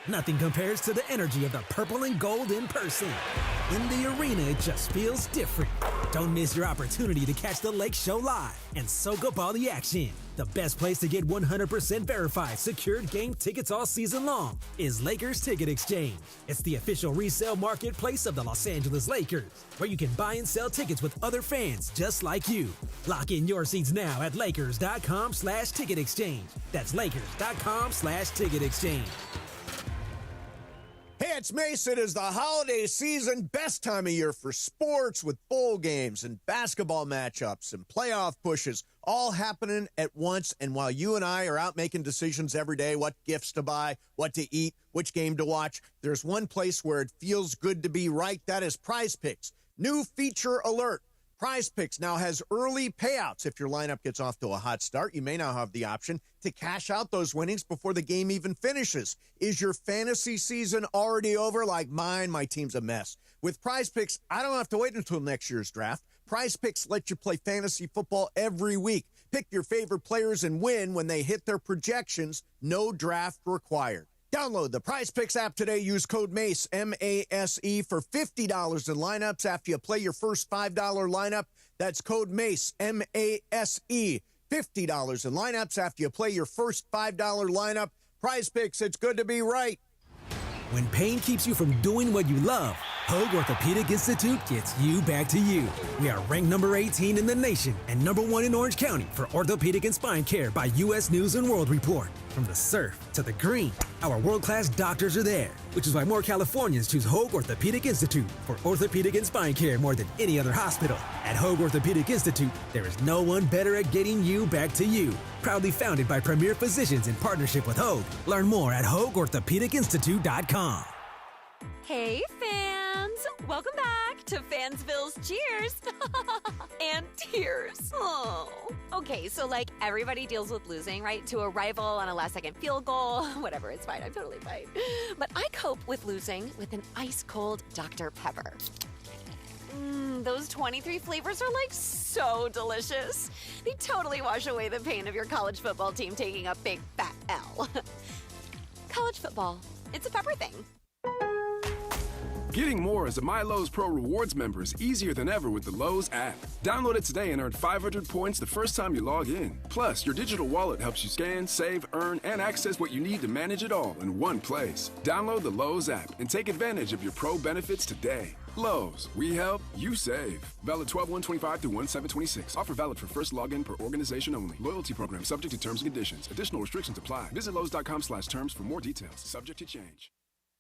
Nothing compares to the energy of the purple and gold in person. In the arena, it just feels different. Don't miss your opportunity to catch the Lake Show live and soak up all the action. The best place to get 100% verified, secured game tickets all season long is Lakers Ticket Exchange. It's the official resale marketplace of the Los Angeles Lakers, where you can buy and sell tickets with other fans just like you. Lock in your seats now at Lakers.com/ticket exchange. That's Lakers.com/ticket exchange. Hey, it's Mace. It is the holiday season, best time of year for sports with bowl games and basketball matchups and playoff pushes, all happening at once. And while you and I are out making decisions every day, what gifts to buy, what to eat, which game to watch, there's one place where it feels good to be right. That is Prize Picks. New feature alert. Prize Picks now has early payouts. If your lineup gets off to a hot start, you may now have the option to cash out those winnings before the game even finishes. Is your fantasy season already over? Like mine, my team's a mess. With Prize Picks, I don't have to wait until next year's draft. Prize Picks let you play fantasy football every week. Pick your favorite players and win when they hit their projections. No draft required. Download the Prize Picks app today. Use code MACE, M-A-S-E, for $50 in lineups after you play your first $5 lineup. That's code MACE, M-A-S-E, $50 in lineups after you play your first $5 lineup. Prize Picks, it's good to be right. When pain keeps you from doing what you love, Hogue Orthopedic Institute gets you back to you. We are ranked number 18 in the nation and number 1 in Orange County for orthopedic and spine care by U.S. News and World Report. From the surf to the green, our world-class doctors are there, which is why more Californians choose Hogue Orthopedic Institute for orthopedic and spine care more than any other hospital. At Hogue Orthopedic Institute, there is no one better at getting you back to you. Proudly founded by premier physicians in partnership with Hogue. Learn more at HogueOrthopedicInstitute.com. Hey, fans! Welcome back to Fansville's Cheers and Tears. Oh. Okay, so like everybody deals with losing, right? To a rival on a last-second field goal. Whatever, it's fine. I'm totally fine. But I cope with losing with an ice-cold Dr. Pepper. Those 23 flavors are like so delicious. They totally wash away the pain of your college football team taking a big fat L. College football, it's a Pepper thing. Getting more as a MyLowe's Pro Rewards member is easier than ever with the Lowe's app. Download it today and earn 500 points the first time you log in. Plus, your digital wallet helps you scan, save, earn, and access what you need to manage it all in one place. Download the Lowe's app and take advantage of your Pro benefits today. Lowe's, we help, you save. Valid 12/1/25 through 1/7/26. Offer valid for first login per organization only. Loyalty program subject to terms and conditions. Additional restrictions apply. Visit Lowe's.com/terms for more details. Subject to change.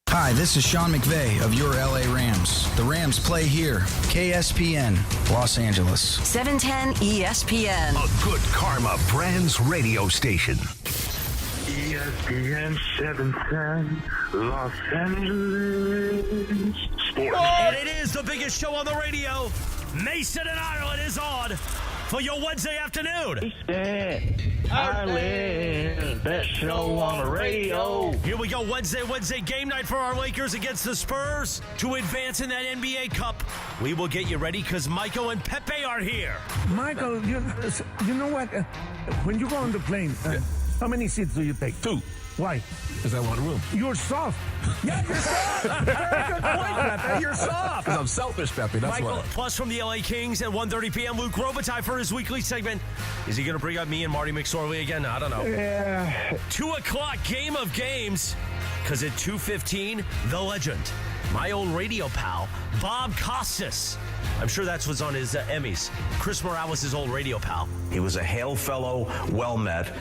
Hi, this is Sean McVay of your LA Rams. The Rams play here. KSPN, Los Angeles. 710 ESPN. A good karma brands radio station. ESPN 710, Los Angeles. Sports. And it is the biggest show on the radio. Mason and Ireland is on for your Wednesday afternoon. Ireland, best show on the radio. Here we go, Wednesday game night for our Lakers against the Spurs to advance in that NBA Cup. We will get you ready because Michael and Pepe are here. Michael, you know what? When you go on the plane, how many seats do you take? 2. Why? Because I want room. You're soft. Yeah, you're soft. Good point, Pepe. You're soft. Because I'm selfish, Pepe. That's Michael, why. plus from the LA Kings at 1:30 p.m., Luke Robitaille for his weekly segment. Is he going to bring up me and Marty McSorley again? I don't know. Yeah. 2 o'clock game of games, because at 2:15, the legend, my old radio pal, Bob Costas. I'm sure that's what's on his Emmys. Chris Morales' old radio pal. He was a hail fellow, well met.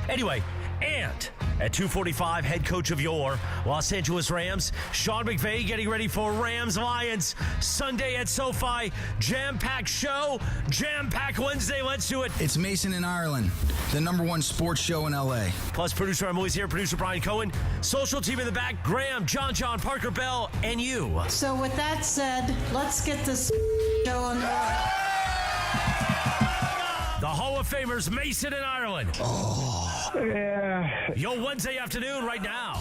Anyway, and at 2:45, head coach of your Los Angeles Rams, Sean McVay, getting ready for Rams-Lions Sunday at SoFi. Jam-packed show, jam-packed Wednesday. Let's do it. It's Mason in Ireland, the #1 sports show in LA. Plus, producer Emily's here, producer Brian Cohen, social team in the back, Graham, John, Parker Bell, and you. So with that said, let's get this show on the road. The Hall of Famers, Mason and Ireland. Oh. Yeah. Your Wednesday afternoon right now.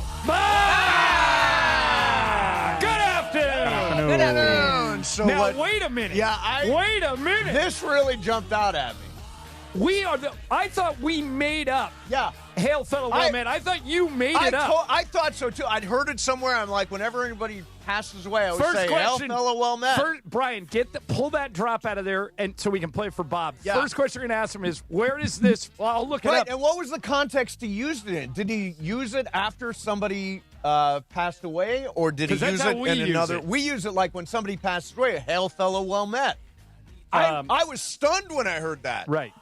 Good afternoon. Good afternoon. So now, wait a minute. Yeah, wait a minute. This really jumped out at me. I thought we made up. Yeah. Hail fellow well met. I thought you made it up. I thought so, too. I'd heard it somewhere. I'm like, whenever anybody passes away, I always First say, question, hail fellow well met. Brian, pull that drop out of there and so we can play it for Bob. Yeah. First question we're going to ask him is, where is this? Well, I'll look it up. And what was the context he used it in? Did he use it after somebody passed away, or did he use it in another? We use it like when somebody passes away, hail fellow well met. I was stunned when I heard that. Right.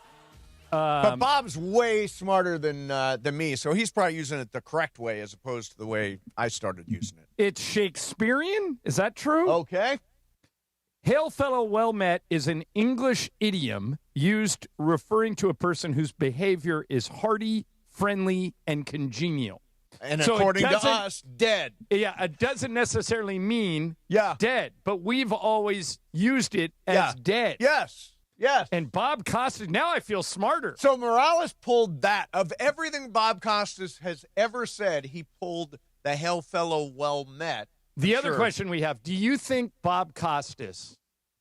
But Bob's way smarter than me, so he's probably using it the correct way as opposed to the way I started using it. It's Shakespearean? Is that true? Okay. Hail fellow well met is an English idiom used referring to a person whose behavior is hearty, friendly, and congenial. And so according to us, dead. Yeah, it doesn't necessarily mean dead, but we've always used it as dead. Yes. And Bob Costas, now I feel smarter. So Morales pulled that. Of everything Bob Costas has ever said, he pulled the hail fellow well met. The other question we have, do you think Bob Costas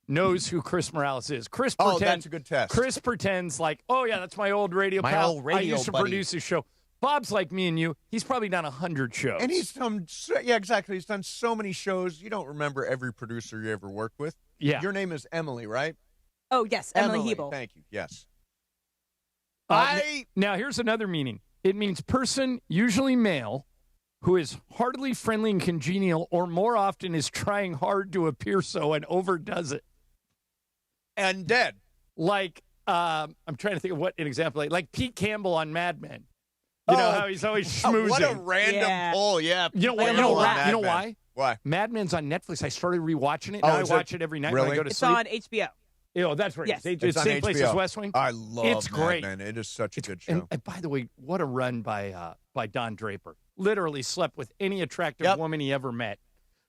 knows who Chris Morales is? That's a good test. Chris pretends like, oh, yeah, that's my old radio pal. Old radio I used to buddy. produce his show. Bob's like me and you. He's probably done 100 shows. And he's done, exactly. He's done so many shows. You don't remember every producer you ever worked with. Yeah. Your name is Emily, right? Oh, yes, Emily Hebel. Thank you, yes. Now, here's another meaning. It means person, usually male, who is heartily friendly and congenial, or more often is trying hard to appear so and overdoes it. And dead. Like, I'm trying to think of what an example, like Pete Campbell on Mad Men. You know how he's always schmoozing. What a random pull, yeah. You know why? Why? Mad Men's on Netflix. I started rewatching it. Now I watch it every night when I go to sleep. It's on HBO. That's right. Yes. It's the same place as West Wing. I love It's great. Mad Men. It is such a good show. And by the way, what a run by Don Draper. Literally slept with any attractive woman he ever met.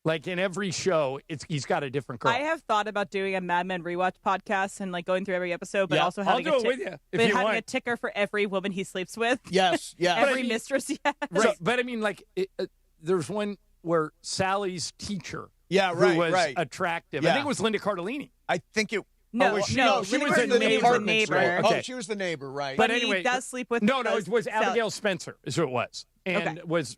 Like in every show, he's got a different girl. I have thought about doing a Mad Men rewatch podcast and like going through every episode, but also having I'll do it with you if you want. a ticker for every woman he sleeps with. Yes, yeah. Every mistress he has. Right. But I mean, like, there's one where Sally's teacher who was attractive. Yeah. I think it was Linda Cardellini. I think it... No, she was a the neighbor. neighbor. Right. Okay. Oh, she was the neighbor, right. But anyway, he does sleep with... No, it was Abigail Spencer is who it was. And was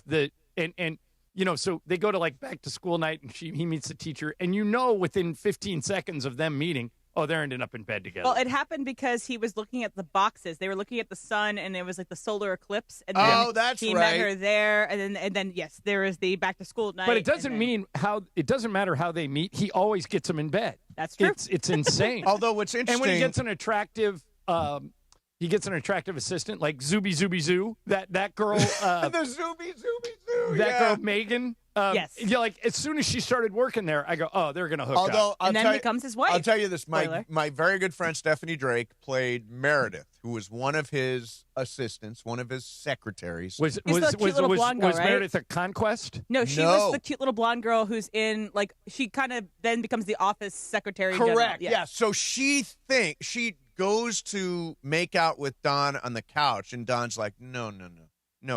the... And you know, so they go to like back to school night and he meets the teacher. And you know within 15 seconds of them meeting, they're ending up in bed together. Well, it happened because he was looking at the boxes. They were looking at the sun, and it was like the solar eclipse. And then that's he right. met her there, and then yes, there is the back to school night. But it doesn't it doesn't matter how they meet. He always gets them in bed. That's true. It's insane. Although what's interesting, and when he gets an attractive, assistant like Zooby Zooby Zoo. That girl, the Zooby Zooby Zoo. That girl Megan. Yes. Yeah, like as soon as she started working there, I go, they're gonna hook up. And then becomes his wife. I'll tell you this: my very good friend Stephanie Drake played Meredith, who was one of his assistants, one of his secretaries. Was Meredith a conquest? No, she was the cute little blonde girl who's in like she kind of then becomes the office secretary. Correct. Yeah. So she goes to make out with Don on the couch, and Don's like, no,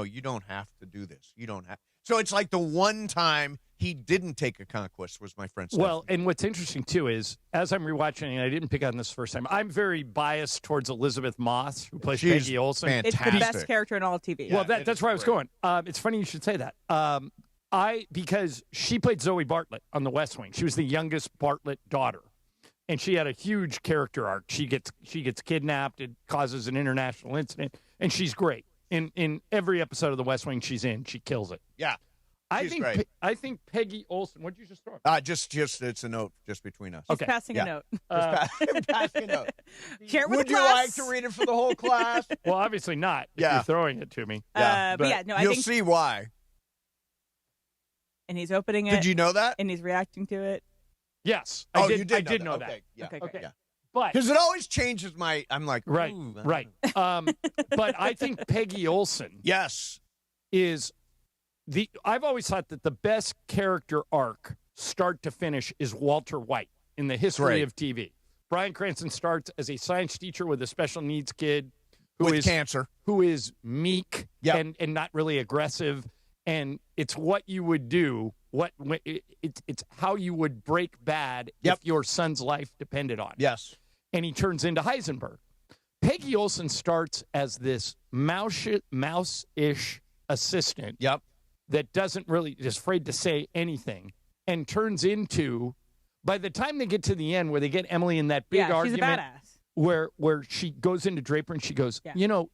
you don't have to do this. You don't have. So it's like the one time he didn't take a conquest was my friend Stephanie. Well, and what's interesting, too, is as I'm rewatching, and I didn't pick on this first time, I'm very biased towards Elizabeth Moss, who plays Peggy Olson. Fantastic. It's the best character in all of TV. Well, that's where I was going. It's funny you should say that. Because she played Zoe Bartlett on The West Wing. She was the youngest Bartlett daughter. And she had a huge character arc. She gets kidnapped. It causes an international incident. And she's great. In every episode of The West Wing she's in, she kills it. Yeah. I think Peggy Olson. What did you just throw? Just it's a note just between us. Just passing a note. Passing a note. Share it with Would the you class? like to read it for the whole class? Well, obviously not. If you're throwing it to me. But I you'll think, see why. And he's opening it. Did you know that? And he's reacting to it. Yes, I did know that. Okay. Yeah. Okay. Yeah. But because it always changes I'm like, right. But I think Peggy Olson, is I've always thought that the best character arc, start to finish, is Walter White in the history of TV. Bryan Cranston starts as a science teacher with a special needs kid with cancer, who is meek and not really aggressive, and it's what you would do. It's how you would break bad if your son's life depended on it. Yes. And he turns into Heisenberg. Peggy Olson starts as this mouse-ish assistant. Yep. That doesn't really, is afraid to say anything, and turns into, by the time they get to the end where they get Emily in that big argument, she's a badass. where she goes into Draper and she goes, you know,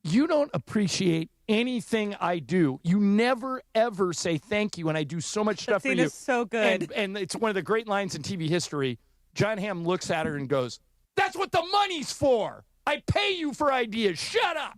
you don't appreciate anything I do. You never, ever say thank you, and I do so much stuff for you. That scene is so good. And it's one of the great lines in TV history. John Hamm looks at her and goes, that's what the money's for. I pay you for ideas. Shut up.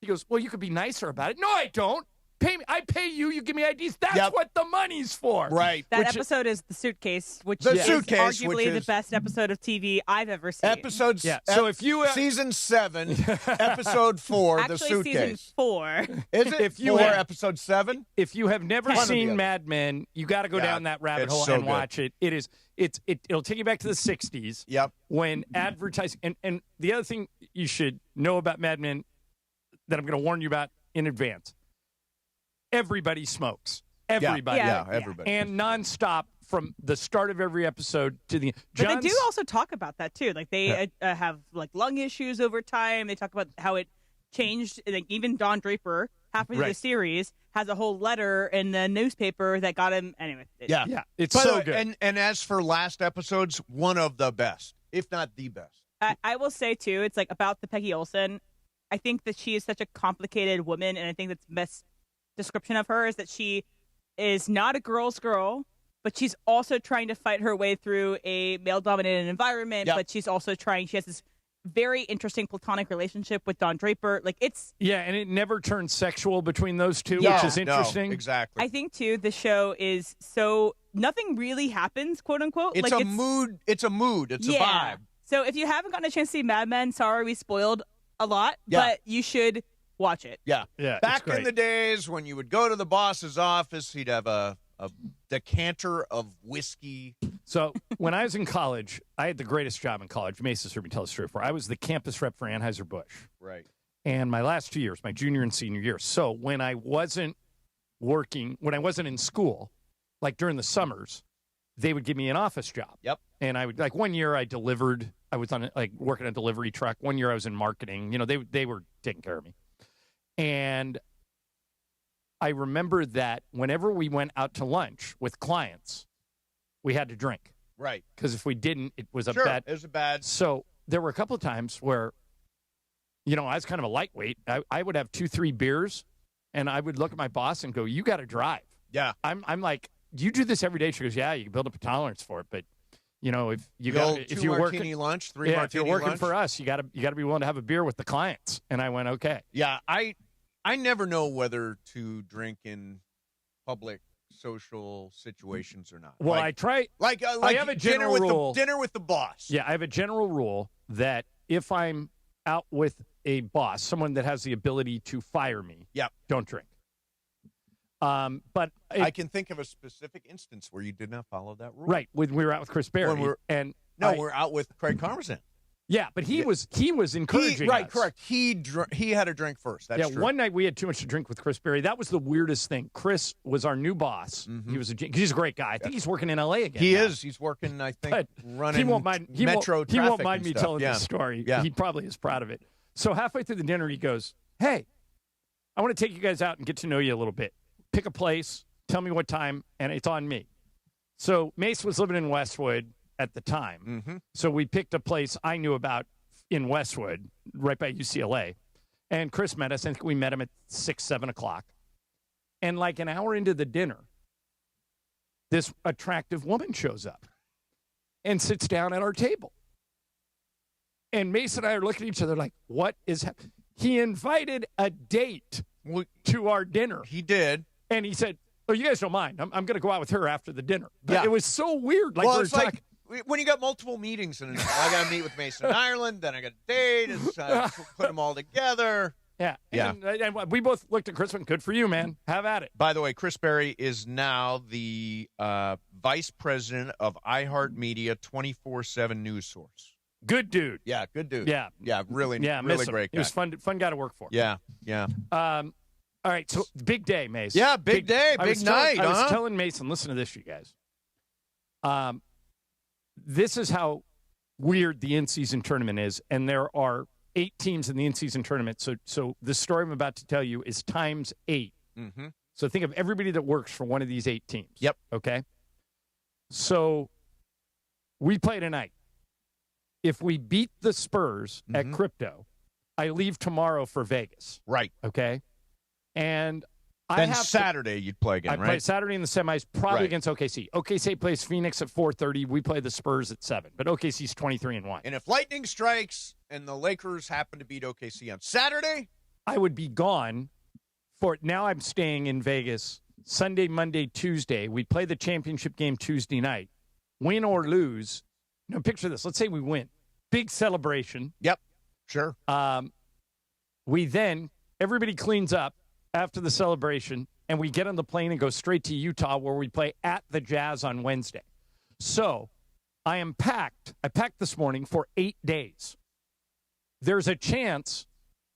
He goes, well, you could be nicer about it. No, I don't. Pay me. I pay you. You give me ideas. That's what the money's for. Right. That episode is The Suitcase, which is arguably the best episode of TV I've ever seen. So if you season 7, episode 4, Actually, The Suitcase. Season 4. Is it? If you episode 7? If you have never seen Mad Men, you got to go down that rabbit hole and watch it. It'll take you back to the 60s. Yep. When advertising and the other thing you should know about Mad Men that I'm going to warn you about in advance. Everybody smokes. Everybody. Yeah, everybody. And nonstop from the start of every episode to the end. But they do also talk about that, too. Like, they have, like, lung issues over time. They talk about how it changed. Like, even Don Draper, halfway through the series, has a whole letter in the newspaper that got him. Anyway. Yeah. It's so good. And as for last episodes, one of the best, if not the best. I will say, too, it's, like, about the Peggy Olson. I think that she is such a complicated woman, and I think that's the best description of her is that she is not a girl's girl, but she's also trying to fight her way through a male-dominated environment, but she's also she has this very interesting platonic relationship with Don Draper. Like, it's... Yeah, and it never turns sexual between those two, which is interesting. No, exactly. I think, too, the show is so... Nothing really happens, quote-unquote. It's a mood. It's a vibe. So if you haven't gotten a chance to see Mad Men, sorry we spoiled a lot, but you should... watch it. Yeah. Back in the days when you would go to the boss's office, he'd have a decanter of whiskey. So when I was in college, I had the greatest job in college. Mace's heard me tell the story before. I was the campus rep for Anheuser-Busch. Right. And my last 2 years, my junior and senior year. So when I wasn't in school, like during the summers, they would give me an office job. Yep. And I would, like, one year I delivered. I was on, like, working a delivery truck. 1 year I was in marketing. You know, they were taking care of me. And I remember that whenever we went out to lunch with clients, we had to drink. Right. Because if we didn't, it was a bad. It was a bad. So there were a couple of times where, you know, I was kind of a lightweight. I would have 2-3 beers, and I would look at my boss and go, you got to drive. Yeah. I'm like, do you do this every day? She goes, yeah, you can build up a tolerance for it. But, you know, if you're working lunch, 3 martini if you're working lunch. for us, you got to be willing to have a beer with the clients. And I went, okay. Yeah, I never know whether to drink in public social situations or not. Well, I try. Like I have a general rule. Dinner with the boss. Yeah, I have a general rule that if I'm out with a boss, someone that has the ability to fire me, don't drink. But I can think of a specific instance where you did not follow that rule. Right, when we were out with Chris Berry, we're out with Craig Karmazin. Yeah, but he was encouraging us. Correct. He had a drink first. That's true. One night we had too much to drink with Chris Berry. That was the weirdest thing. Chris was our new boss. Mm-hmm. He's a great guy. I think he's working in L.A. again. He is. He's working, I think, running he won't mind, metro traffic. He won't mind me stuff. telling this story. Yeah. He probably is proud of it. So halfway through the dinner, he goes, hey, I want to take you guys out and get to know you a little bit. Pick a place. Tell me what time, and it's on me. So Mace was living in Westwood at the time. Mm-hmm. So we picked a place I knew about in Westwood, right by UCLA. And Chris met us. I think we met him at 6, 7 o'clock. And like an hour into the dinner, this attractive woman shows up and sits down at our table. And Mace and I are looking at each other like, what is happening? He invited a date to our dinner. He did. And he said, oh, you guys don't mind. I'm going to go out with her after the dinner. But it was so weird. Like, it's like when you got multiple meetings, and I got to meet with Mason in Ireland, then I got a date, and put them all together. Yeah. And we both looked at Chris and went, good for you, man. Have at it. By the way, Chris Berry is now the vice president of iHeartMedia 24/7 news source. Good dude. Yeah, good dude. Yeah. Yeah, really great guy. He was fun guy to work for. Yeah. All right, so big day, Mace. Yeah, big day, big night. I was telling Mason, listen to this, you guys. This is how weird the in-season tournament is, and there are 8 teams in the in-season tournament. So the story I'm about to tell you is times 8. Mm-hmm. So think of everybody that works for one of these 8 teams. Yep. Okay? So we play tonight. If we beat the Spurs at Crypto, I leave tomorrow for Vegas. Right. Okay? And then Saturday you'd play again, I right? play Saturday in the semis, probably Right. against OKC. OKC plays Phoenix at 4:30. We play the Spurs at 7. But OKC's 23-1. And if lightning strikes and the Lakers happen to beat OKC on Saturday, I would be gone for now. I'm staying in Vegas Sunday, Monday, Tuesday. We play the championship game Tuesday night. Win or lose. No, picture this. Let's say we win. Big celebration. Yep. Sure. We then, everybody cleans up after the celebration, and we get on the plane and go straight to Utah, where we play at the Jazz on Wednesday. So I am packed. I packed this morning for 8 days. There's a chance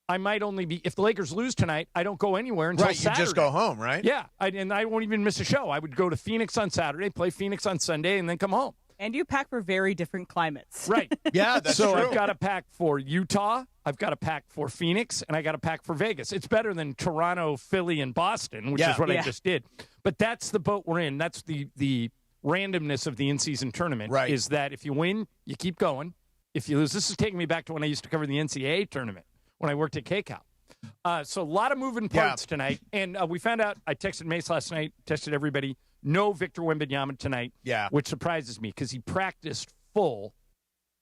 I might only be, if the Lakers lose tonight, I don't go anywhere until Saturday. Right, you just go home, right? Yeah, and I won't even miss a show. I would go to Phoenix on Saturday, play Phoenix on Sunday, and then come home. And you pack for very different climates. Right. Yeah, that's so true. I've got to pack for Utah, I've got to pack for Phoenix, and I got to pack for Vegas. It's better than Toronto, Philly, and Boston, which is what I just did. But that's the boat we're in. That's the randomness of the in-season tournament, right. Is that if you win, you keep going. If you lose, this is taking me back to when I used to cover the NCAA tournament, when I worked at KCAL. So a lot of moving parts tonight. And we found out, I texted Mace last night, texted everybody, no Victor Wembanyama tonight, which surprises me because he practiced full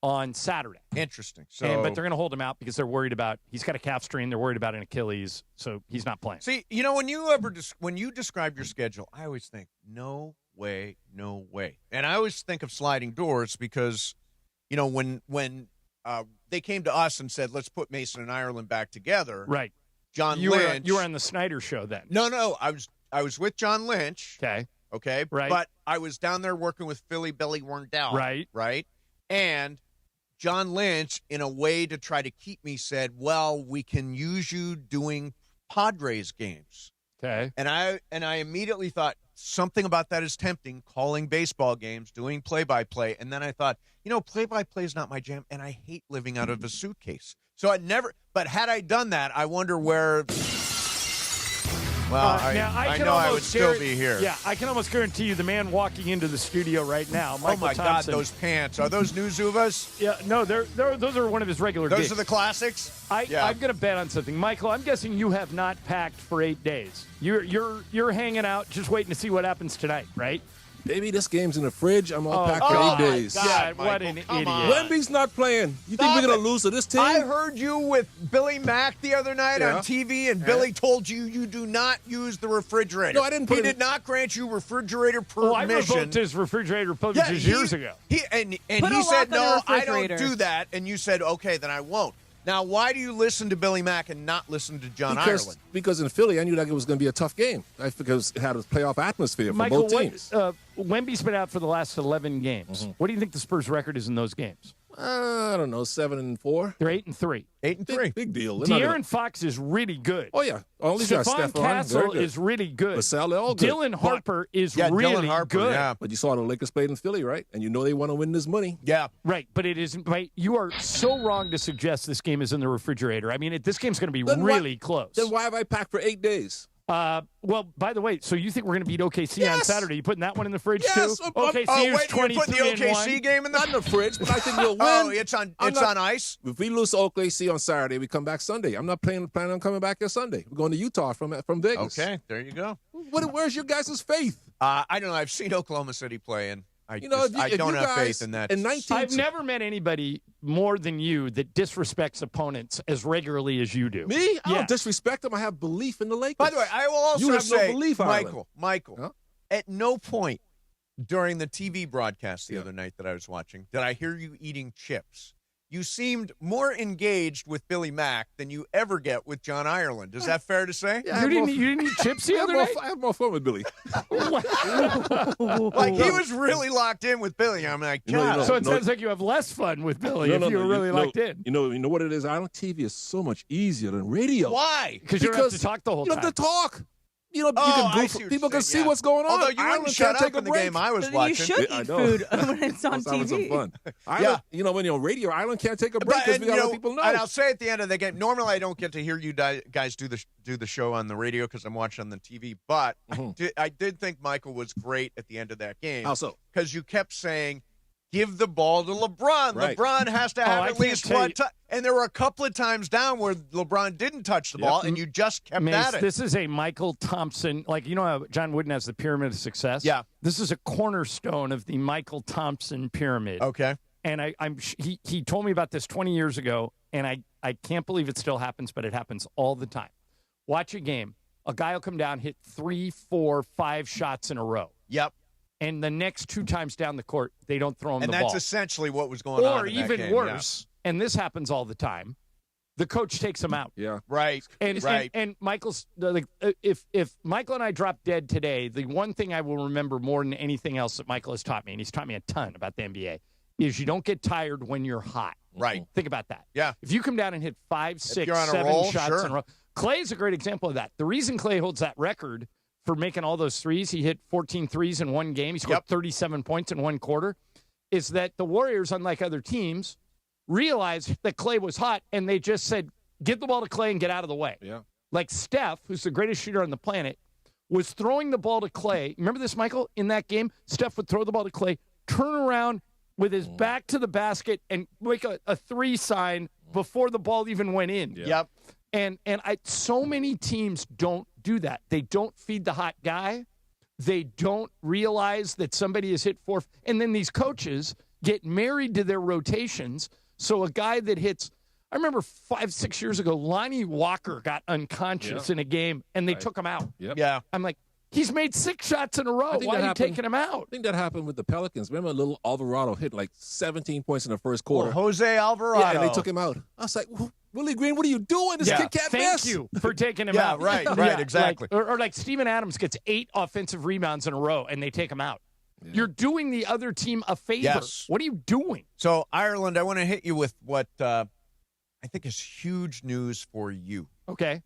on Saturday. Interesting. But they're going to hold him out because they're worried about, he's got a calf strain, they're worried about an Achilles, so he's not playing. See, when you describe your schedule, I always think, no way, no way. And I always think of sliding doors because, when they came to us and said, let's put Mason and Ireland back together. Right. John you Lynch. You were on the Snyder show then. No. I was with John Lynch. Okay. Right. But I was down there working with Philly Billy Warndell. Right. And John Lynch, in a way to try to keep me, said, well, we can use you doing Padres games. Okay. And I immediately thought something about that is tempting, calling baseball games, doing play-by-play. And then I thought, play-by-play is not my jam, and I hate living out of a suitcase. So but had I done that, I wonder where... Well, I know I would still be here. Yeah, I can almost guarantee you the man walking into the studio right now, Michael Oh, my Thompson. God, those pants. Are those new Zuvas? Yeah, no, those are one of his regular Those gigs. are the classics? I'm going to bet on something. Michael, I'm guessing you have not packed for 8 days. You're hanging out, just waiting to see what happens tonight, right? Baby, this game's in the fridge. I'm all packed for 8 days. God, what an idiot. Wemby's not playing. You think we're going to lose to this team? I heard you with Billy Mack the other night on TV, and Billy told you do not use the refrigerator. No, I didn't. He did not grant you refrigerator permission. I revoked his refrigerator privileges years ago. He said, no, I don't do that. And you said, okay, then I won't. Now, why do you listen to Billy Mack and not listen to John Ireland? Because in Philly, I knew that it was going to be a tough game. Because it had a playoff atmosphere for both teams. Wemby's been out for the last 11 games. Mm-hmm. What do you think the Spurs' record is in those games? I don't know, 7-4. They're 8-3. 8-3. Big deal. De'Aaron Fox is really good. Oh, yeah. Only got Stephon Castle is really good. LaSalle, all good. Dylan Harper is Dylan really Harper, good. Yeah. But you saw the Lakers played in Philly, right? And you know they want to win this money. Yeah. Right, but it isn't. Right, you are so wrong to suggest this game is in the refrigerator. I mean, this game's going to be really close. Then why have I packed for 8 days? Well, by the way, so you think we're going to beat OKC on Saturday? You putting that one in the fridge too? Yes. OKC is 23 you're putting the OKC game in the fridge, but I think we'll win. Oh, it's on ice? If we lose to OKC on Saturday, we come back Sunday. I'm not planning on coming back here Sunday. We're going to Utah from Vegas. Okay, there you go. Where's your guys' faith? I don't know. I've seen Oklahoma City play, and I don't have faith in that. I've never met anybody more than you that disrespects opponents as regularly as you do. Me? I don't disrespect them. I have belief in the Lakers. By the way, I will also say, no belief, Michael, at no point during the TV broadcast the other night that I was watching did I hear you eating chips. You seemed more engaged with Billy Mack than you ever get with John Ireland. Is that fair to say? Yeah, you didn't eat chips the other night? I have more fun with Billy. Like, he was really locked in with Billy. I'm like, God. So it sounds like you have less fun with Billy if you were really locked in. You know what it is? Island TV is so much easier than radio. Why? Because you don't have to talk the whole time. You don't have to talk. You know, people can see what's going on. Although you Ireland wouldn't shut can't up take a in the break. game I was watching. You should eat food when it's on I was having some TV. fun. Ireland, you know, when you're on radio, Ireland can't take a break because we got to let people know. And I'll say at the end of the game, normally I don't get to hear you guys do the show on the radio because I'm watching on the TV, but I did think Michael was great at the end of that game. How so? Because you kept saying, give the ball to LeBron. Right. LeBron has to have at least one touch. And there were a couple of times down where LeBron didn't touch the ball, and you just kept at it. This is a Michael Thompson, like, you know how John Wooden has the pyramid of success? Yeah. This is a cornerstone of the Michael Thompson pyramid. Okay. And he told me about this 20 years ago, and I can't believe it still happens, but it happens all the time. Watch a game. A guy will come down, hit 3, 4, 5 shots in a row. Yep. And the next 2 times down the court, they don't throw him the ball. And that's essentially what was going on Or in that even game, worse, and this happens all the time, the coach takes him out. Yeah. Right. And Michael's like, if Michael and I drop dead today, the one thing I will remember more than anything else that Michael has taught me, and he's taught me a ton about the NBA, is you don't get tired when you're hot. Right. Think about that. Yeah. If you come down and hit 5, 6, you're on a 7 roll, shots sure. in a row. Clay's a great example of that. The reason Clay holds that record for making all those threes, he hit 14 threes in one game. He scored 37 points in one quarter, is that the Warriors, unlike other teams, realized that Clay was hot, and they just said, give the ball to Clay and get out of the way. Yeah. Like Steph, who's the greatest shooter on the planet, was throwing the ball to Clay. Remember this, Michael? In that game, Steph would throw the ball to Clay, turn around with his back to the basket, and make a 3 sign before the ball even went in. Yep. And so many teams don't do that. They don't feed the hot guy. They don't realize that somebody has hit 4. And then these coaches get married to their rotations. So a guy that hits, I remember 5, 6 years ago, Lonnie Walker got unconscious in a game, and they took him out. Yep. Yeah. I'm like, he's made 6 shots in a row. Why are you taking him out? I think that happened with the Pelicans. Remember, little Alvarado hit like 17 points in the first quarter. Jose Alvarado. Yeah, and they took him out. I was like, Willie Green, what are you doing? This kid can't miss. Thank you for taking him out. Right, exactly. Or like Steven Adams gets 8 offensive rebounds in a row, and they take him out. Yeah. You're doing the other team a favor. Yes. What are you doing? So, Ireland, I want to hit you with what I think is huge news for you. Okay.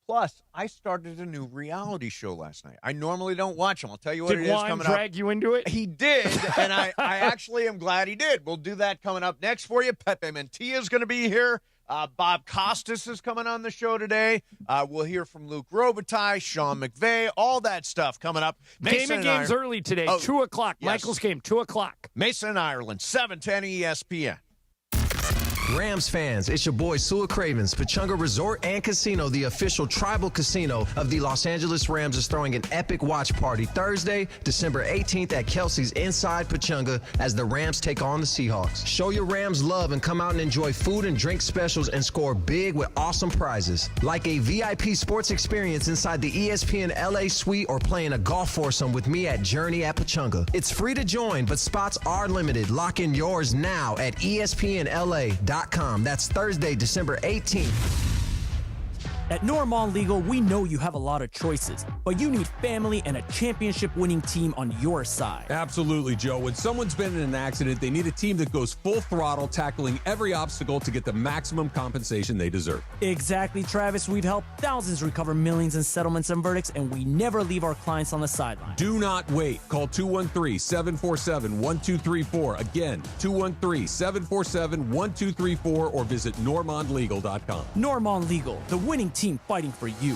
Plus, I started a new reality show last night. I normally don't watch them. I'll tell you what it is coming up. Did Juan drag you into it? He did, and I actually am glad he did. We'll do that coming up next for you. Pepe Mantia is going to be here. Bob Costas is coming on the show today. We'll hear from Luke Robitaille, Sean McVey, all that stuff coming up. Game of games early today, 2 o'clock. Yes. Michael's game, 2 o'clock. Mason and Ireland, 710 ESPN. Rams fans, it's your boy Sua Cravens. Pechanga Resort and Casino, the official tribal casino of the Los Angeles Rams, is throwing an epic watch party Thursday, December 18th at Kelsey's inside Pechanga as the Rams take on the Seahawks. Show your Rams love and come out and enjoy food and drink specials and score big with awesome prizes. Like a VIP sports experience inside the ESPN LA suite or playing a golf foursome with me at Journey at Pechanga. It's free to join, but spots are limited. Lock in yours now at ESPNLA.com. That's Thursday, December 18th. At Normand Legal, we know you have a lot of choices, but you need family and a championship-winning team on your side. Absolutely, Joe. When someone's been in an accident, they need a team that goes full throttle, tackling every obstacle to get the maximum compensation they deserve. Exactly, Travis. We've helped thousands recover millions in settlements and verdicts, and we never leave our clients on the sideline. Do not wait. Call 213-747-1234. Again, 213-747-1234, or visit normandlegal.com. Normand Legal, the winning team fighting for you.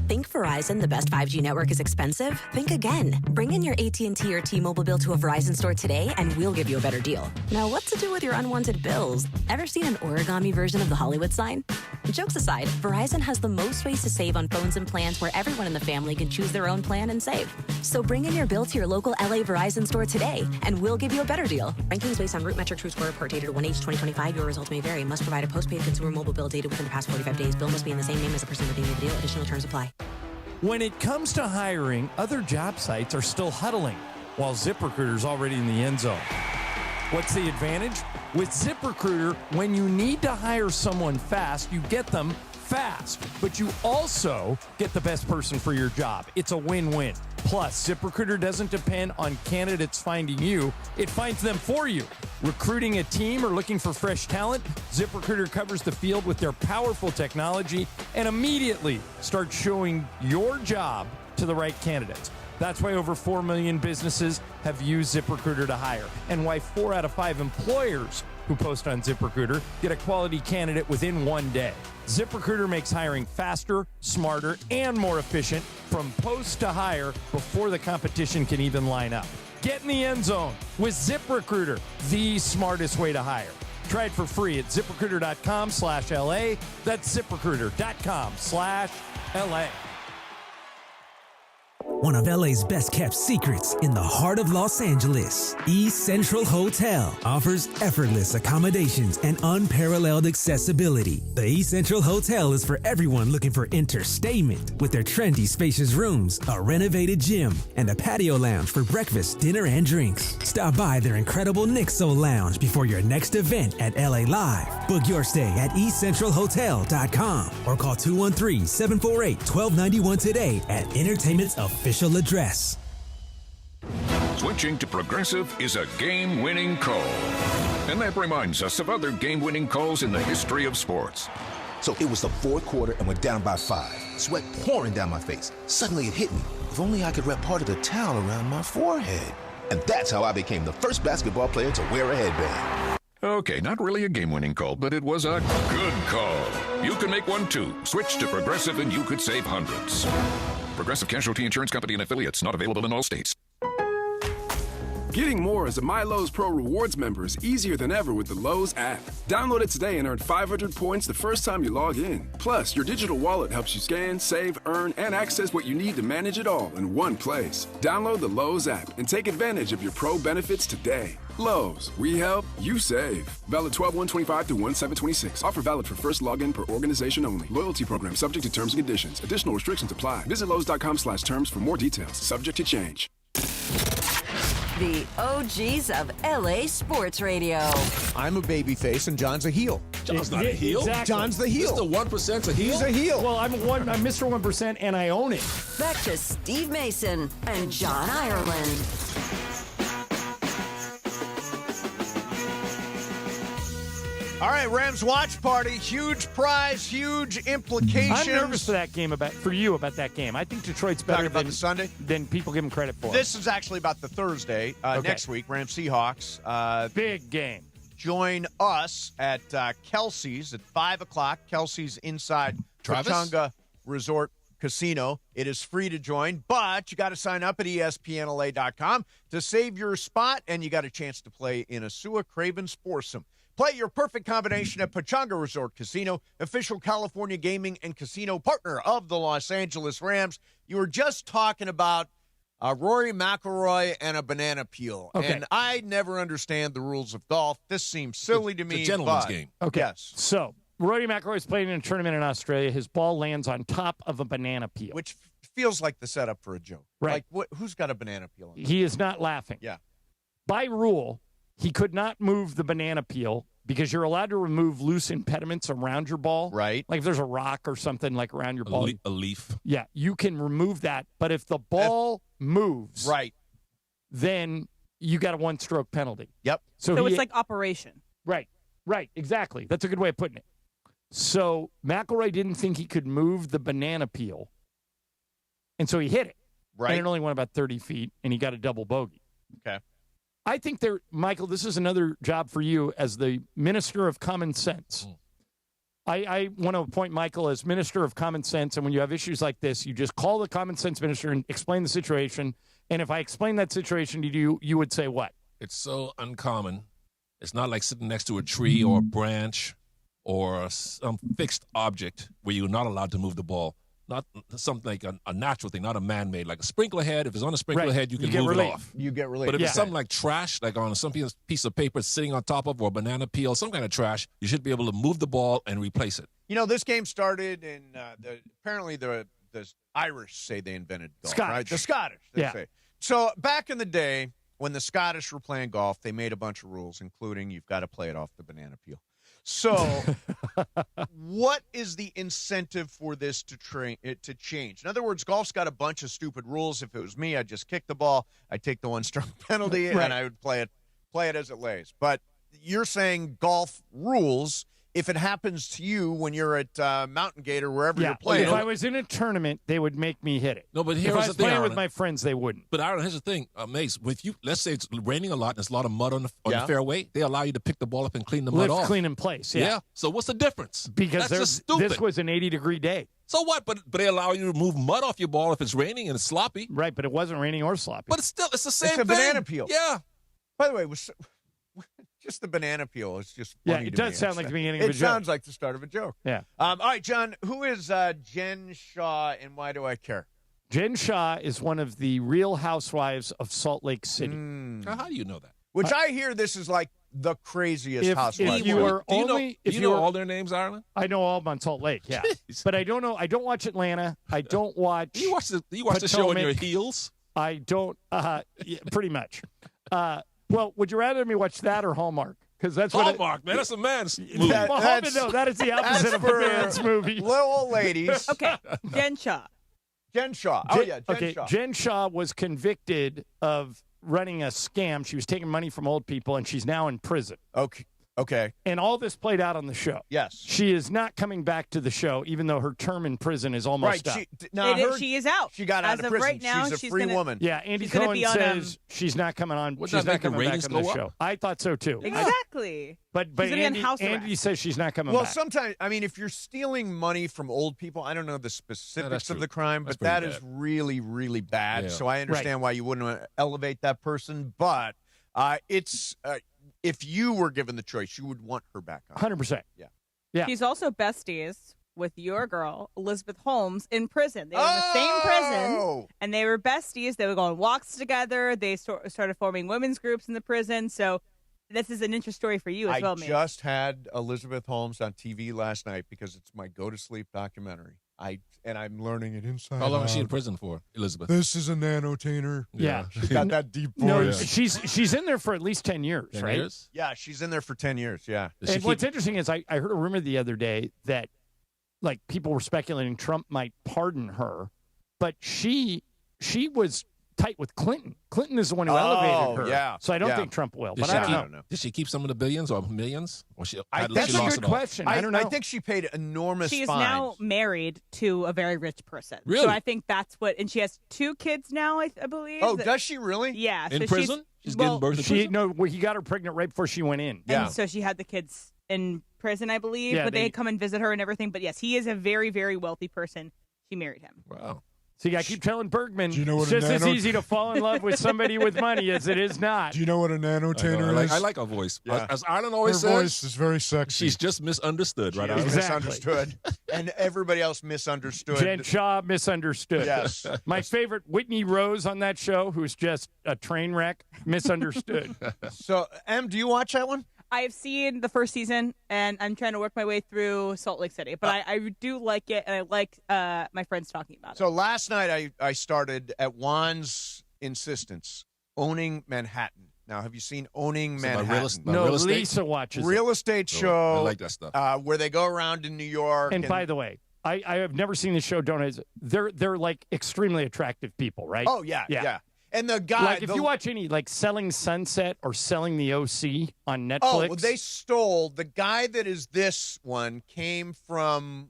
Think Verizon, the best 5G network, is expensive? Think again. Bring in your AT&T or T-Mobile bill to a Verizon store today, and we'll give you a better deal. Now, what to do with your unwanted bills? Ever seen an origami version of the Hollywood sign? Jokes aside, Verizon has the most ways to save on phones and plans where everyone in the family can choose their own plan and save. So bring in your bill to your local LA Verizon store today, and we'll give you a better deal. Rankings based on Root Metric True Score report dated 1/8/2025. Your results may vary. Must provide a postpaid consumer mobile bill dated within the past 45 days. Bill must be in the same name as the person redeeming the deal. Additional terms apply. When it comes to hiring, other job sites are still huddling, while ZipRecruiter's already in the end zone. What's the advantage? With ZipRecruiter, when you need to hire someone fast, you get them fast, but you also get the best person for your job. It's a win-win. Plus, ZipRecruiter doesn't depend on candidates finding you. It finds them for you. Recruiting a team or looking for fresh talent? ZipRecruiter covers the field with their powerful technology and immediately starts showing your job to the right candidates. That's why over 4 million businesses have used ZipRecruiter to hire, and why 4 out of 5 employers who post on ZipRecruiter get a quality candidate within 1 day. ZipRecruiter makes hiring faster, smarter, and more efficient from post to hire before the competition can even line up. Get in the end zone with ZipRecruiter, the smartest way to hire. Try it for free at ZipRecruiter.com/LA. That's ZipRecruiter.com/LA. One of LA's best kept secrets in the heart of Los Angeles, East Central Hotel offers effortless accommodations and unparalleled accessibility. The East Central Hotel is for everyone looking for entertainment with their trendy spacious rooms, a renovated gym, and a patio lounge for breakfast, dinner, and drinks. Stop by their incredible Nixo Lounge before your next event at LA Live. Book your stay at eastcentralhotel.com or call 213-748-1291 today at Entertainment's official address. Switching to Progressive is a game-winning call. And that reminds us of other game-winning calls in the history of sports. So it was the fourth quarter and we're down by 5. Sweat pouring down my face. Suddenly it hit me. If only I could wrap part of the towel around my forehead. And that's how I became the first basketball player to wear a headband. Okay, not really a game-winning call, but it was a good call. You can make one too. Switch to Progressive and you could save hundreds. Progressive Casualty Insurance Company and affiliates, not available in all states. Getting more as a MyLowe's Pro Rewards member is easier than ever with the Lowe's app. Download it today and earn 500 points the first time you log in. Plus, your digital wallet helps you scan, save, earn, and access what you need to manage it all in one place. Download the Lowe's app and take advantage of your Pro benefits today. Lowe's, we help, you save. Valid 12/1/25 through 1/7/26. Offer valid for first login per organization only. Loyalty program subject to terms and conditions. Additional restrictions apply. Visit Lowe's.com/terms for more details. Subject to change. The OGs of LA Sports Radio. I'm a babyface and John's a heel. John's not a heel. Exactly. John's the heel. Mr. 1%'s a heel? He's a heel. Well, I'm Mr. 1% and I own it. Back to Steve Mason and John Ireland. All right, Rams watch party. Huge prize, huge implications. I'm nervous for that game, about that game. I think Detroit's better about the Sunday than people give them credit for. This is actually about the Thursday next week. Rams Seahawks. Big game. Join us at Kelsey's at 5 o'clock. Kelsey's inside Pechanga Resort Casino. It is free to join, but you got to sign up at ESPNLA.com to save your spot, and you got a chance to play in a Sua Cravens foursome. Play your perfect combination at Pechanga Resort Casino, official California gaming and casino partner of the Los Angeles Rams. You were just talking about Rory McIlroy and a banana peel. Okay. And I never understand the rules of golf. This seems silly to me. It's a gentleman's game. Okay. Yes. So, Rory McIlroy is playing in a tournament in Australia. His ball lands on top of a banana peel. Which feels like the setup for a joke. Right. Like, who's got a banana peel? He is not laughing. Yeah. By rule, he could not move the banana peel because you're allowed to remove loose impediments around your ball. Right. Like if there's a rock or something like around your ball. A leaf. Yeah, you can remove that. But if the ball moves, right, then you got a one-stroke penalty. Yep. So it's like operation. Right, exactly. That's a good way of putting it. So McIlroy didn't think he could move the banana peel, and so he hit it. Right. And it only went about 30 feet, and he got a double bogey. Okay. I think Michael, this is another job for you as the Minister of Common Sense. I want to appoint Michael as Minister of Common Sense, and when you have issues like this, you just call the Common Sense Minister and explain the situation. And if I explain that situation to you, you would say what? It's so uncommon. It's not like sitting next to a tree or a branch or some fixed object where you're not allowed to move the ball. Not something like a natural thing, not a man-made. Like a sprinkler head, if it's on a sprinkler head, you can move it off. You get relief. But if it's something like trash, like on some piece of paper sitting on top of, or a banana peel, some kind of trash, you should be able to move the ball and replace it. You know, this game started in apparently the Irish say they invented golf, Scottish. right? The Scottish, they say. So back in the day when the Scottish were playing golf, they made a bunch of rules, including you've got to play it off the banana peel. So what is the incentive for this to change? In other words, golf's got a bunch of stupid rules. If it was me, I'd just kick the ball. I'd take the one-stroke penalty, and I would play it as it lays. But you're saying golf rules. If it happens to you when you're at Mountain Gate or wherever you're playing. If I was in a tournament, they would make me hit it. No, but if here's I was the thing, playing Aaron. with my friends, they wouldn't. But Aaron, here's the thing, Mace. With you, let's say it's raining a lot and there's a lot of mud on the fairway. They allow you to pick the ball up and clean the mud Lift, off. clean in place. Yeah. So what's the difference? Because that's just stupid. This was an 80-degree day. So what? But they allow you to move mud off your ball if it's raining and it's sloppy. Right, but it wasn't raining or sloppy. But it's the same thing. It's a banana peel. Yeah. By the way, just the banana peel is just funny it to does me. sound like the beginning of a joke. It sounds like the start of a joke. Yeah. All right, John, who is Jen Shaw and why do I care? Jen Shaw is one of the Real Housewives of Salt Lake City. Now, how do you know that? Which I hear this is like the craziest housewife. If you are do you only, know, if you you know are, all their names, Ireland? I know all about Salt Lake, yeah. But I don't know. I don't watch Atlanta. I don't watch. You watch the show in your heels? I don't. Yeah, pretty much. Well, would you rather me watch that or Hallmark? Because that's Hallmark, man. That's a man's movie. That is the opposite of a man's movie. Little ladies. Okay, Jen Shaw. Jen Shaw. Oh, yeah, Jen Shaw. Jen Shaw was convicted of running a scam. She was taking money from old people, and she's now in prison. Okay. And all this played out on the show. Yes. She is not coming back to the show, even though her term in prison is almost up. She is out. She got out of of prison. Right now, she's a free woman. Yeah, Andy she's gonna Cohen be on, says she's not coming on. Wouldn't She's that not make the coming back ratings on the go show. up? I thought so too. Exactly. But She's gonna be on house Andy arrest. says she's not coming Well, back. sometimes, I mean, if you're stealing money from old people, I don't know the specifics of the crime, That's but that pretty is really, really bad. Yeah. So I understand why you wouldn't elevate that person, but it's if you were given the choice, you would want her back on. 100%. Yeah. She's also besties with your girl, Elizabeth Holmes, in prison. They were in the same prison, and they were besties. They would go on walks together. They started forming women's groups in the prison. So this is an interesting story for you as well, man. I just had Elizabeth Holmes on TV last night because it's my go-to-sleep documentary. And I'm learning it inside. How long is she in prison for, Elizabeth? This is a nanotainer. Yeah. She's got that deep voice. No, she's in there for at least 10 years, 10 right? years? Yeah, she's in there for 10 years, yeah. And what's interesting is I heard a rumor the other day that, like, people were speculating Trump might pardon her, but she was tight with Clinton. Clinton is the one who elevated her. Yeah. So I don't think Trump will. But I don't know. Did she keep some of the billions or millions? Or That's a good question. I don't know. I think she paid enormous She is fines. now married to a very rich person. Really? So I think that's what, and she has 2 kids now, I believe. Oh, does she really? Yeah. In so prison? She's getting birth in prison? No, he got her pregnant right before she went in. Yeah. And so she had the kids in prison, I believe. Yeah, but they come and visit her and everything. But yes, he is a very, very wealthy person. She married him. Wow. See, I keep telling Bergman, you know what it's just as easy to fall in love with somebody with money as it is not. Do you know what a nanotainer is? I like her voice. Yeah. As Ireland always Her says, voice is very sexy. she's just misunderstood, right? She is Ireland? misunderstood. And everybody else misunderstood. Jen Shaw misunderstood. Yes. My favorite, Whitney Rose on that show, who's just a train wreck, misunderstood. So, Em, do you watch that one? I have seen the first season, and I'm trying to work my way through Salt Lake City. But I do like it, and I like my friends talking about it. So last night I started at Juan's insistence, Owning Manhattan. Now, have you seen Owning Manhattan? No, real estate? Lisa watches Real estate show. I like that stuff. Where they go around in New York. And by the way, I have never seen the show. They're like extremely attractive people, right? Oh, yeah. And the guy. Like, if you watch any, like, Selling Sunset or Selling the OC on Netflix. Oh, well, they stole. The guy that is this one came from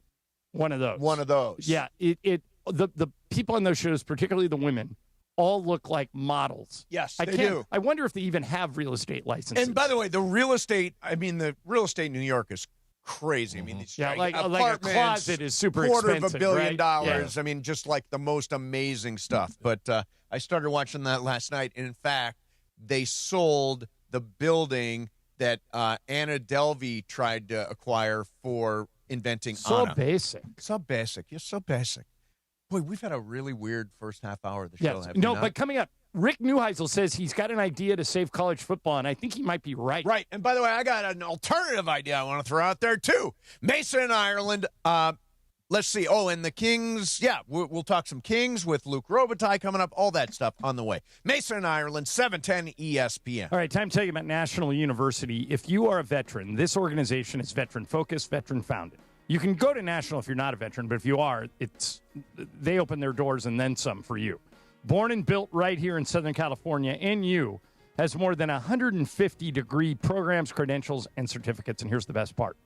one of those. One of those. Yeah. The people on those shows, particularly the women, all look like models. Yes, they do. I wonder if they even have real estate licenses. And by the way, the real estate in New York is crazy. I mean, these like a apartments, closet is super $250 expensive, million. right? Yeah. I mean, just like the most amazing stuff. But I started watching that last night. And in fact, they sold the building that Anna Delvey tried to acquire for inventing Anna. Basic. So basic. You're so basic. Boy, we've had a really weird first half hour of the show. Yes. Have we No, not? but coming up, Rick Neuheisel says he's got an idea to save college football, and I think he might be right. Right. And by the way, I got an alternative idea I want to throw out there, too. Mason and Ireland. Let's see. Oh, and the Kings. Yeah, we'll talk some Kings with Luke Robitaille coming up. All that stuff on the way. Mason and Ireland, 710 ESPN. All right, time to tell you about National University. If you are a veteran, this organization is veteran-focused, veteran-founded. You can go to National if you're not a veteran, but if you are, they open their doors and then some for you. Born and built right here in Southern California, NU has more than 150 degree programs, credentials, and certificates. And here's the best part.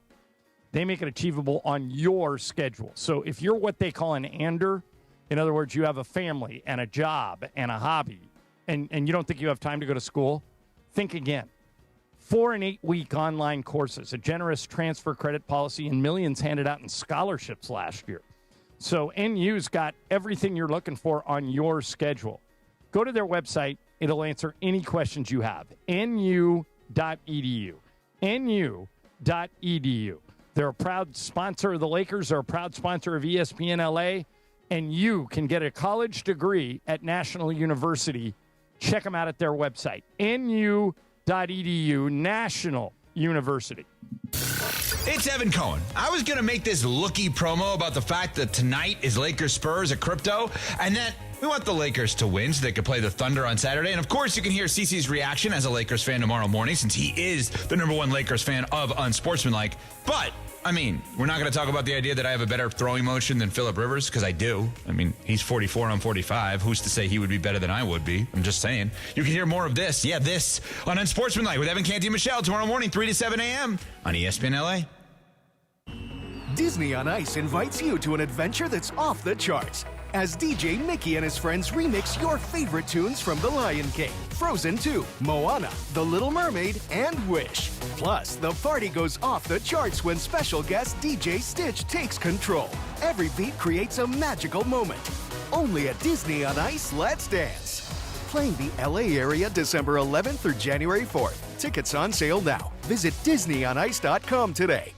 They make it achievable on your schedule. So if you're what they call an ander, in other words, you have a family and a job and a hobby, and you don't think you have time to go to school, think again. 4 and 8 week online courses, a generous transfer credit policy, and millions handed out in scholarships last year. So NU's got everything you're looking for on your schedule. Go to their website. It'll answer any questions you have. NU.edu. NU.edu. They're a proud sponsor of the Lakers. They're a proud sponsor of ESPN LA. And you can get a college degree at National University. Check them out at their website. NU.edu, National University. It's Evan Cohen. I was going to make this looky promo about the fact that tonight is Lakers Spurs at crypto, and that we want the Lakers to win so they could play the Thunder on Saturday. And of course, you can hear CeCe's reaction as a Lakers fan tomorrow morning, since he is the #1 Lakers fan of Unsportsmanlike. But I mean, we're not going to talk about the idea that I have a better throwing motion than Phillip Rivers, because I do. I mean, he's 44, I'm 45. Who's to say he would be better than I would be? I'm just saying. You can hear more of this. Yeah, this on Unsportsmanlike with Evan Canty and Michelle tomorrow morning, 3 to 7 a.m. on ESPN LA. Disney on Ice invites you to an adventure that's off the charts as DJ Mickey and his friends remix your favorite tunes from The Lion King, Frozen 2, Moana, The Little Mermaid, and Wish. Plus, the party goes off the charts when special guest DJ Stitch takes control. Every beat creates a magical moment. Only at Disney on Ice, Let's Dance. Playing the LA area December 11th through January 4th. Tickets on sale now. Visit DisneyOnIce.com today.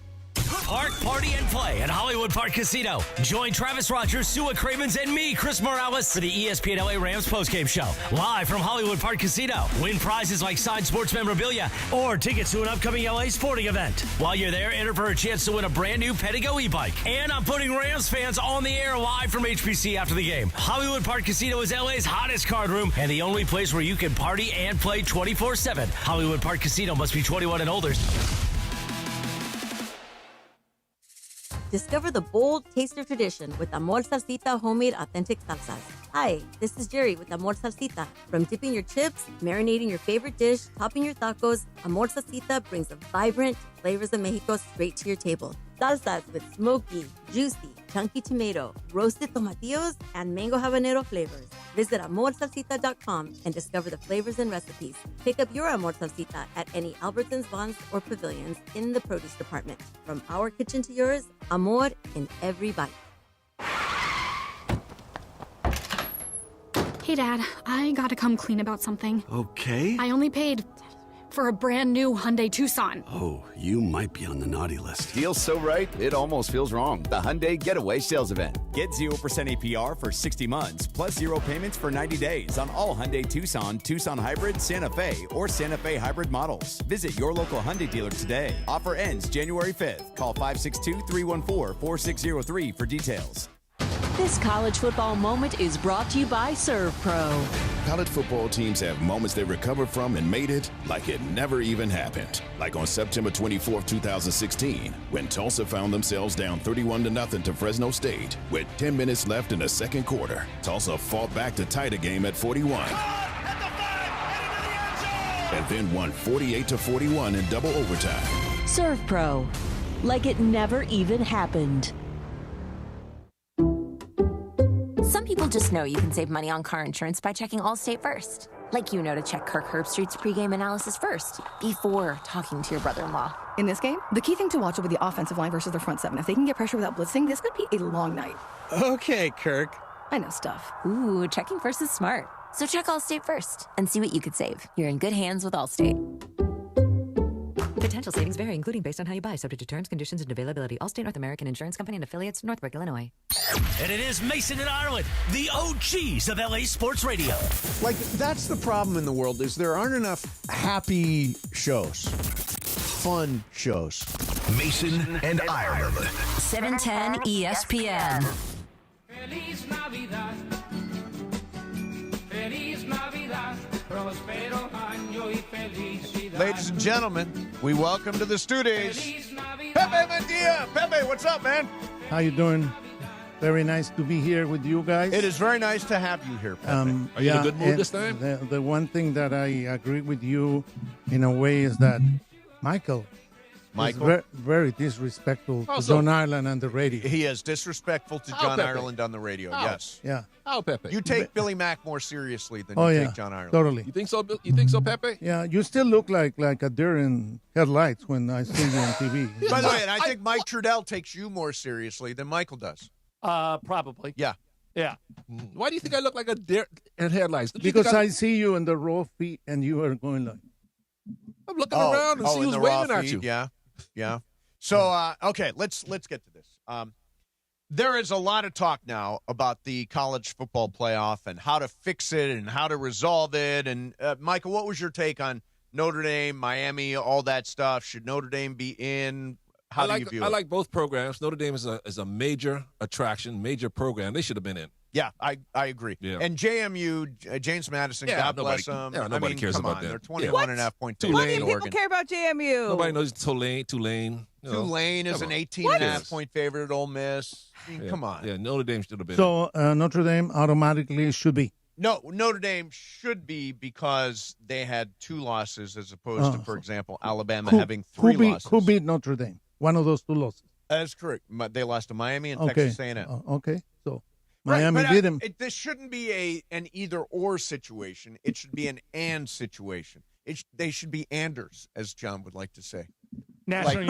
Park, party, and play at Hollywood Park Casino. Join Travis Rogers, Sua Cravens, and me, Chris Morales, for the ESPN LA Rams postgame show. Live from Hollywood Park Casino. Win prizes like signed sports memorabilia or tickets to an upcoming LA sporting event. While you're there, enter for a chance to win a brand new Pedigo e-bike. And I'm putting Rams fans on the air live from HPC after the game. Hollywood Park Casino is LA's hottest card room and the only place where you can party and play 24/7. Hollywood Park Casino must be 21 and older. Discover the bold taste of tradition with Amor Salsita homemade authentic salsas. Hi, this is Jerry with Amor Salsita. From dipping your chips, marinating your favorite dish, topping your tacos, Amor Salsita brings the vibrant flavors of Mexico straight to your table. Salsas with smoky, juicy, chunky tomato, roasted tomatillos, and mango habanero flavors. Visit AmorSalsita.com and discover the flavors and recipes. Pick up your Amor Salsita at any Albertsons, Vons, or Pavilions in the produce department. From our kitchen to yours, Amor in every bite. Hey, Dad, I gotta come clean about something. Okay. I only paid for a brand new Hyundai Tucson. Oh, you might be on the naughty list. Deal's so right, it almost feels wrong. The Hyundai Getaway Sales Event. Get 0% APR for 60 months, plus 0 payments for 90 days on all Hyundai Tucson, Tucson Hybrid, Santa Fe, or Santa Fe Hybrid models. Visit your local Hyundai dealer today. Offer ends January 5th. Call 562-314-4603 for details. This college football moment is brought to you by ServPro. College football teams have moments they recovered from and made it like it never even happened. Like on September 24, 2016, when Tulsa found themselves down 31-0 to Fresno State. With 10 minutes left in the second quarter, Tulsa fought back to tie the game at 41. And then won 48-41 in double overtime. ServPro. Like it never even happened. Some people just know you can save money on car insurance by checking Allstate first. Like you know to check Kirk Herbstreit's pregame analysis first, before talking to your brother-in-law. In this game, the key thing to watch will be the offensive line versus their front seven. If they can get pressure without blitzing, this could be a long night. Okay, Kirk. I know stuff. Ooh, checking first is smart. So check Allstate first and see what you could save. You're in good hands with Allstate. Potential savings vary, including based on how you buy, subject to terms, conditions, and availability. Allstate North American Insurance Company and affiliates, Northbrook, Illinois. And it is Mason and Ireland, the OGs of LA Sports Radio. Like, that's the problem in the world, is there aren't enough happy shows, fun shows. Mason and Ireland. 710 ESPN. Feliz Navidad. Feliz Navidad. Prospero año y felicidad. Ladies and gentlemen, we welcome to the studios Pepe Mantia. Pepe, what's up, man? How you doing? Very nice to be here with you guys. It is very nice to have you here, Pepe. Are you in a good mood this time? The one thing that I agree with you in a way is that Michael is very disrespectful to John Ireland on the radio. He is disrespectful to John Pepe? Ireland on the radio, yes. Yeah. How, Pepe? You take Billy Mack more seriously than Oh, you yeah. take John Ireland. Totally. You think so? You think so, Pepe? Yeah, you still look like a deer in headlights when I see you on TV. By the way, and I think Mike Trudell takes you more seriously than Michael does. Probably. Yeah. Yeah. Why do you think I look like a deer in headlights? Don't you Because think I see you in the raw feet and you are going like. I'm looking around and see in who's the raw waving at feed, you. Yeah. So, okay, let's get to this. There is a lot of talk now about the college football playoff and how to fix it and how to resolve it. And, Michael, what was your take on Notre Dame, Miami, all that stuff? Should Notre Dame be in? How do you view it? I like both programs. Notre Dame is a major attraction, major program. They should have been in. Yeah, I agree. Yeah. And JMU, James Madison, God bless them. Yeah, nobody cares come about on, that. They're 21.5 point Why do in people Oregon. care about JMU? Nobody knows Tulane. Tulane is an 18.5 point favorite at Ole Miss. I mean, come on. Yeah, Notre Dame should have been in. So Notre Dame automatically should be. No, Notre Dame should be because they had 2 losses as opposed to, for example, Alabama having 3 losses. Who beat Notre Dame? One of those 2 losses. That's correct. They lost to Miami and Texas A&M. Okay, so Miami beat him. This shouldn't be an either-or situation. It should be an and situation. They should be Anders, as John would like to say. National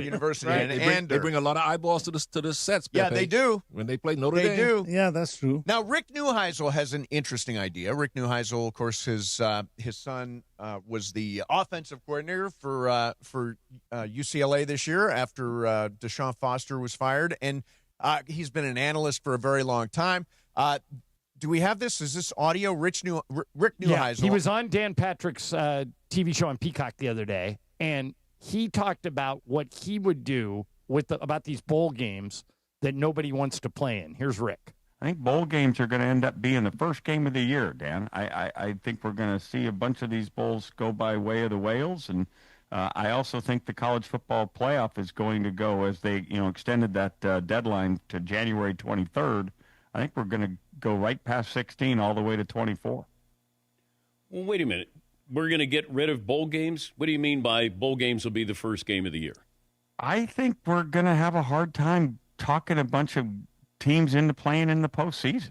University. Right. And They bring a lot of eyeballs to the sets. Pepe, Yeah, they do. When they play Notre They Dame. do. Yeah, that's true. Now, Rick Neuheisel has an interesting idea. Rick Neuheisel, of course, his son was the offensive coordinator for UCLA this year after Deshaun Foster was fired, and he's been an analyst for a very long time. Do we have this? Is this audio? Rick Neuheisel. Yeah, he was on Dan Patrick's TV show on Peacock the other day, and he talked about what he would do about these bowl games that nobody wants to play in. Here's Rick. I think bowl games are going to end up being the first game of the year, Dan. I think we're going to see a bunch of these bowls go by way of the whales, and I also think the college football playoff is going to go as they extended that deadline to January 23rd. I think we're going to go right past 16 all the way to 24. Well, wait a minute. We're going to get rid of bowl games? What do you mean by bowl games will be the first game of the year? I think we're going to have a hard time talking a bunch of teams into playing in the postseason.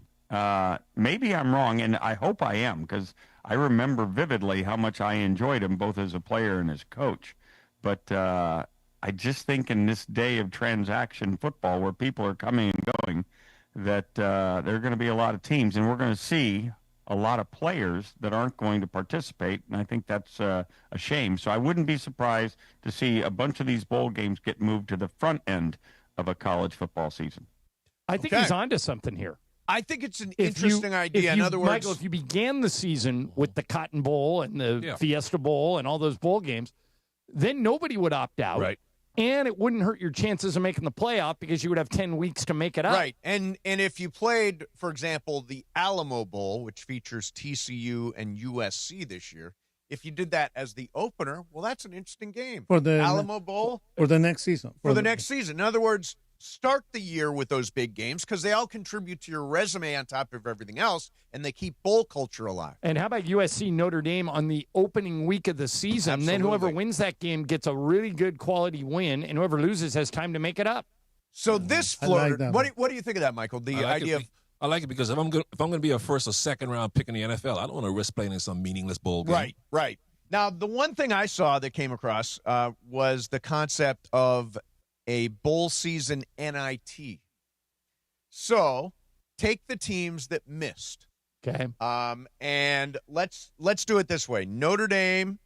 Maybe I'm wrong, and I hope I am, because I remember vividly how much I enjoyed him both as a player and as coach. But I just think in this day of transaction football where people are coming and going, that there are going to be a lot of teams, and we're going to see a lot of players that aren't going to participate, and I think that's a shame. So I wouldn't be surprised to see a bunch of these bowl games get moved to the front end of a college football season. I think he's onto something here. I think it's an interesting idea. In other words, Michael, if you began the season with the Cotton Bowl and the Fiesta Bowl and all those bowl games, then nobody would opt out. Right. And it wouldn't hurt your chances of making the playoff because you would have 10 weeks to make it up. Right. And if you played, for example, the Alamo Bowl, which features TCU and USC this year, if you did that as the opener, well, that's an interesting game. For the Alamo Bowl. For the next season. For the next season. In other words, start the year with those big games because they all contribute to your resume on top of everything else, and they keep bowl culture alive. And how about USC Notre Dame on the opening week of the season? Absolutely. Then whoever wins that game gets a really good quality win, and whoever loses has time to make it up. So this floater, what do you think of that, Michael? The idea of I like it because if I'm going to be a first or second round pick in the NFL, I don't want to risk playing in some meaningless bowl game. Right. Now, the one thing I saw that came across was the concept of a bowl season NIT. So take the teams that missed. Okay. And let's do it this way. Notre Dame,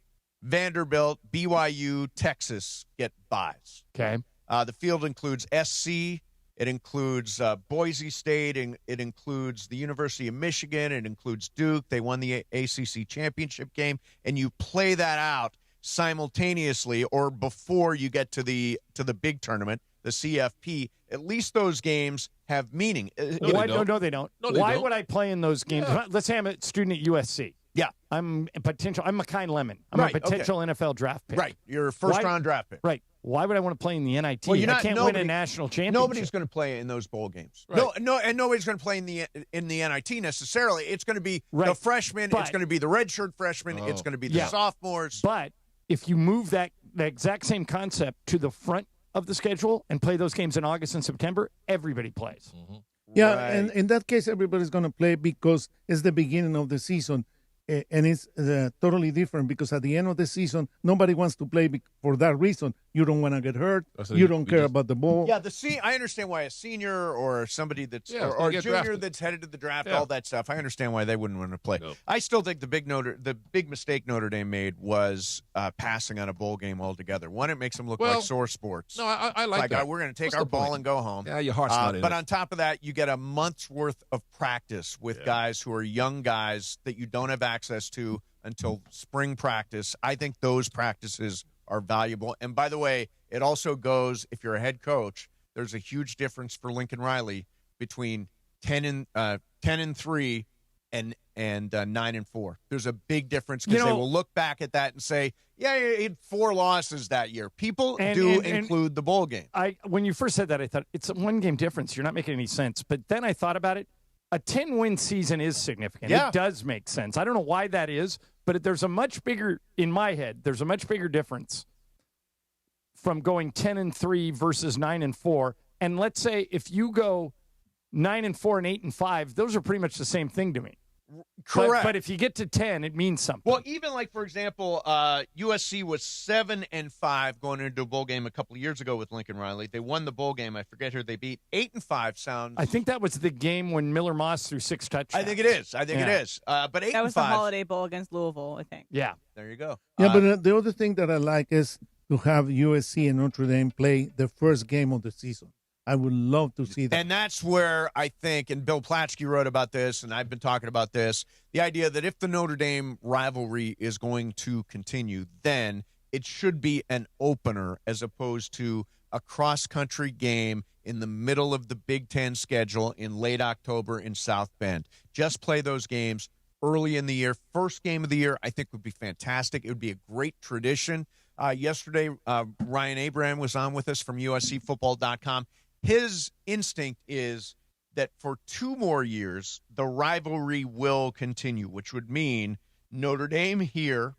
Vanderbilt, BYU, Texas get buys. Okay. The field includes SC. It includes Boise State. It includes the University of Michigan. It includes Duke. They won the ACC championship game. And you play that out simultaneously or before you get to the big tournament, the CFP. At least those games have meaning. No, they don't. Why would I play in those games? Yeah. Let's say I'm a student at USC. Yeah. I'm Makai Lemon. I'm a potential NFL draft pick. Right. You're a first-round draft pick. Right. Why would I want to play in the NIT? Well, I can't win a national championship. Nobody's going to play in those bowl games. Right. And nobody's going to play in the NIT necessarily. It's going to be the freshmen. It's going to be the redshirt freshmen. It's going to be the sophomores. But if you move the exact same concept to the front of the schedule and play those games in August and September, everybody plays. Mm-hmm. Yeah, and in that case, everybody's going to play because it's the beginning of the season, and it's totally different because at the end of the season, nobody wants to play for that reason. You don't want to get hurt. You don't care about the bowl. Yeah, I understand why a senior or somebody that's or a junior drafted. That's headed to the draft, all that stuff. I understand why they wouldn't want to play. No. I still think the big mistake Notre Dame made was passing on a bowl game altogether. One, it makes them look like sore sports. No, I like that. We're going to take our ball and go home. Yeah, your heart's not in But it. on top of that, you get a month's worth of practice with guys who are young guys that you don't have access to until spring practice. I think those practices are valuable. And by the way, it also goes, if you're a head coach, there's a huge difference for Lincoln Riley between 10-3 and 9-4. There's a big difference because they will look back at that and say, yeah, he had 4 losses that year. People include the bowl game. When you first said that, I thought it's a one-game difference. You're not making any sense. But then I thought about it. A 10-win season is significant. Yeah. It does make sense. I don't know why that is, but there's a much bigger, in my head, there's a much bigger difference from going 10-3 versus 9-4. And let's say if you go 9-4 and 8-5, those are pretty much the same thing to me. Correct. But if you get to 10, it means something. Well, even like, for example, USC was 7-5 going into a bowl game a couple of years ago with Lincoln Riley. They won the bowl game. I forget who they beat. 8-5 sounds. I think that was the game when Miller Moss threw 6 touchdowns. I think it is. But 8-5. That was the Holiday Bowl against Louisville, I think. Yeah. There you go. Yeah, but the other thing that I like is to have USC and Notre Dame play the first game of the season. I would love to see that. And that's where I think, and Bill Platsky wrote about this, and I've been talking about this, the idea that if the Notre Dame rivalry is going to continue, then it should be an opener as opposed to a cross-country game in the middle of the Big Ten schedule in late October in South Bend. Just play those games early in the year. First game of the year, I think, would be fantastic. It would be a great tradition. Yesterday, Ryan Abraham was on with us from USCFootball.com. His instinct is that for 2 more years, the rivalry will continue, which would mean Notre Dame here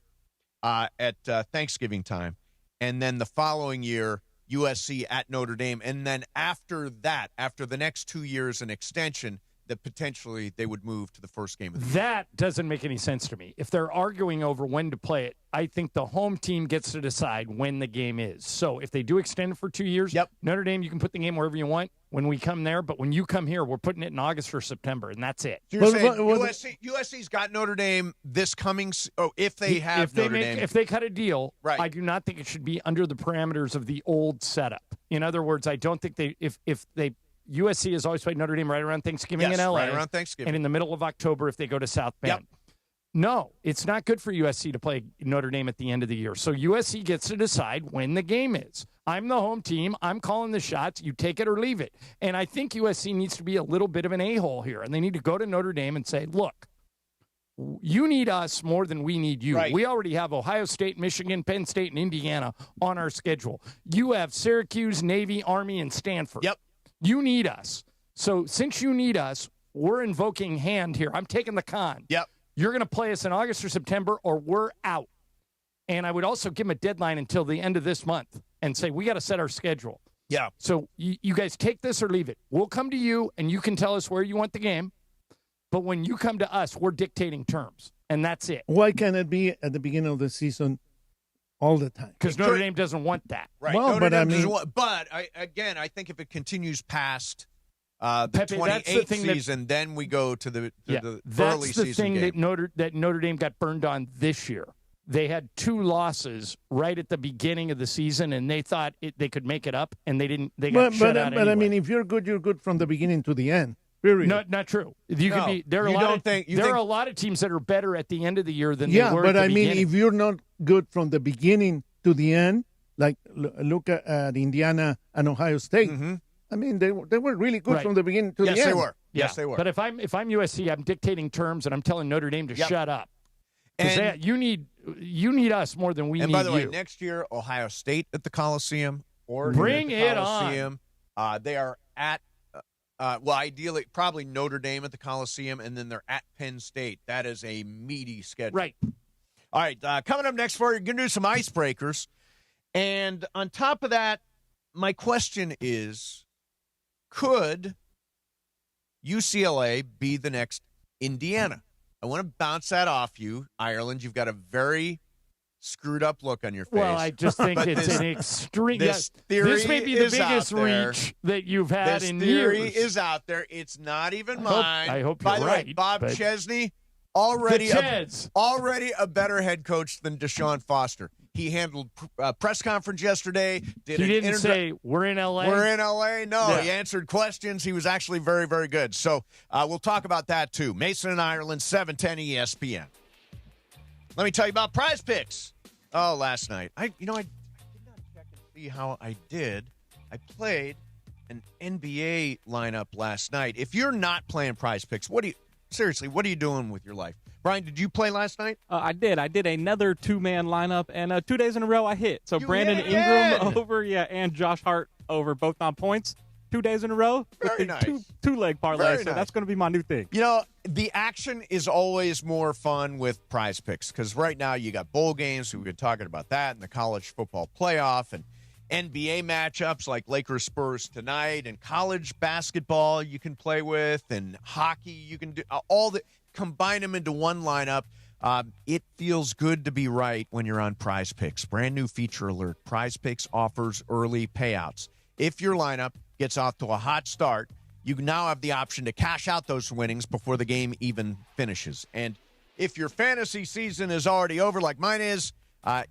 at Thanksgiving time, and then the following year, USC at Notre Dame. And then after that, after the next 2 years, an extension, that potentially they would move to the first game of the year. That doesn't make any sense to me. If they're arguing over when to play it, I think the home team gets to decide when the game is. So if they do extend it for 2 years, Notre Dame, you can put the game wherever you want when we come there. But when you come here, we're putting it in August or September, and that's it. So you're saying USC's got Notre Dame this coming if they have Notre Dame. If they cut a deal, right. I do not think it should be under the parameters of the old setup. In other words, I don't think USC has always played Notre Dame right around Thanksgiving in LA. Right around Thanksgiving. And in the middle of October if they go to South Bend. No, it's not good for USC to play Notre Dame at the end of the year. So USC gets to decide when the game is. I'm the home team. I'm calling the shots. You take it or leave it. And I think USC needs to be a little bit of an a-hole here. And they need to go to Notre Dame and say, look, you need us more than we need you. Right. We already have Ohio State, Michigan, Penn State, and Indiana on our schedule. You have Syracuse, Navy, Army, and Stanford. Yep. You need us. So since you need us, we're invoking hand here. I'm taking the con. Yep. You're going to play us in August or September, or we're out. And I would also give them a deadline until the end of this month and say, we got to set our schedule. Yeah. So you guys take this or leave it. We'll come to you, and you can tell us where you want the game. But when you come to us, we're dictating terms, and that's it. Why can't it be at the beginning of the season all the time? Because Notre Dame doesn't want that. Right. Well, Notre Dame doesn't want, I think if it continues past the Pepe, 28th season, then we go to the early season That's the thing game. that Notre Dame got burned on this year. They had 2 losses right at the beginning of the season, and they thought they could make it up, and they didn't. They got shut out anyway. I mean, if you're good from the beginning to the end. Period. Not true. There are a lot of teams that are better at the end of the year than they were at the beginning. Yeah, but if you're not good from the beginning to the end, like look at Indiana and Ohio State. Mm-hmm. I mean, they were really good from the beginning to the end. Yes, they were. Yeah. Yes, they were. But if I'm USC, I'm dictating terms and I'm telling Notre Dame to shut up. And you need us more than we need you. And by the way, next year, Ohio State at the Coliseum. Oregon Bring at the it Coliseum. They are at, ideally, probably Notre Dame at the Coliseum, and then they're at Penn State. That is a meaty schedule. Right. All right, coming up next for you, going to do some icebreakers. And on top of that, my question is, could UCLA be the next Indiana? I want to bounce that off you, Ireland. You've got a very screwed up look on your face. Well, I just think it's an extreme. This this may be the biggest reach that you've had in years. This theory is out there. It's not even mine. I hope By you're the right. way, Bob but Chesney, already a better head coach than Deshaun Foster. He handled press conference yesterday. He didn't say, we're in L.A.? We're in L.A.? No, Yeah. He answered questions. He was actually very, very good. So we'll talk about that, too. Mason and Ireland, 710 ESPN. Let me tell you about Prize Picks. Oh, last night. I did not check and see how I did. I played an NBA lineup last night. If you're not playing Prize Picks, what are you doing with your life? Brian, did you play last night? I did. I did another two-man lineup, and 2 days in a row I hit. So You Brandon hit Ingram again! over, and Josh Hart over, both on points. 2 days in a row with Very the nice. two-leg parlay. Very So nice. that's going to be my new thing. The action is always more fun with Prize Picks because right now you got bowl games. We've been talking about that and the college football playoff and NBA matchups like Lakers Spurs tonight and college basketball you can play with and hockey. You can do combine them into one lineup. It feels good to be right when you're on Prize Picks. Brand new feature alert. Prize Picks offers early payouts. If your lineup gets off to a hot start, you now have the option to cash out those winnings before the game even finishes. And if your fantasy season is already over like mine is,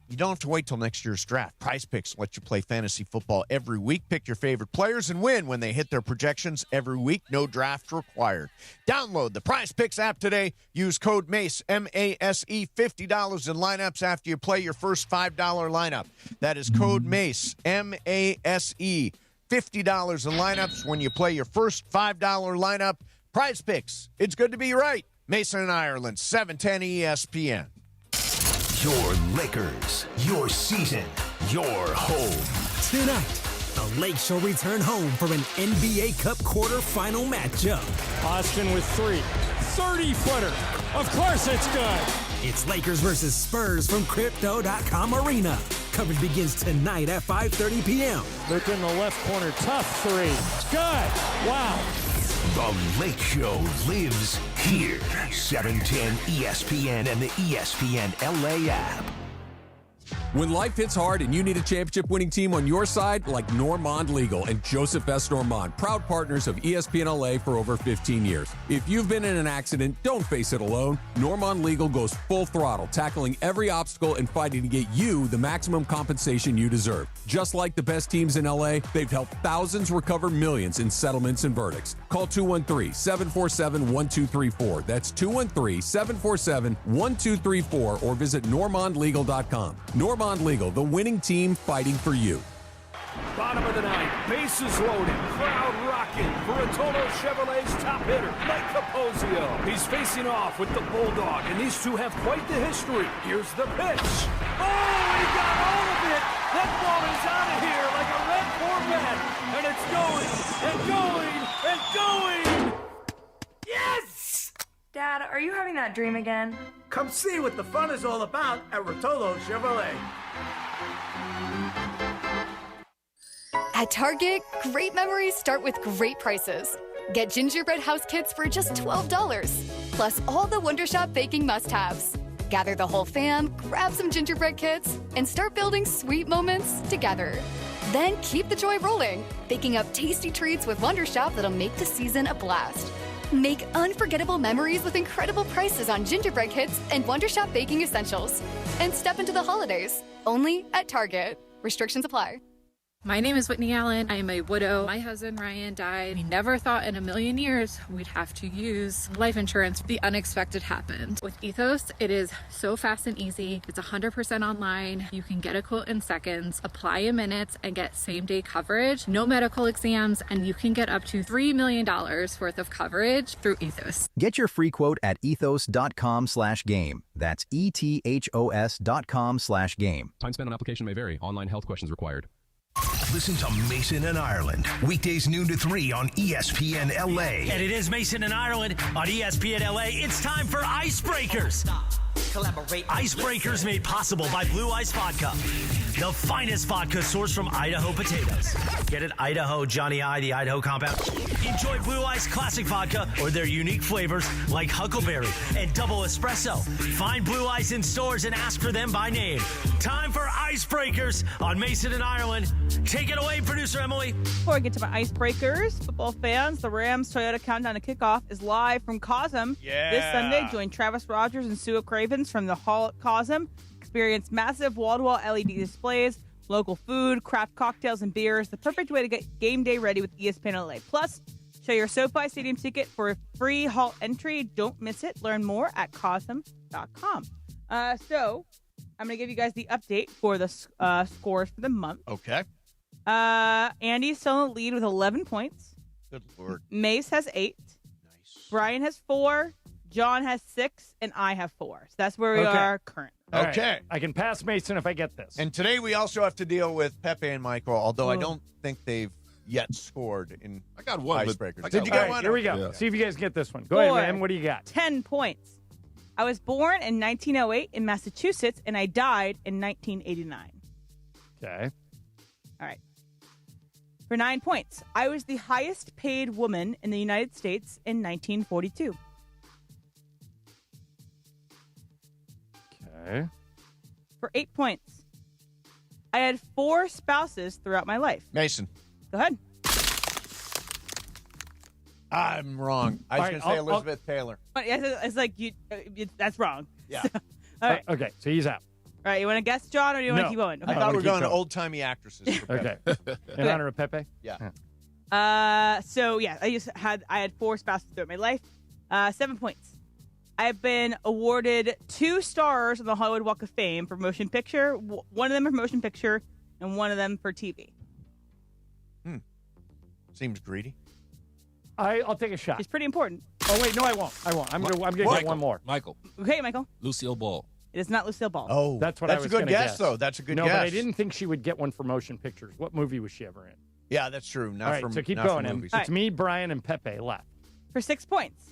you don't have to wait till next year's draft. Prize Picks lets you play fantasy football every week. Pick your favorite players and win when they hit their projections every week. No draft required. Download the Prize Picks app today. Use code MACE, M-A-S-E, $50 in lineups after you play your first $5 lineup. That is code MACE, M-A-S-E, $50 in lineups when you play your first $5 lineup. Prize Picks. It's good to be right. Mason and Ireland, 710 ESPN. Your Lakers, your season, your home. Tonight, the Lakes shall return home for an NBA Cup quarterfinal matchup. Austin with 3. 30-footer. Of course it's good. It's Lakers versus Spurs from Crypto.com Arena. Coverage begins tonight at 5:30 p.m. Look in the left corner. Tough 3. It's good. Wow. The Lake Show lives here. 710 ESPN and the ESPN LA app. When life hits hard and you need a championship-winning team on your side, like Normand Legal and Joseph S. Normand, proud partners of ESPN LA for over 15 years. If you've been in an accident, don't face it alone. Normand Legal goes full throttle, tackling every obstacle and fighting to get you the maximum compensation you deserve. Just like the best teams in LA, they've helped thousands recover millions in settlements and verdicts. Call 213-747-1234. That's 213-747-1234 or visit normandlegal.com. Normand Legal, the winning team fighting for you. Bottom of the ninth, bases loaded, crowd rocking for Rotolo Chevrolet's top hitter, Mike Capozio. He's facing off with the Bulldog, and these two have quite the history. Here's the pitch. Oh, he got all of it. That ball is out of here like a red Corvette, and it's going and going and going. Yes! Dad, are you having that dream again? Come see what the fun is all about at Rotolo Chevrolet. At Target, great memories start with great prices. Get gingerbread house kits for just $12, plus all the Wonder Shop baking must-haves. Gather the whole fam, grab some gingerbread kits, and start building sweet moments together. Then keep the joy rolling, baking up tasty treats with Wonder Shop that'll make the season a blast. Make unforgettable memories with incredible prices on gingerbread kits and Wonder Shop baking essentials. And step into the holidays, only at Target. Restrictions apply. My name is Whitney Allen. I am a widow. My husband, Ryan, died. We never thought in a million years we'd have to use life insurance. The unexpected happened. With Ethos, it is so fast and easy. It's 100% online. You can get a quote in seconds, apply in minutes, and get same-day coverage. No medical exams, and you can get up to $3 million worth of coverage through Ethos. Get your free quote at ethos.com/game. That's ETHOS.com/game. Time spent on application may vary. Online health questions required. Listen to Mason and Ireland, weekdays noon to 3 on ESPN LA. And it is Mason and Ireland on ESPN LA. It's time for Icebreakers. Icebreakers made possible by Blue Ice Vodka, the finest vodka sourced from Idaho potatoes. Get it, Idaho Johnny I, the Idaho compound. Enjoy Blue Ice Classic Vodka or their unique flavors like Huckleberry and Double Espresso. Find Blue Ice in stores and ask for them by name. Time for Icebreakers on Mason and Ireland. Take it away, producer Emily. Before I get to my Icebreakers, football fans, the Rams Toyota Countdown to Kickoff is live from Cosm. This Sunday, join Travis Rogers and Sue Cravens from the Hall at Cosm. Experience massive wall-to-wall LED displays, local food, craft cocktails, and beers. The perfect way to get game day ready with ESPN LA. Plus, show your SoFi Stadium ticket for a free Hall entry. Don't miss it. Learn more at cosm.com. So, I'm going to give you guys the update for the scores for the month. Okay. Andy's still in the lead with 11 points. Good Lord. Mace has 8. Nice. Brian has 4. John has 6, and I have 4. So that's where we are currently. Okay. Right. I can pass Mason if I get this. And today we also have to deal with Pepe and Michael, although I don't think they've yet scored in I got one. Icebreakers. Did Did you get get one? Here we go. Yeah. See if you guys get this one. Go 4. ahead, man. What do you got? 10 points. I was born in 1908 in Massachusetts, and I died in 1989. Okay. All right. For 9 points, I was the highest paid woman in the United States in 1942. Okay. For 8 points, I had 4 spouses throughout my life. Mason. Go ahead. I'm wrong. I was going to say Elizabeth Taylor. But it's like that's wrong. Yeah. All right. Okay, so he's out. All right. You want to guess, John, or do you want to No. keep going? I thought we were going to old-timey actresses. For Okay. Pepe. In honor of Pepe? Yeah. So yeah, I had 4 spouses throughout my life. 7 points. I've been awarded 2 stars on the Hollywood Walk of Fame for motion picture. One of them for motion picture, and one of them for TV. Seems greedy. I'll take a shot. It's pretty important. Oh wait, no, I won't. I'm gonna get one more. Michael. Okay, Michael. Lucille Ball. It is not Lucille Ball. Oh, That's what I was a good gonna guess, though. That's a good no, guess. but I didn't think she would get one for motion pictures. What movie was she ever in? Yeah, that's true. Not All right, for so keep not going. For Em. movies. It's me, Brian, and Pepe left. For 6 points,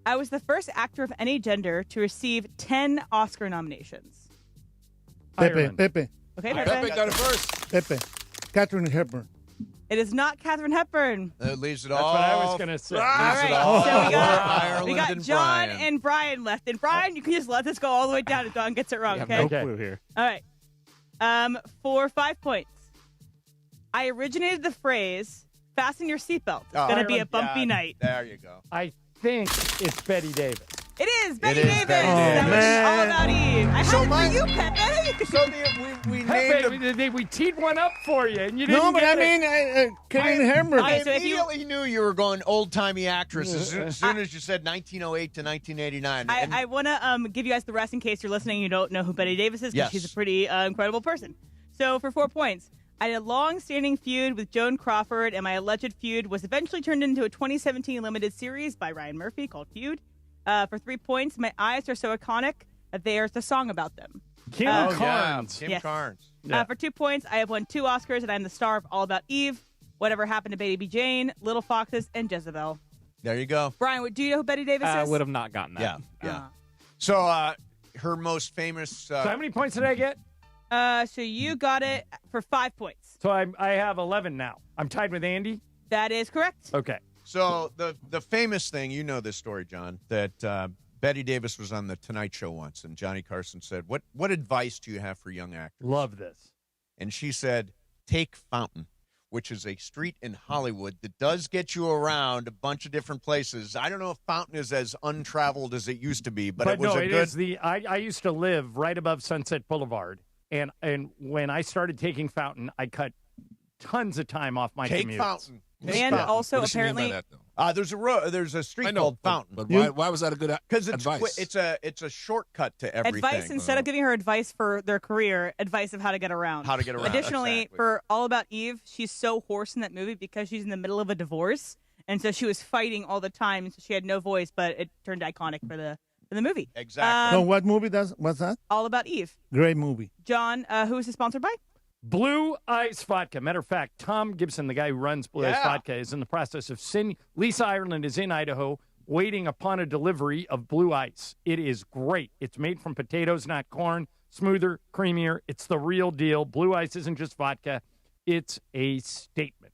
I was the first actor of any gender to receive 10 Oscar nominations. Pepe. Ireland. Pepe. Okay, Pepe got it first. Pepe. Katharine Hepburn. It is not Katharine Hepburn. That leaves it That's all. what I was gonna say. All right, all so we Ireland got and John Brian. and Brian left. And Brian, you can just let this go all the way down if John gets it wrong, okay? No clue here. All right. For 5 points, I originated the phrase, fasten your seatbelt. It's going to be a bumpy night. There you go. I think it's Bette Davis. It is Bette is Davis. Bette That Davis. was all about Eve. I So had it my- for you, Pepe. So we named Pepe, we teed one up for you, and you didn't No, but get I it. mean, Katharine Hepburn. I Okay, so if you- immediately knew you were going old-timey actress as soon as you said 1908 to 1989. And I want to give you guys the rest in case you're listening and you don't know who Bette Davis is, because Yes. she's a pretty incredible person. So for 4 points, I had a long-standing feud with Joan Crawford, and my alleged feud was eventually turned into a 2017 limited series by Ryan Murphy called Feud. For 3 points, my eyes are so iconic that there's a song about them. Kim Carnes. Kim Yes. Carnes. For 2 points, I have won 2 Oscars, and I'm the star of All About Eve, Whatever Happened to Baby Jane, Little Foxes, and Jezebel. There you go. Brian, do you know who Bette Davis I is? would have not gotten that. Yeah. So her most famous. So how many points did I get? So you got it for 5 points. So I have 11 now. I'm tied with Andy. That is correct. Okay. So the famous thing, you know this story, John, that Bette Davis was on the Tonight Show once, and Johnny Carson said, "What advice do you have for young actors?" Love this. And she said, "Take Fountain, which is a street in Hollywood that does get you around a bunch of different places. I don't know if Fountain is as untraveled as it used to be, but it was no, a it good." is the. I used to live right above Sunset Boulevard, and when I started taking Fountain, I cut tons of time off my Cake commute. Fountain. And also What does she mean by apparently, that, though? There's a street I know, called Fountain. But why was that a good advice? It's a shortcut to everything. advice instead of giving her advice for their career, advice of how to get around. How to get around. Additionally, Exactly. for All About Eve, she's so hoarse in that movie because she's in the middle of a divorce, and so she was fighting all the time, so she had no voice. But it turned iconic for the movie. Exactly. So what movie what's that? All About Eve. Great movie. John, who is it sponsored by? Blue Ice Vodka. Matter of fact, Tom Gibson, the guy who runs Blue Ice Vodka, is in the process of sending. Lisa Ireland is in Idaho, waiting upon a delivery of Blue Ice. It is great. It's made from potatoes, not corn. Smoother, creamier. It's the real deal. Blue Ice isn't just vodka. It's a statement.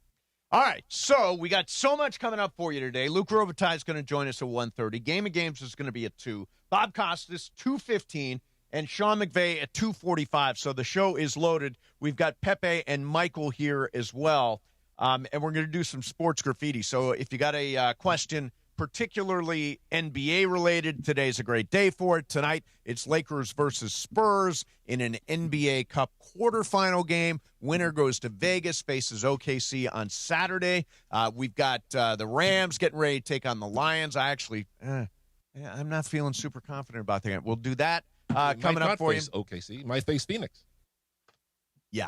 All right, so we got so much coming up for you today. Luke Robitaille is going to join us at 1:30. Game of Games is going to be at 2. Bob Costas, 2:15. And Sean McVey at 2:45. So the show is loaded. We've got Pepe and Michael here as well. And we're going to do some sports graffiti. So if you got a question, particularly NBA related, today's a great day for it. Tonight, it's Lakers versus Spurs in an NBA Cup quarterfinal game. Winner goes to Vegas, faces OKC on Saturday. We've got the Rams getting ready to take on the Lions. I'm not feeling super confident about that. We'll do that. Coming up for you. OKC. Might face Phoenix. Yeah,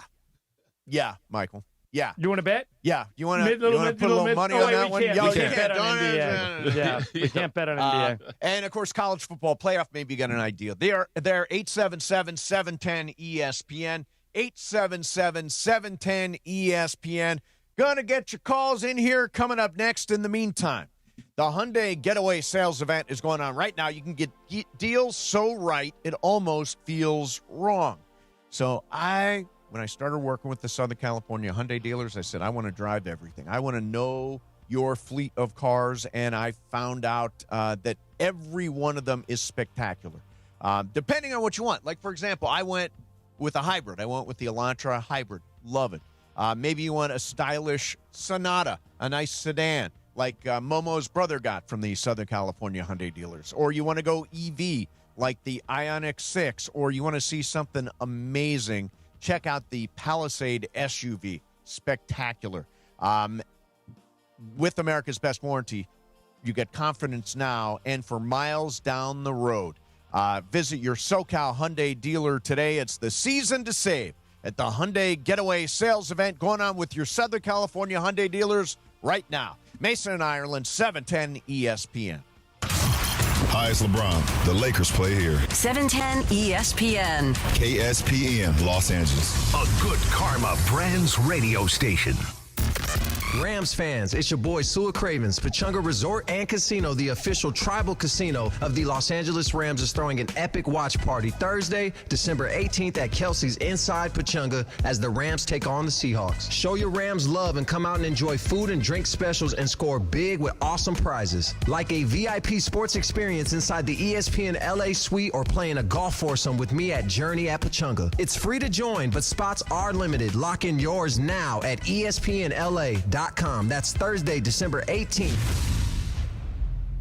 Michael. Yeah. You want to bet? Yeah. You want to put a little mid? money Oh, on wait, that we one? can't. Yeah, We can't bet on NBA. Yeah, we can't bet on NBA. And, of course, college football playoff, maybe you got an idea. They're 877-710-ESPN, 877-710-ESPN. Going to get your calls in here coming up next. In the meantime, the Hyundai Getaway Sales Event is going on right now. You can get deals so right, it almost feels wrong. So when I started working with the Southern California Hyundai dealers, I said, I want to drive everything. I want to know your fleet of cars, and I found out that every one of them is spectacular, depending on what you want. Like, for example, I went with a hybrid. I went with the Elantra hybrid. Love it. Maybe you want a stylish Sonata, a nice sedan, like Momo's brother got from the Southern California Hyundai dealers. Or you want to go EV, like the Ioniq 6, or you want to see something amazing, check out the Palisade SUV. Spectacular. With America's Best Warranty, you get confidence now and for miles down the road. Visit your SoCal Hyundai dealer today. It's the season to save at the Hyundai Getaway Sales Event going on with your Southern California Hyundai dealers right now. Mason and Ireland, 710 ESPN. Hi, it's LeBron. The Lakers play here. 710 ESPN. KSPN, Los Angeles. A good karma brands radio station. Rams fans, it's your boy Sua Cravens. Pechanga Resort and Casino, the official tribal casino of the Los Angeles Rams, is throwing an epic watch party Thursday, December 18th at Kelsey's inside Pechanga as the Rams take on the Seahawks. Show your Rams love and come out and enjoy food and drink specials and score big with awesome prizes. Like a VIP sports experience inside the ESPN LA suite or playing a golf foursome with me at Journey at Pechanga. It's free to join, but spots are limited. Lock in yours now at ESPNLA.com. That's Thursday, December 18th.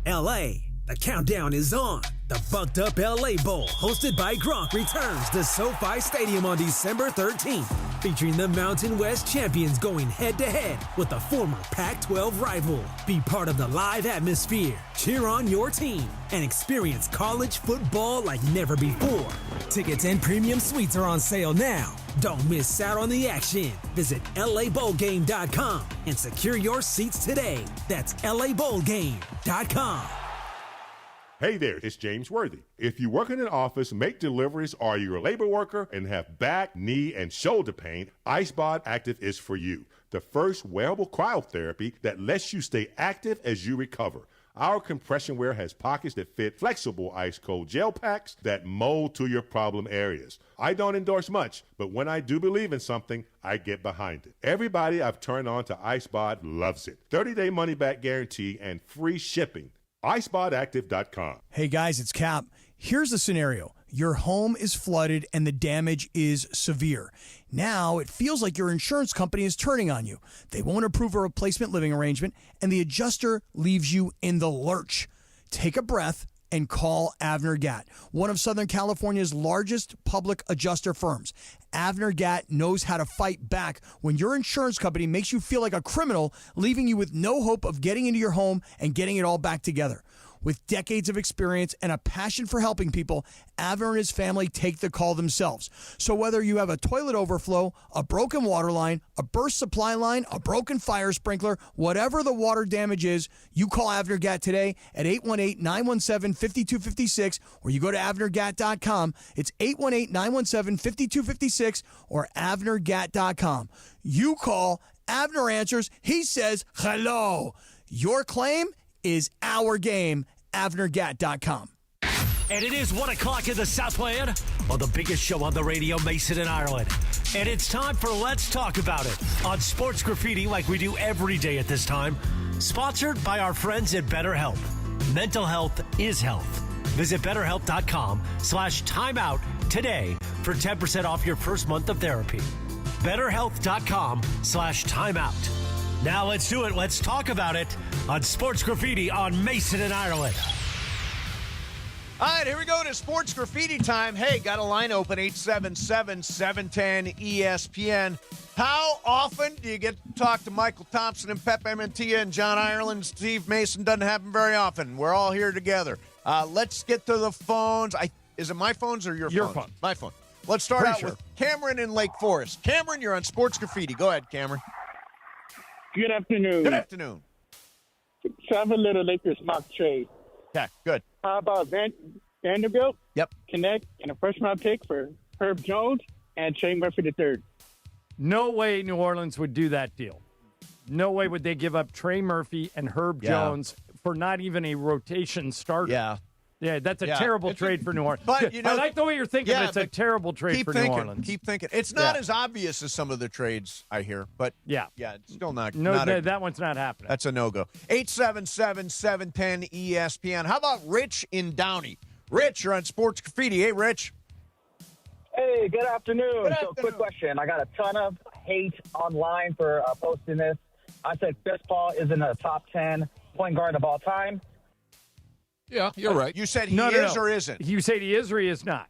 LA, the countdown is on. The Bucked Up LA Bowl, hosted by Gronk, returns to SoFi Stadium on December 13th, featuring the Mountain West champions going head-to-head with a former Pac-12 rival. Be part of the live atmosphere, cheer on your team, and experience college football like never before. Tickets and premium suites are on sale now. Don't miss out on the action. Visit LABowlGame.com and secure your seats today. That's LABowlGame.com. Hey there, it's James Worthy. If you work in an office, make deliveries, or you're a labor worker and have back, knee, and shoulder pain, IceBod Active is for you. The first wearable cryotherapy that lets you stay active as you recover. Our compression wear has pockets that fit flexible ice-cold gel packs that mold to your problem areas. I don't endorse much, but when I do believe in something, I get behind it. Everybody I've turned on to IceBod loves it. 30-day money-back guarantee and free shipping. IceBodActive.com. Hey guys, it's Cap. Here's the scenario. Your home is flooded and the damage is severe. Now it feels like your insurance company is turning on you. They won't approve a replacement living arrangement and the adjuster leaves you in the lurch. Take a breath and call Avner Gatt, one of Southern California's largest public adjuster firms. Avner Gatt knows how to fight back when your insurance company makes you feel like a criminal, leaving you with no hope of getting into your home and getting it all back together. With decades of experience and a passion for helping people, Avner and his family take the call themselves. So whether you have a toilet overflow, a broken water line, a burst supply line, a broken fire sprinkler, whatever the water damage is, you call Avner Gatt today at 818-917-5256, or you go to avnergatt.com. It's 818-917-5256 or avnergatt.com. You call, Avner answers, he says hello. Your claim is our game, avnergatt.com. And it is 1 o'clock in the Southland on the biggest show on the radio, Mason and Ireland. And it's time for Let's Talk About It on Sports Graffiti, like we do every day at this time. Sponsored by our friends at BetterHelp. Mental health is health. Visit BetterHelp.com/timeout today for 10% off your first month of therapy. BetterHelp.com/timeout. Now let's do it. Let's talk about it on Sports Graffiti on Mason and Ireland. All right, here we go to Sports Graffiti time. Hey, got a line open, 877-710-ESPN. How often do you get to talk to Michael Thompson and Pepe Mantia and John Ireland? Steve Mason? Doesn't happen very often. We're all here together. Let's get to the phones. Is it my phones or your phone? My phone. Let's start with Cameron in Lake Forest. Cameron, you're on Sports Graffiti. Go ahead, Cameron. Good afternoon. Good afternoon. So I have a little Lakers mock trade. Yeah, good. How about Vanderbilt? Yep. Connect and a first-round pick for Herb Jones and Trey Murphy III. No way New Orleans would do that deal. No way would they give up Trey Murphy and Herb Jones for not even a rotation starter. Yeah. Yeah, that's a terrible trade for New Orleans. But, I like the way you're thinking. It's a terrible trade for New Orleans. Keep thinking. It's not as obvious as some of the trades I hear, but it's still not. That one's not happening. That's a no-go. 877-710-ESPN. How about Rich in Downey? Rich, you're on Sports Graffiti. Hey, Rich. Hey, good afternoon. Quick question. I got a ton of hate online for posting this. I said Chris Paul is in the top 10 point guard of all time. Yeah, you're right. You said he is or isn't? You said he is or he is not?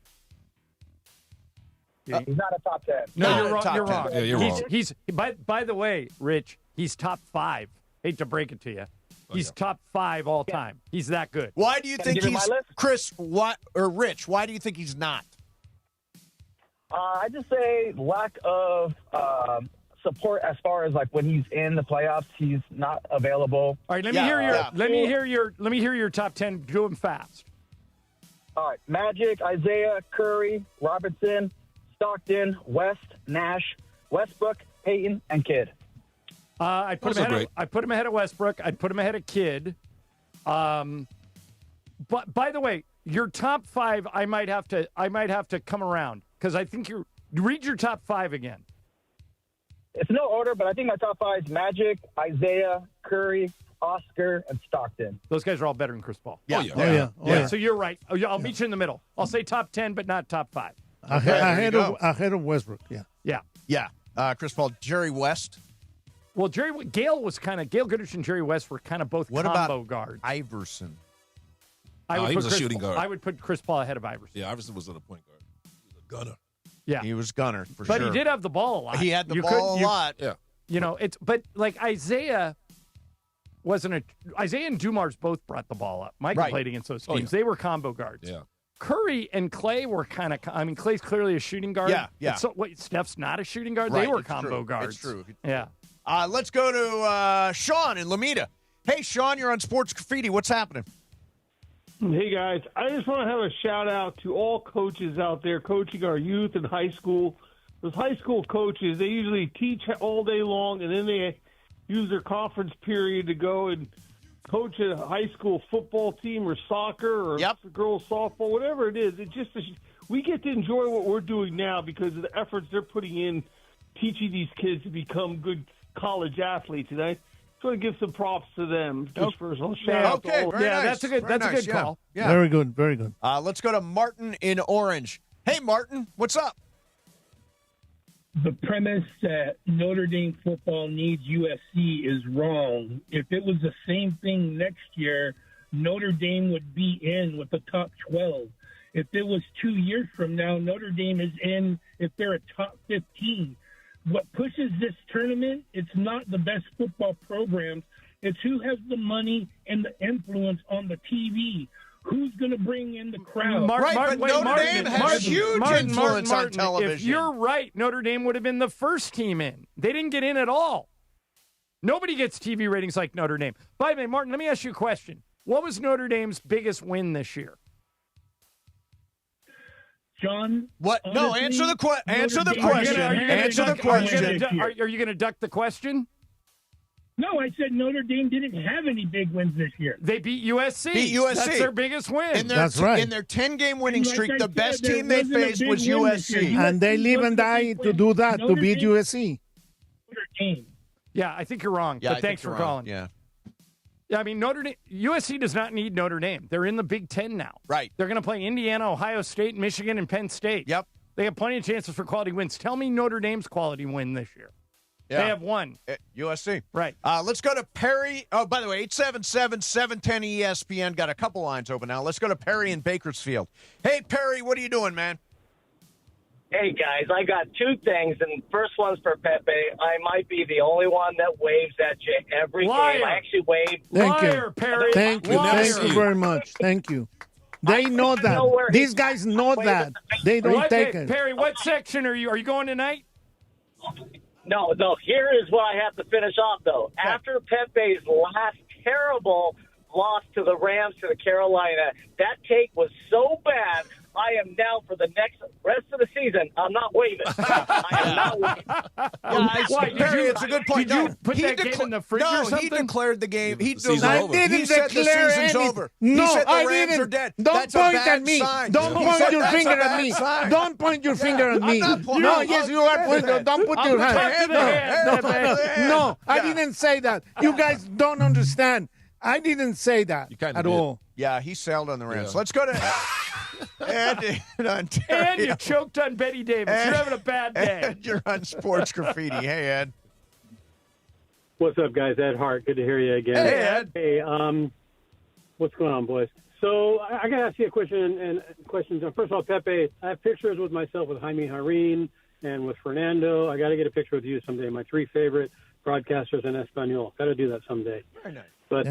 He's not a top 10. No, you're wrong. You're wrong. Yeah, you're wrong. He's by the way, Rich, he's top 5. Hate to break it to you. He's top 5 all time. He's that good. Why do you think he's Chris? Rich? Why do you think he's not? I just say lack of support as far as like when he's in the playoffs, he's not available. All right, let me hear your top 10. Do them fast. All right, Magic, Isaiah, Curry, Robertson, Stockton, West, Nash, Westbrook, Payton, and Kidd. I put him ahead of Westbrook. I'd put him ahead of Kidd. But by the way, your top 5, I might have to come around because I think read your top 5 again. It's no order, but I think my top 5 is Magic, Isaiah, Curry, Oscar, and Stockton. Those guys are all better than Chris Paul. Yeah. So you're right. I'll meet you in the middle. I'll say top 10, but not top 5. Ahead of Westbrook. Yeah. Chris Paul, Jerry West. Well, Gail Goodrich and Jerry West were kind of both combo guards. Iverson? He was a shooting guard. I would put Chris Paul ahead of Iverson. Yeah, Iverson was a point guard. He was a gunner. Yeah, he was gunner for but sure. But he did have the ball a lot. He had the ball a lot. Yeah, but like Isaiah Isaiah and Dumars both brought the ball up. Michael played against those teams. They were combo guards. Yeah. Curry and Clay were kind of. I mean, Clay's clearly a shooting guard. Yeah. So Steph's not a shooting guard. Right, they were combo guards. It's true. Yeah. Let's go to Sean in Lomita. Hey, Sean, you're on Sports Graffiti. What's happening? Hey, guys. I just want to have a shout-out to all coaches out there coaching our youth in high school. Those high school coaches, they usually teach all day long, and then they use their conference period to go and coach a high school football team or soccer or girls softball, whatever it is. We get to enjoy what we're doing now because of the efforts they're putting in teaching these kids to become good college athletes. And I just want to give some props to them. Just for a shout out to all of them. That's a good call. Yeah. Very good. Very good. Let's go to Martin in Orange. Hey, Martin, what's up? The premise that Notre Dame football needs USC is wrong. If it was the same thing next year, Notre Dame would be in with the top 12. If it was 2 years from now, Notre Dame is in if they're a top 15. What pushes this tournament, it's not the best football programs. It's who has the money and the influence on the TV. Who's going to bring in the crowd? Notre Dame has huge influence on television. If you're right, Notre Dame would have been the first team in. They didn't get in at all. Nobody gets TV ratings like Notre Dame. By the way, Martin, let me ask you a question. What was Notre Dame's biggest win this year? John, what? Honestly, no, answer the question. Answer the question. Are you going to duck the question? No, I said Notre Dame didn't have any big wins this year. They beat USC. That's their biggest win. That's right. In their 10-game winning streak, the best team they faced was USC. And they live and die to do that, to beat USC. Yeah, I think you're wrong, but thanks for calling. Yeah. Yeah, I mean, USC does not need Notre Dame. They're in the Big Ten now. Right. They're going to play Indiana, Ohio State, Michigan, and Penn State. Yep. They have plenty of chances for quality wins. Tell me Notre Dame's quality win this year. Yeah. They have one. USC. Right. Let's go to Perry. Oh, by the way, 877-710-ESPN. Got a couple lines open now. Let's go to Perry in Bakersfield. Hey, Perry, what are you doing, man? Hey, guys, I got two things, and first one's for Pepe. I might be the only one that waves at you every game. I actually wave. Thank you. Perry. Thank you. Thank you very much. Thank you. They know that. These guys know that. They don't take it. Perry, what section are you? Are you going tonight? No. Here is what I have to finish off, though. After Pepe's last terrible loss to the Rams to the Carolina, that take was so bad. I am now for the rest of the season. I'm not waving. I am not waving. Perry, it's a good point. Did you put that game in the fridge or something? He declared the game. He I didn't he said the declare season's anything. over. No, he said the I Rams didn't. are dead. Don't That's point a bad at me. sign. Don't He point said your that's finger a at bad me. sign. Don't point your finger at me. not pointing. No, yes, you are pointing. Don't put your hand. No, I didn't say that. You guys don't understand. I didn't say that at all. Yeah, he sailed on the Rams. Let's go to Ed in Ontario. And you choked on Bette Davis. You're having a bad day. Ed, you're on Sports Graffiti. Hey, Ed. What's up, guys? Ed Hart. Good to hear you again. Hey, Ed. Hey, what's going on, boys? So I got to ask you a question. And questions. First of all, Pepe, I have pictures with myself with Jaime Jarrín and with Fernando. I got to get a picture with you someday. My three favorite broadcasters in Espanol. Got to do that someday. Very nice. But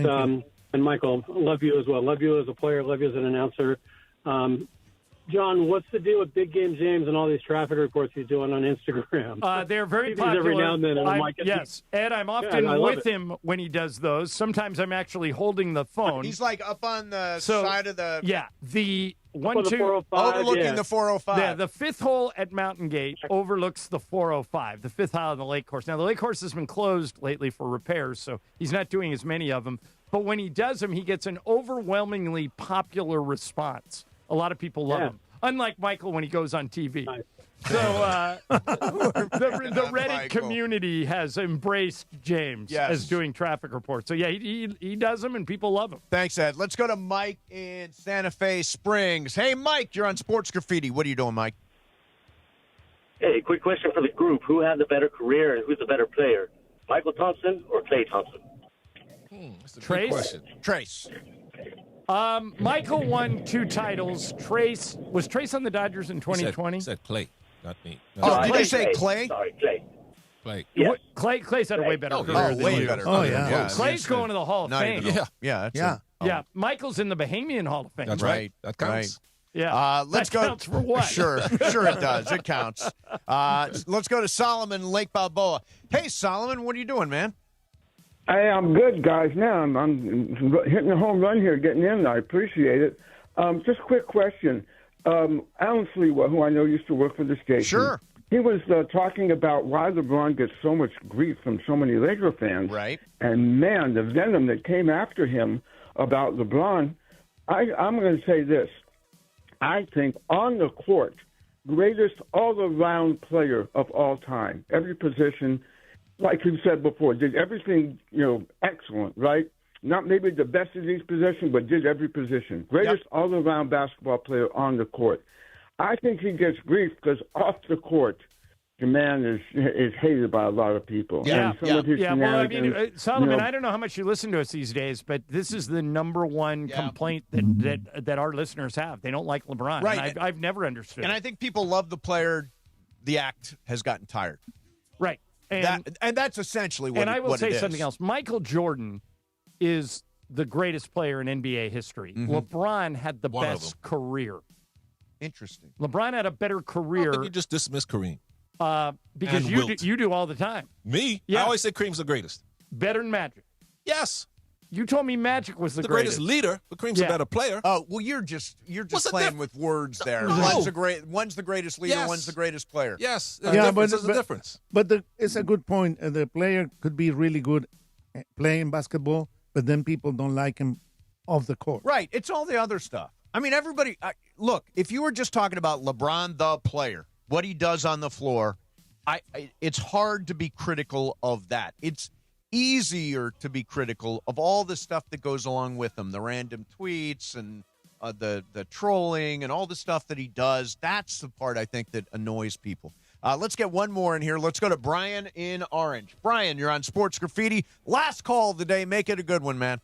and Michael, love you as well. Love you as a player. Love you as an announcer. John, what's the deal with Big Game James and all these traffic reports he's doing on Instagram? They're very popular. Every now and then, and I'm like, yes, Ed, I'm often with him when he does those. Sometimes I'm actually holding the phone. He's like up on the side of the... Yeah, the overlooking the 405. Yeah, the fifth hole at Mountain Gate overlooks the 405, the fifth hole on the lake course. Now, the lake course has been closed lately for repairs, so he's not doing as many of them. But when he does them, he gets an overwhelmingly popular response. A lot of people love him. Unlike Michael when he goes on TV. Nice. So the Reddit community has embraced James as doing traffic reports. So, yeah, he does them, and people love him. Thanks, Ed. Let's go to Mike in Santa Fe Springs. Hey, Mike, you're on Sports Graffiti. What are you doing, Mike? Hey, quick question for the group. Who had the better career and who's the better player, Michael Thompson or Klay Thompson? That's a Trace? good question. Trace. Michael won 2 titles. Was Trace on the Dodgers in 2020? He said Clay, not me. No. Oh, did you say Clay? Sorry, Clay. Clay. Yes. Clay's had a way better career than way you. better. Oh, yeah. Clay's going to the Hall of Fame. Yeah. Michael's in the Bahamian Hall of Fame. That's right. That counts. Yeah. Let's that go. counts for what? Sure it does. It counts. Let's go to Solomon, Lake Balboa. Hey, Solomon, what are you doing, man? Hey, I'm good, guys. Now I'm hitting a home run here, getting in. I appreciate it. Just a quick question. Alan Slewa, who I know used to work for the station. Sure. He was talking about why LeBron gets so much grief from so many Laker fans. Right. And, man, the venom that came after him about LeBron, I'm going to say this. I think on the court, greatest all-around player of all time, every position, like you said before, did everything, excellent, right? Not maybe the best of each position, but did every position. Greatest all-around basketball player on the court. I think he gets grief because off the court, the man is hated by a lot of people. Yeah, And some of his Well, I mean, shenanigans, Solomon, you know, I don't know how much you listen to us these days, but this is the number one complaint that our listeners have. They don't like LeBron. Right. And I've never understood. And I think people love the player. The act has gotten tired. Right. And that's essentially what. And I will what say it something is. else. Michael Jordan is the greatest player in NBA history. Mm-hmm. LeBron had the One of best career. Interesting. LeBron had a better I career. think you just dismissed Kareem. Because And you Wilt. do all the time. Me? Yeah. I always say Kareem's the greatest. Better than Magic. Yes. You told me Magic was the greatest leader, but Kareem's a better player. Oh well, you're just What's the playing with words there. No. One's the greatest leader. Yes. One's the greatest player. Yes. Yeah, There's a difference. But it's a good point. The player could be really good at playing basketball, but then people don't like him off the court. Right. It's all the other stuff. I mean, everybody. Look, if you were just talking about LeBron, the player, what he does on the floor, it's hard to be critical of that. It's easier to be critical of all the stuff that goes along with him, the random tweets and the trolling and all the stuff that he does. That's the part I think that annoys people. Let's get one more in here. Let's go to Brian in Orange. Brian, you're on Sports Graffiti. Last call of the day. Make it a good one, man.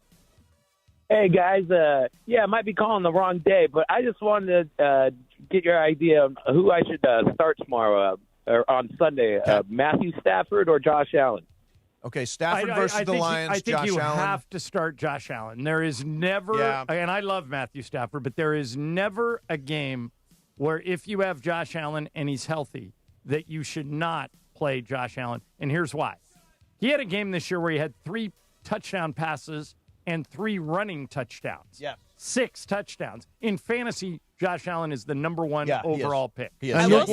Hey, guys. I might be calling the wrong day, but I just wanted to get your idea of who I should start tomorrow or on Sunday, Matthew Stafford or Josh Allen. Okay, Stafford versus the Lions, I think Josh you Allen. have to start Josh Allen. There is never, and I love Matthew Stafford, but there is never a game where if you have Josh Allen and he's healthy, that you should not play Josh Allen. And here's why. He had a game this year where he had 3 touchdown passes and 3 running touchdowns. Yeah. 6 touchdowns. In fantasy, Josh Allen is the number 1 overall pick. And look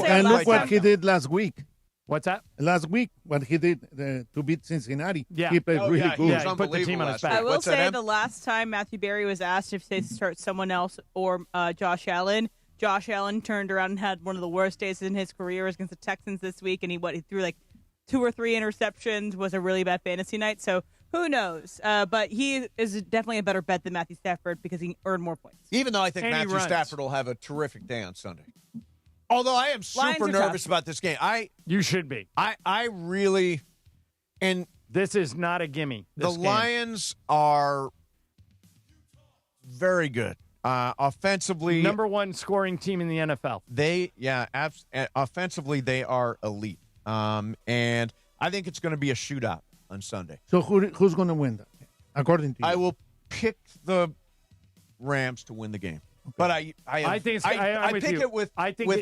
what he did last week. What's that? Last week, what he did to beat Cincinnati. Yeah. He played really good. Yeah, he put the team on his back. I will say the last time Matthew Berry was asked if they start someone else or Josh Allen turned around and had one of the worst days in his career against the Texans this week, and he threw like 2 or 3 interceptions, was a really bad fantasy night. So who knows? But he is definitely a better bet than Matthew Stafford because he earned more points. Even though I think And he Matthew runs. Stafford will have a terrific day on Sunday. Although I am Lions super are nervous tough. about this game. You should be. I really, and this is not a gimme. The Lions are very good offensively. Number 1 scoring team in the NFL. Offensively they are elite. And I think it's going to be a shootout on Sunday. So who's going to win that, according to you? I will pick the Rams to win the game. But I think I with pick you. it with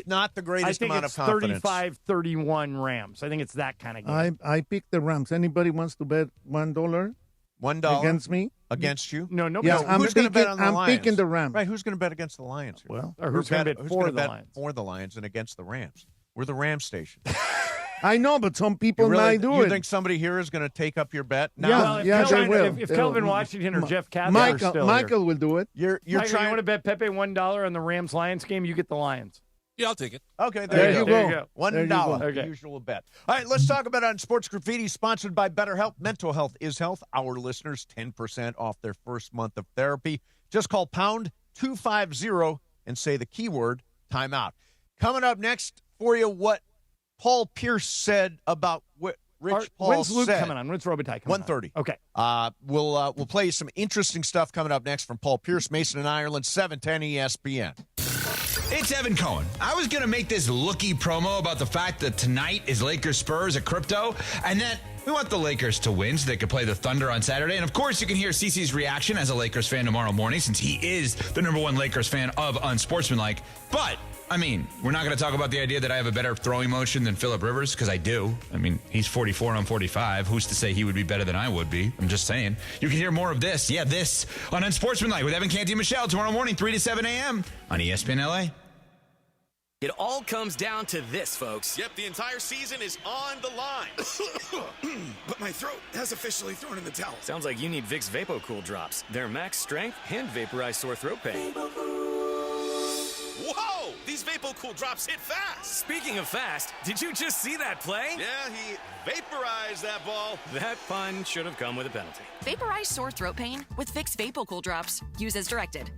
not the greatest amount of confidence. 35-31 Rams. I think it's that kind of game. I picked the Rams. Anybody wants to bet $1? $1 against me? Against you? No, Yeah, who's going to bet on the I'm Lions? picking the Rams. Right, who's going to bet against the Lions? Here? Well, or who's going to bet for the bet Lions? for the Lions and against the Rams? We're the Rams station. I know, but some people might do you it. think somebody here is going to take up your bet? They will. If Kelvin Washington or Jeff Cathcart are still Michael here. will do it. You're Michael, trying. you want to bet Pepe $1 on the Rams-Lions game? You get the Lions. Yeah, I'll take it. Okay, There you There you go. go. There you $1, go. the usual bet. All right, let's talk about it on Sports Graffiti, sponsored by BetterHelp. Mental health is health. Our listeners, 10% off their first month of therapy. Just call pound 250 and say the keyword timeout. Coming up next for you, what Paul Pierce said about what Rich Paul When's Luke said. coming on? When's Robitaille coming 1:30. on? Okay. We'll play you some interesting stuff coming up next from Paul Pierce, Mason and Ireland, 710 ESPN. It's Evan Cohen. I was going to make this looky promo about the fact that tonight is Lakers Spurs at Crypto, and that we want the Lakers to win so they can play the Thunder on Saturday. And of course, you can hear CeCe's reaction as a Lakers fan tomorrow morning, since he is the number 1 Lakers fan of Unsportsmanlike. But I mean, we're not going to talk about the idea that I have a better throwing motion than Phillip Rivers, because I do. I mean, he's 44 and I'm 45. Who's to say he would be better than I would be? I'm just saying. You can hear more of this, this, on Unsportsmanlike with Evan Canty and Michelle tomorrow morning, 3 to 7 a.m. on ESPN LA. It all comes down to this, folks. Yep, the entire season is on the line. But my throat has officially thrown in the towel. Sounds like you need Vicks VapoCool drops. They're max strength and vaporize sore throat pain. Whoa! These VapoCool drops hit fast. Speaking of fast, did you just see that play? Yeah, he vaporized that ball. That pun should have come with a penalty. Vaporize sore throat pain with Vicks VapoCool drops. Use as directed.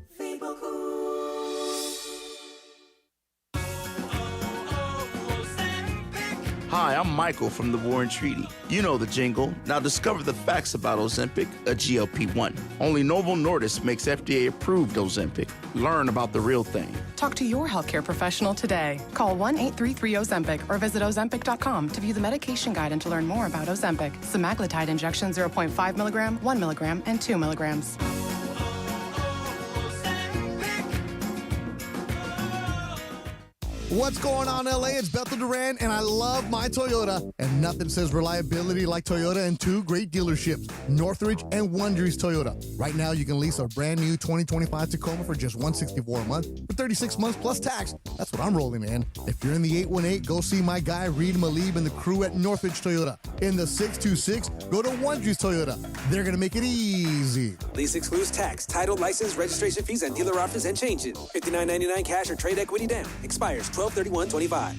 Hi, I'm Michael from the War and Treaty. You know the jingle. Now discover the facts about Ozempic, a GLP-1. Only Novo Nordisk makes FDA-approved Ozempic. Learn about the real thing. Talk to your healthcare professional today. Call 1-833-OZEMPIC or visit Ozempic.com to view the medication guide and to learn more about Ozempic. Semaglutide injection 0.5 milligram, 1 milligram, and 2 milligrams. What's going on, LA? It's Bethel Duran, and I love my Toyota. And nothing says reliability like Toyota and two great dealerships, Northridge and Wondries Toyota. Right now, you can lease a brand new 2025 Tacoma for just $164 a month for 36 months plus tax. That's what I'm rolling in. If you're in the 818, go see my guy Reed Malib and the crew at Northridge Toyota. In the 626, go to Wondries Toyota. They're going to make it easy. Lease excludes tax, title, license, registration fees, and dealer offers and changes. $59.99 cash or trade equity down. Expires 12/31/25.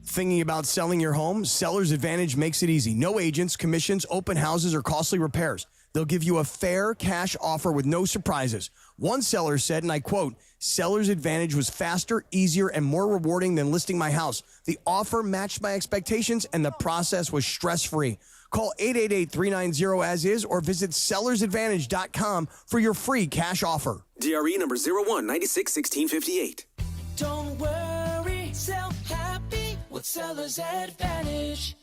Thinking about selling your home? Seller's Advantage makes it easy. No agents, commissions, open houses, or costly repairs. They'll give you a fair cash offer with no surprises. One seller said, and I quote, "Seller's Advantage was faster, easier, and more rewarding than listing my house. The offer matched my expectations, and the process was stress-free." Call 888-390-AS-IS or visit sellersadvantage.com for your free cash offer. DRE number 01961658. Don't worry, sell happy with Seller's Advantage.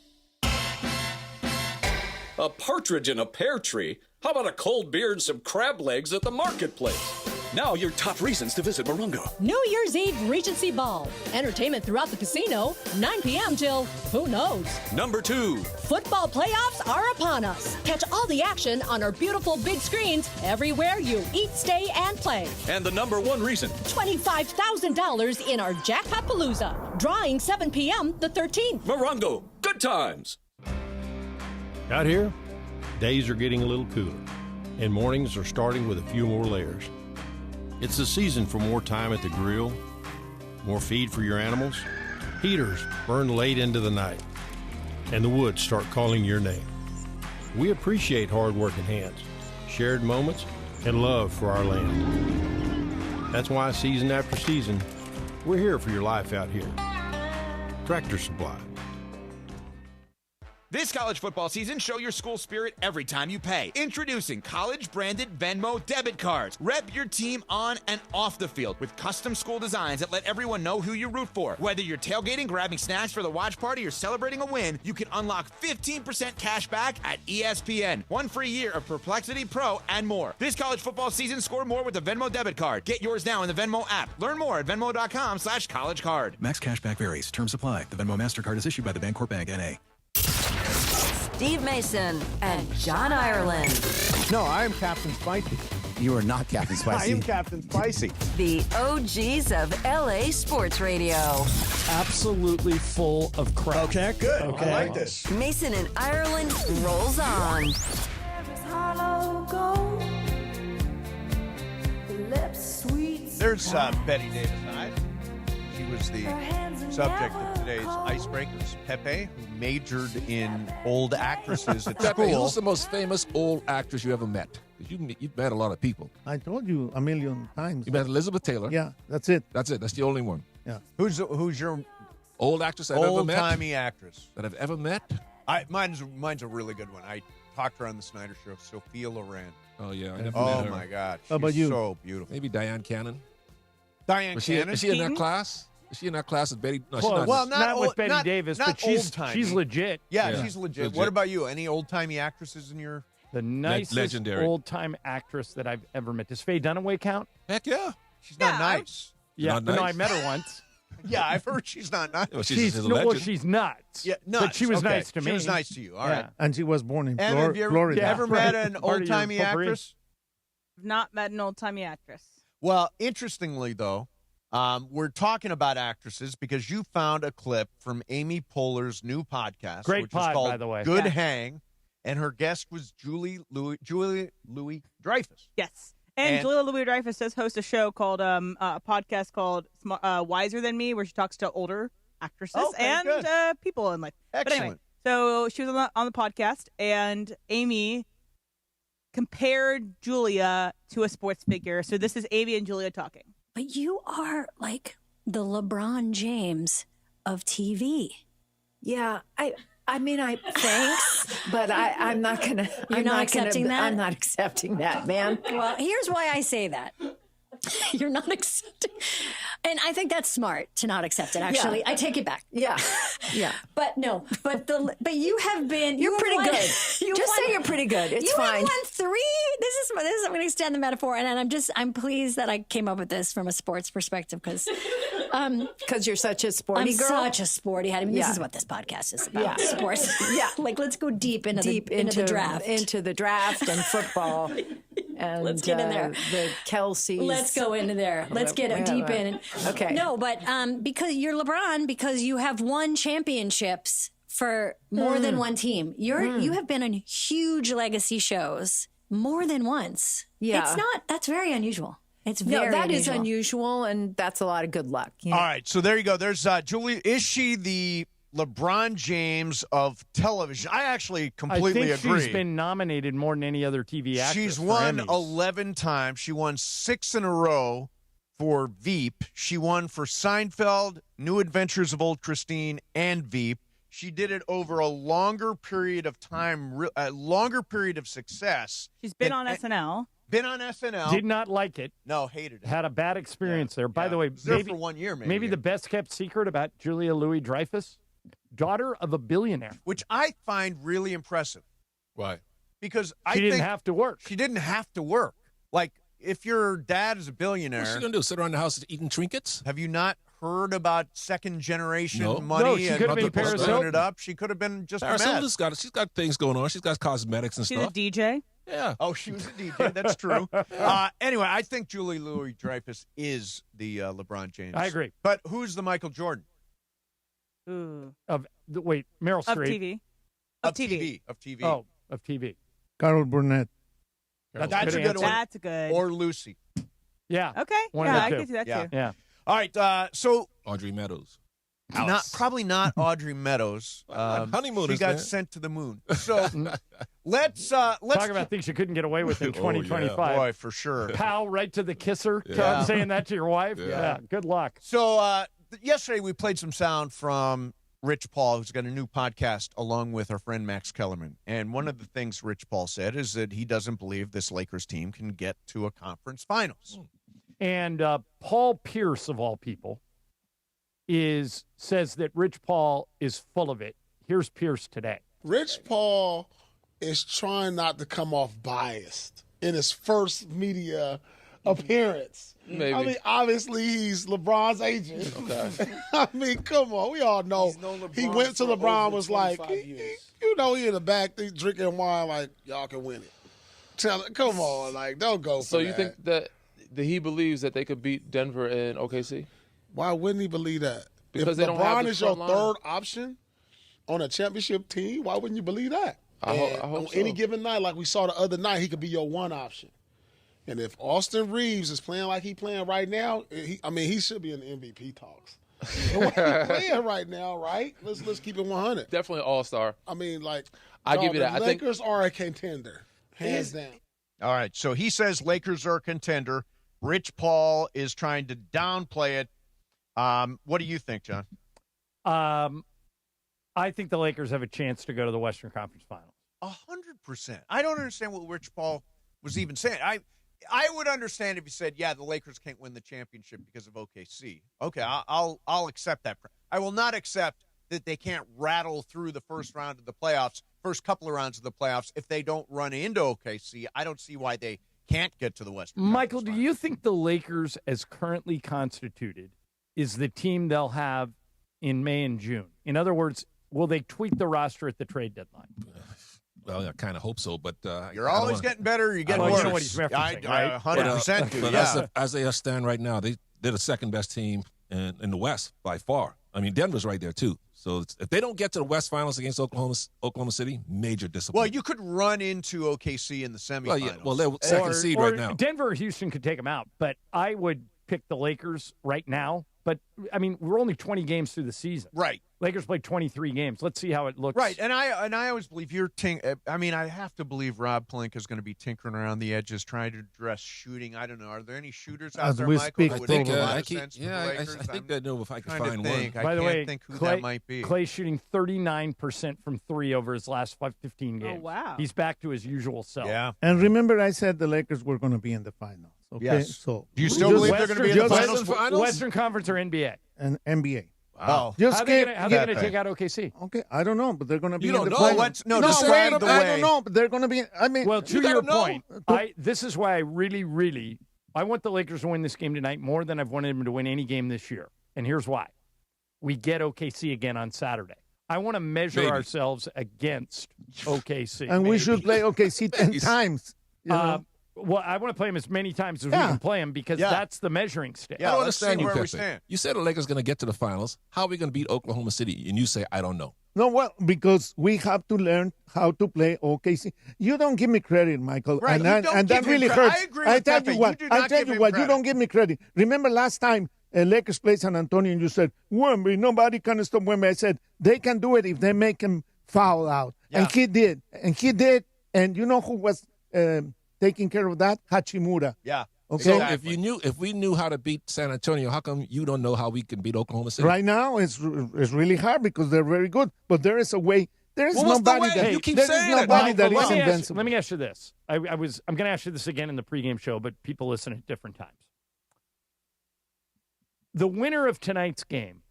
A partridge in a pear tree? How about a cold beer and some crab legs at the marketplace? Now your top reasons to visit Morongo. New Year's Eve Regency Ball. Entertainment throughout the casino, 9 p.m. till who knows. Number 2. Football playoffs are upon us. Catch all the action on our beautiful big screens everywhere you eat, stay, and play. And the number 1 reason. $25,000 in our Jackpot Palooza. Drawing 7 p.m. the 13th. Morongo, good times. Out here, days are getting a little cooler, and mornings are starting with a few more layers. It's the season for more time at the grill, more feed for your animals. Heaters burn late into the night, and the woods start calling your name. We appreciate hard-working hands, shared moments, and love for our land. That's why season after season, we're here for your life out here. Tractor Supply. This college football season, show your school spirit every time you pay. Introducing college-branded Venmo debit cards. Rep your team on and off the field with custom school designs that let everyone know who you root for. Whether you're tailgating, grabbing snacks for the watch party, or celebrating a win, you can unlock 15% cash back at ESPN. 1 free year of Perplexity Pro and more. This college football season, score more with the Venmo debit card. Get yours now in the Venmo app. Learn more at venmo.com/collegecard. Max cashback varies. Terms apply. The Venmo MasterCard is issued by the Bancorp Bank, N.A. Steve Mason and John Ireland. No, I am Captain Spicy. You are not Captain Spicy. I am Captain Spicy. The OGs of LA Sports Radio. Absolutely full of crap. Okay, good. Okay. I like this. Mason and Ireland rolls on. There's Bette Davis. She was the subject of today's icebreakers. Pepe, who majored in old actresses at Pepe, school. who's the most famous old actress you ever met? You've met a lot of people. I told you a million times. You met Elizabeth Taylor. Yeah, that's it. That's it. That's the only one. Yeah. Who's your old actress I've ever met? Old-timey actress. That I've ever met? Mine's a really good one. I talked to her on the Snyder Show, Sophia Loren. Oh, yeah. I never met her. Oh, my God. How about you? So beautiful. Maybe Diane Cannon. Diane Cannon? Is she in that class? Is she in that class with Betty? No, she's Well, not. not with Bette Davis, but she's legit. Yeah, she's legit. What about you? Any old-timey actresses in your... The nicest legendary old-time actress that I've ever met. Does Faye Dunaway count? Heck yeah. She's not nice. Yeah, Not nice? no, I met her once. Yeah, I've heard she's not nice. Well, she's a legend. she's nuts. Yeah, nuts. But she was Okay. nice to me. She was nice to you. All right. And she was born in And have you Florida. ever met an old-timey actress? I've not met an old-timey actress. Well, interestingly, though, we're talking about actresses because you found a clip from Amy Poehler's new podcast, Great which pod, is called by the way. Good Yeah. Hang, and her guest was Julie Louis-Dreyfus. Yes. And Julia Louis-Dreyfus does host a show called a podcast called Wiser Than Me, where she talks to older actresses and people in life. Excellent. But anyway, so she was on the podcast, and Amy compared Julia to a sports figure. So this is Amy and Julia talking. But you are like the LeBron James of TV. Yeah, I mean, thanks, but I'm not gonna. You're not accepting that? I'm not accepting that, man. Well, here's why I say that. You're not accepting. And I think that's smart to not accept it, actually. Yeah. I take it back. Yeah. But no, but you have been. You're pretty good. Just say you're pretty good. It's fine. You have won 3. This is I'm going to extend the metaphor, and I'm pleased that I came up with this from a sports perspective because you're such a sporty girl. I'm such a sporty head. I mean, this is what this podcast is about. Sports. Yeah. Like, let's go deep into the draft. Into the draft and football. And let's get in there. The Kelseys. Let's go into there. Let's get deep in. Okay. No, but because you're LeBron, because you have won championships for more than one team. You have been on huge legacy shows more than once. Yeah. That's very unusual. It's very that unusual. is unusual, and that's a lot of good luck. All right, so there you go. There's Julie. Is she the LeBron James of television? I actually completely agree. She's been nominated more than any other TV actress. She's won 11 times. She won 6 in a row for Veep. She won for Seinfeld, New Adventures of Old Christine, and Veep. She did it over a longer period of time, a longer period of success. She's been on SNL. Been on SNL. Did not like it. No, hated it. Had a bad experience there. By the way, was there for 1 year, maybe the best kept secret about Julia Louis-Dreyfus, daughter of a billionaire, which I find really impressive. Why? Because she didn't have to work. She didn't have to work. Like, if your dad is a billionaire, what's she gonna do? Sit around the house eating trinkets? Have you not heard about second generation money? No, she could have been Paris Hilton. It up. She could have been just Paris a mess. Hilton's she's got things going on. She's got cosmetics and She's stuff. a DJ. Yeah. Oh, she was a DJ. That's true. Anyway, I think Julie Louis-Dreyfus is the LeBron James. I agree. But who's the Michael Jordan? Ooh. Wait, Meryl Streep. Of TV. Of TV. Oh, of TV. Carol Burnett. That's a good one. That's good. Or Lucy. Yeah. Okay. One yeah, of I the can two. see that too. Yeah. All right. So Audrey Meadows. probably not Audrey Meadows. Honeymooners. She got sent to the moon. So let's talk about things you couldn't get away with in 2025. Boy, for sure. Pal, right to the kisser. Yeah. Saying that to your wife. Yeah. Good luck. So yesterday we played some sound from Rich Paul, who's got a new podcast along with our friend Max Kellerman. And one of the things Rich Paul said is that he doesn't believe this Lakers team can get to a conference finals. And Paul Pierce, of all people, says that Rich Paul is full of it. Here's Pierce today. Rich Paul is trying not to come off biased in his first media appearance. Maybe. I mean, obviously, he's LeBron's agent. Okay. I mean, come on. We all know. He went to LeBron, was like, he in the back, he's drinking wine like, y'all can win it. Come on. Like, don't go for So that. you think that he believes that they could beat Denver and OKC? Why wouldn't he believe that? Because if they don't have LeBron the is your front third line. option on a championship team, why wouldn't you believe that? I hope on so. any given night, like we saw the other night, he could be your one option. And if Austin Reeves is playing like he's playing right now, he should be in the MVP talks. The way he's playing right now, right? Let's keep it 100. Definitely an all-star. I mean, like, I give you that. The Lakers are a contender, hands down. All right, so he says Lakers are a contender. Rich Paul is trying to downplay it. What do you think, John? I think the Lakers have a chance to go to the Western Conference Finals. 100%. I don't understand what Rich Paul was even saying. I would understand if he said, yeah, the Lakers can't win the championship because of OKC. Okay, I'll accept that. I will not accept that they can't rattle through the first round of the playoffs, first couple of rounds of the playoffs. If they don't run into OKC, I don't see why they can't get to the Western Michael, Conference do you think the Lakers, as currently constituted, is the team they'll have in May and June? In other words, will they tweak the roster at the trade deadline? Well, I kind of hope so, but You're always getting better. You're getting worse. You know what he's referencing, right? 100% do, but yeah. as they stand right now, they're the second best team in the West by far. I mean, Denver's right there too. So if they don't get to the West Finals against Oklahoma City, major disappointment. Well, you could run into OKC in the semifinals. Well, they're second seed right now. Denver or Houston could take them out, but I would pick the Lakers right now But, I mean, we're only 20 games through the season. Right. Lakers played 23 games. Let's see how it looks. Right, and I always believe I have to believe Rob Pelinka is going to be tinkering around the edges, trying to address shooting. I don't know. Are there any shooters out As there, we Michael? speak, That would I think, make a lot I of sense for the I Lakers? think I know if I can trying to find think. one. I By the can't way, think who Clay, that might be. Clay's shooting 39% from 3 over his last 15 games. Oh, wow. He's back to his usual self. Yeah. And remember, I said the Lakers were going to be in the finals. Okay, Yes. so Do you still believe they're going to be in the finals? Western Conference or NBA? and NBA. Wow. Just How are they going to take out OKC? Okay, I don't know, but they're going to be You in don't the know. finals. Describe wait, the I way. don't know, but they're going to be. I mean, Well, to You your gotta know. point, this is why I really, I want the Lakers to win this game tonight more than I've wanted them to win any game this year. And here's why. We get OKC again on Saturday. I want to measure ourselves against OKC. and we should play OKC 10 times. You know? Well, I want to play them as many times as we can play them because that's the measuring stick. Yeah, I don't let's understand see you, where we Pepe. stand. You said the Lakers going to get to the finals. How are we going to beat Oklahoma City? And you say, I don't know. No, well, because we have to learn how to play OKC. You don't give me credit, Michael. Right, and you don't and that give him really credit. hurts. I agree with tell Pepe. you what. You do not I tell give you him what. credit. You don't give me credit. Remember last time Lakers played San Antonio and you said, Wemby, nobody can stop Wemby. I said, they can do it if they make him foul out. Yeah. And he did. And you know who was taking care of that? Hachimura. Yeah. Okay. So if we knew how to beat San Antonio, how come you don't know how we can beat Oklahoma City? Right now, it's really hard because they're very good. But there is a way. There is Well, what's the nobody way? that You keep there is saying it. nobody that is let invincible. me ask you this. I'm going to ask you this again in the pregame show, but people listen at different times. The winner of tonight's game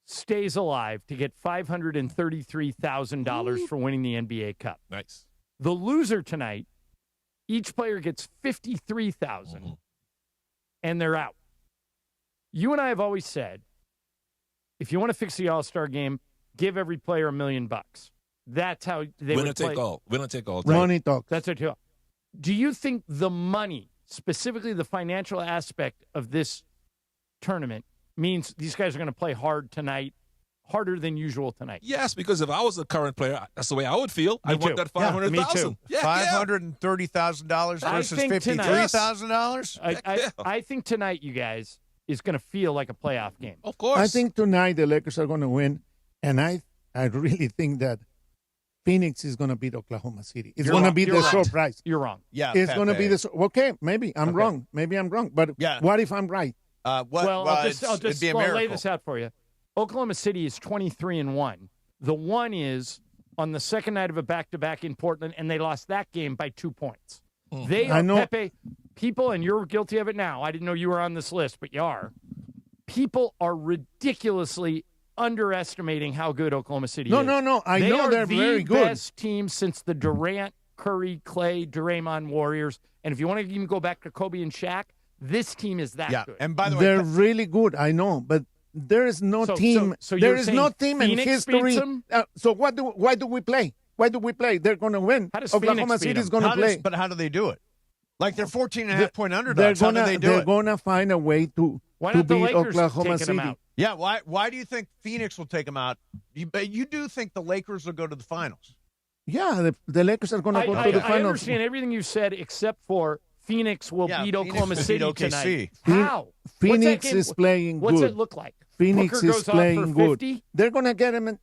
stays alive to get $533,000 for winning the NBA Cup. Nice. The loser tonight, each player gets $53,000, and they're out. You and I have always said, if you want to fix the All-Star game, give every player $1 million. That's how they Winner would play. take all. Winner take all. Money talks. That's it. Do you think the money, specifically the financial aspect of this tournament, means these guys are going to play hard tonight, harder than usual tonight? Yes, because if I was a current player, that's the way I would feel. I want that $500,000. me too. $530,000 versus $53,000. I think tonight, you guys, is going to feel like a playoff game. Of course. I think tonight the Lakers are going to win, and I really think that Phoenix is going to beat Oklahoma City. It's going to be the surprise. You're wrong. Yeah, It's going to be the okay. Maybe I'm wrong. Maybe I'm wrong. But what if I'm right? I'll just lay this out for you. Oklahoma City is 23-1. The one is on the second night of a back-to-back in Portland, and they lost that game by 2 points. They are, Pepe, people, and you're guilty of it now. I didn't know you were on this list, but you are. People are ridiculously underestimating how good Oklahoma City is. No. I know they're very good. They are the best team since the Durant, Curry, Clay, Draymond Warriors. And if you want to even go back to Kobe and Shaq, this team is that good. And by the way, they're really good. I know, but there is no team. So there you're is saying no team in Phoenix history. beats them? So why do we play? Why do we play? They're going to win. How does Oklahoma Phoenix beat City is them? going to play. But how do they do it? Like they're 14.5-point underdogs. How do they do They're it? going to find a way to Why not the beat Lakers Oklahoma taking them City. out? Yeah, why do you think Phoenix will take them out? You do think the Lakers will go to the finals? Yeah, the Lakers are going to go to the I finals. understand everything you said except for Phoenix will beat Phoenix Oklahoma will City beat OKC. tonight. Phoen- How? Phoenix What's that game- is playing What's good. it look like? Phoenix Booker is goes playing off for good. 50? They're going to get him in,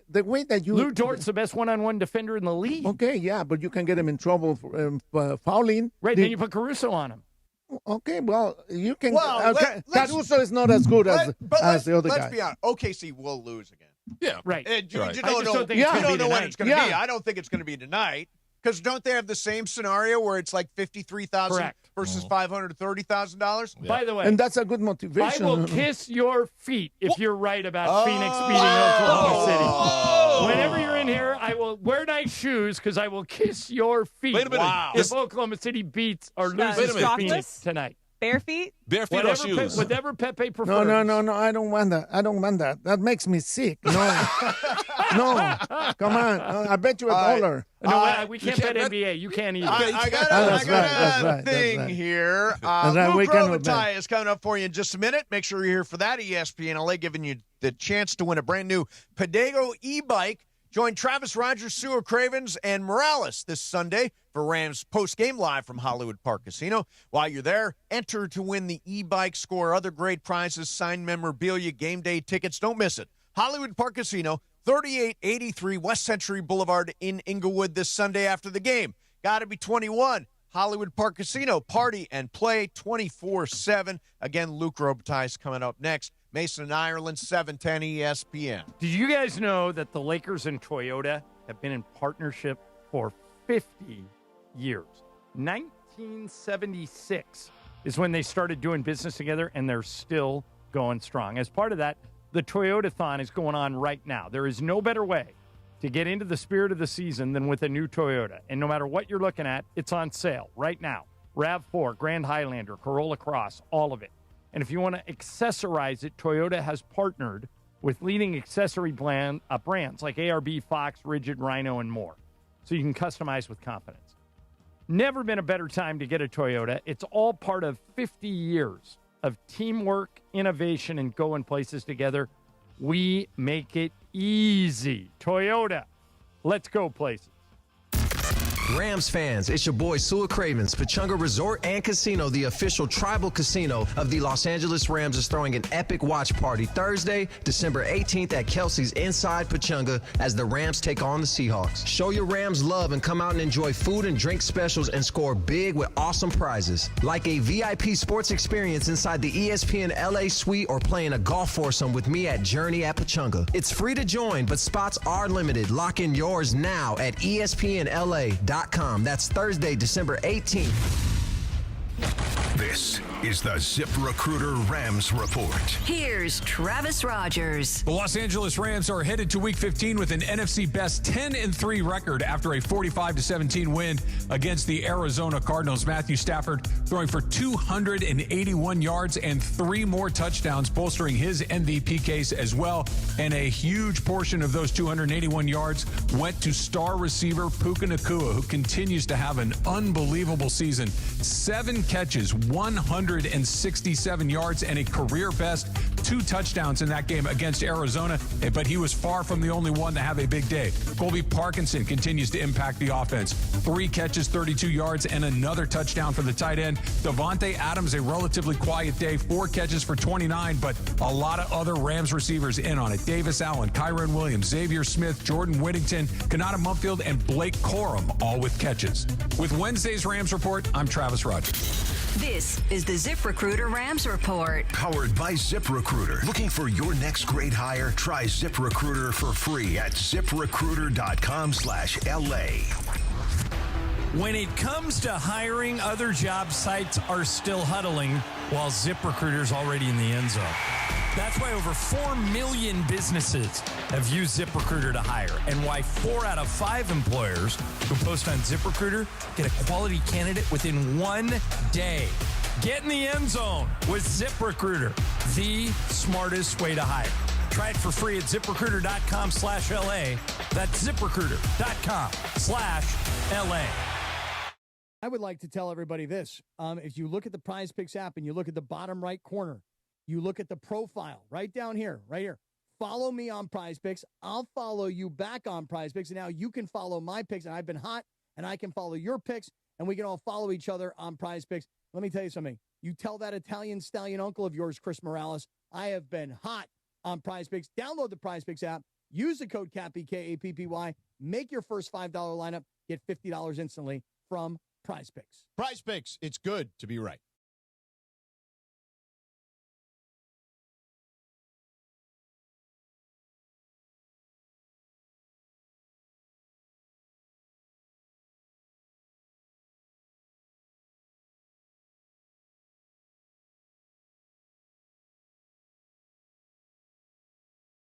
the way that you. Lou Dort's the best one-on-one defender in the league. Okay, yeah, but you can get him in trouble for fouling. Right, then you put Caruso on him. Okay, well, you can. Well, Caruso is not as good as the other guy. Let's be honest. OKC will lose again. Yeah. Right. You I don't just know, don't think it's you gonna don't be know when tonight. it's going to be. Yeah. I don't think it's going to be tonight. Because don't they have the same scenario where it's like $53,000 versus $530,000? By the way, And that's a good I motivation. will kiss your feet if you're right about Phoenix beating Oklahoma City. Whenever you're in here, I will wear nice shoes because I will kiss your feet. Wait a minute. Wow. If Oklahoma City beats or loses to Stockless? Phoenix tonight. Bare feet? Barefoot or shoes? Whatever Pepe prefers. No, I don't want that. I don't want that. That makes me sick. No. No. Come on. I bet you $1. No, we can't bet bet- NBA. You can't either. I got That's a right. thing here. That's right. We Luke cannot bet. Robitaille is coming up for you in just a minute. Make sure you're here for that. ESPN LA giving you the chance to win a brand new Pedego e-bike. Join Travis Rogers, Stuart Cravens, and Morales this Sunday for Rams post-game live from Hollywood Park Casino. While you're there, enter to win the e-bike, score other great prizes, signed memorabilia, game day tickets. Don't miss it. Hollywood Park Casino, 3883 West Century Boulevard in Inglewood this Sunday after the game. Got to be 21. Hollywood Park Casino, party and play 24/7. Again, Luke Robitaille is coming up next. Mason, Ireland, 710 ESPN. Did you guys know that the Lakers and Toyota have been in partnership for 50 years? 1976 is when they started doing business together, and they're still going strong. As part of that, the Toyota-thon is going on right now. There is no better way to get into the spirit of the season than with a new Toyota. And no matter what you're looking at, it's on sale right now. RAV4, Grand Highlander, Corolla Cross, all of it. And if you want to accessorize it, Toyota has partnered with leading accessory brands like ARB, Fox, Rigid, Rhino, and more. So you can customize with confidence. Never been a better time to get a Toyota. It's all part of 50 years of teamwork, innovation, and going places together. We make it easy. Toyota, let's go places. Rams fans, it's your boy Stuart Cravens. Pechanga Resort and Casino, the official tribal casino of the Los Angeles Rams, is throwing an epic watch party Thursday, December 18th at Kelsey's inside Pechanga as the Rams take on the Seahawks. Show your Rams love and come out and enjoy food and drink specials and score big with awesome prizes. Like a VIP sports experience inside the ESPN LA suite or playing a golf foursome with me at Journey at Pechanga. It's free to join, but spots are limited. Lock in yours now at ESPNLA.com. That's Thursday, December 18th. This is the ZipRecruiter Rams Report. Here's Travis Rogers. The Los Angeles Rams are headed to Week 15 with an NFC best 10-3 record after a 45-17 win against the Arizona Cardinals. Matthew Stafford throwing for 281 yards and 3 more touchdowns, bolstering his MVP case as well. And a huge portion of those 281 yards went to star receiver Puka Nacua, who continues to have an unbelievable season. 7 catches, 167 yards, and a career best 2 touchdowns in that game against Arizona, but he was far from the only one to have a big day. Colby Parkinson continues to impact the offense. 3 catches, 32 yards, and another touchdown for the tight end. Devontae Adams, a relatively quiet day, 4 catches for 29, but a lot of other Rams receivers in on it. Davis Allen, Kyron Williams, Xavier Smith, Jordan Whittington, Kanata Mumfield, and Blake Corum, all with catches. With Wednesday's Rams Report, I'm Travis Rogers. This is the ZipRecruiter Rams Report. Powered by ZipRecruiter. Looking for your next great hire? Try ZipRecruiter for free at ZipRecruiter.com/LA. When it comes to hiring, other job sites are still huddling while ZipRecruiter's already in the end zone. That's why over 4 million businesses have used ZipRecruiter to hire, and why 4 out of 5 employers who post on ZipRecruiter get a quality candidate within 1 day. Get in the end zone with ZipRecruiter, the smartest way to hire. Try it for free at ZipRecruiter.com/LA. That's ZipRecruiter.com/LA. I would like to tell everybody this. If you look at the Prize Picks app and you look at the bottom right corner, you look at the profile right down here, right here. Follow me on Prize Picks. I'll follow you back on Prize Picks. And now you can follow my picks. And I've been hot, and I can follow your picks, and we can all follow each other on Prize Picks. Let me tell you something. You tell that Italian stallion uncle of yours, Chris Morales, I have been hot on Prize Picks. Download the Prize Picks app. Use the code CAPPY, KAPPY. Make your first $5 lineup. Get $50 instantly from Prize Picks. Prize Picks, it's good to be right.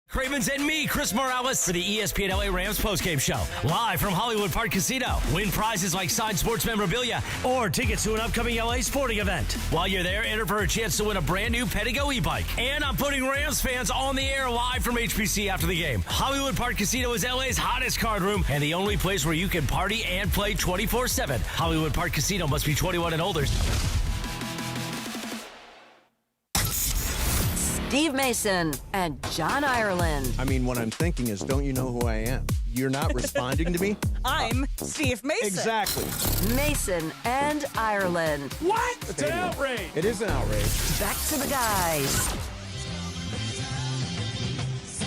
Cravens and me, Chris Morales, for the ESPN LA Rams postgame show. Live from Hollywood Park Casino. Win prizes like signed sports memorabilia or tickets to an upcoming LA sporting event. While you're there, enter for a chance to win a brand new Pedigo e-bike. And I'm putting Rams fans on the air live from HPC after the game. Hollywood Park Casino is LA's hottest card room and the only place where you can party and play 24/7. Hollywood Park Casino must be 21 and older. Steve Mason, and John Ireland. I mean, what I'm thinking is, don't you know who I am? You're not responding to me? I'm Steve Mason. Exactly. Mason and Ireland. What? It's an outrage. It is an outrage. Back to the guys.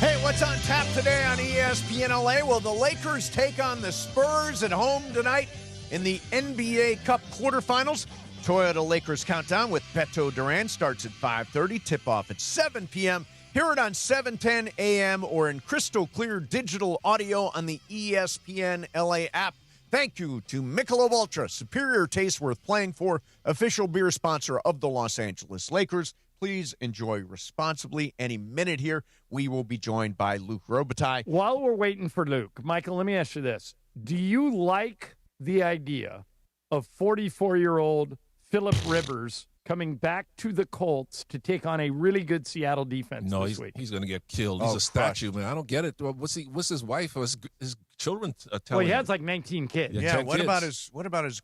Hey, what's on tap today on ESPN LA? Well, the Lakers take on the Spurs at home tonight in the NBA Cup quarterfinals. Toyota Lakers Countdown with Beto Duran starts at 5:30, tip-off at 7 p.m. Hear it on 7:10 a.m. or in crystal clear digital audio on the ESPN LA app. Thank you to Michelob Ultra, superior taste worth playing for, official beer sponsor of the Los Angeles Lakers. Please enjoy responsibly. Any minute here, we will be joined by Luke Robitaille. While we're waiting for Luke, Michael, let me ask you this. Do you like the idea of 44-year-old Phillip Rivers coming back to the Colts to take on a really good Seattle defense this week? He's going to get killed. He's a statue, man. I don't get it. What's his wife or his children telling Well, he him? has like 19 kids. Yeah, 10 what kids. about his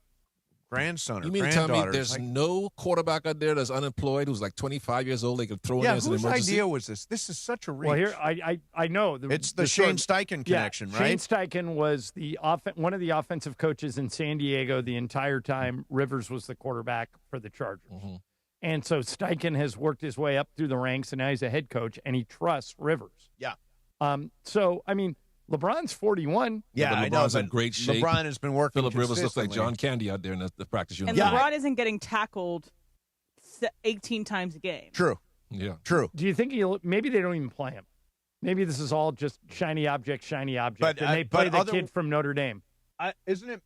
grandson or You mean to tell me granddaughter? there's no quarterback out there that's unemployed who's like 25 years old they could throw in there as an whose emergency? idea was this? This is such a reach. Well, here I know it's the Shane Steichen connection, Shane right? Steichen was one of the offensive coaches in San Diego the entire time Rivers was the quarterback for the Chargers. Mm-hmm. And so Steichen has worked his way up through the ranks, and now he's a head coach, and he trusts Rivers. Yeah. So, I mean, LeBron's 41. Yeah, but I know. LeBron's in But great shape. LeBron has been working. Phillip Rivers looks like consistently. John Candy out there in the practice And uniform. LeBron isn't getting tackled 18 times a game. True. Yeah. True. Do you think maybe they don't even play him? Maybe this is all just shiny object, But, and they play the other- kid from Notre Dame. Isn't it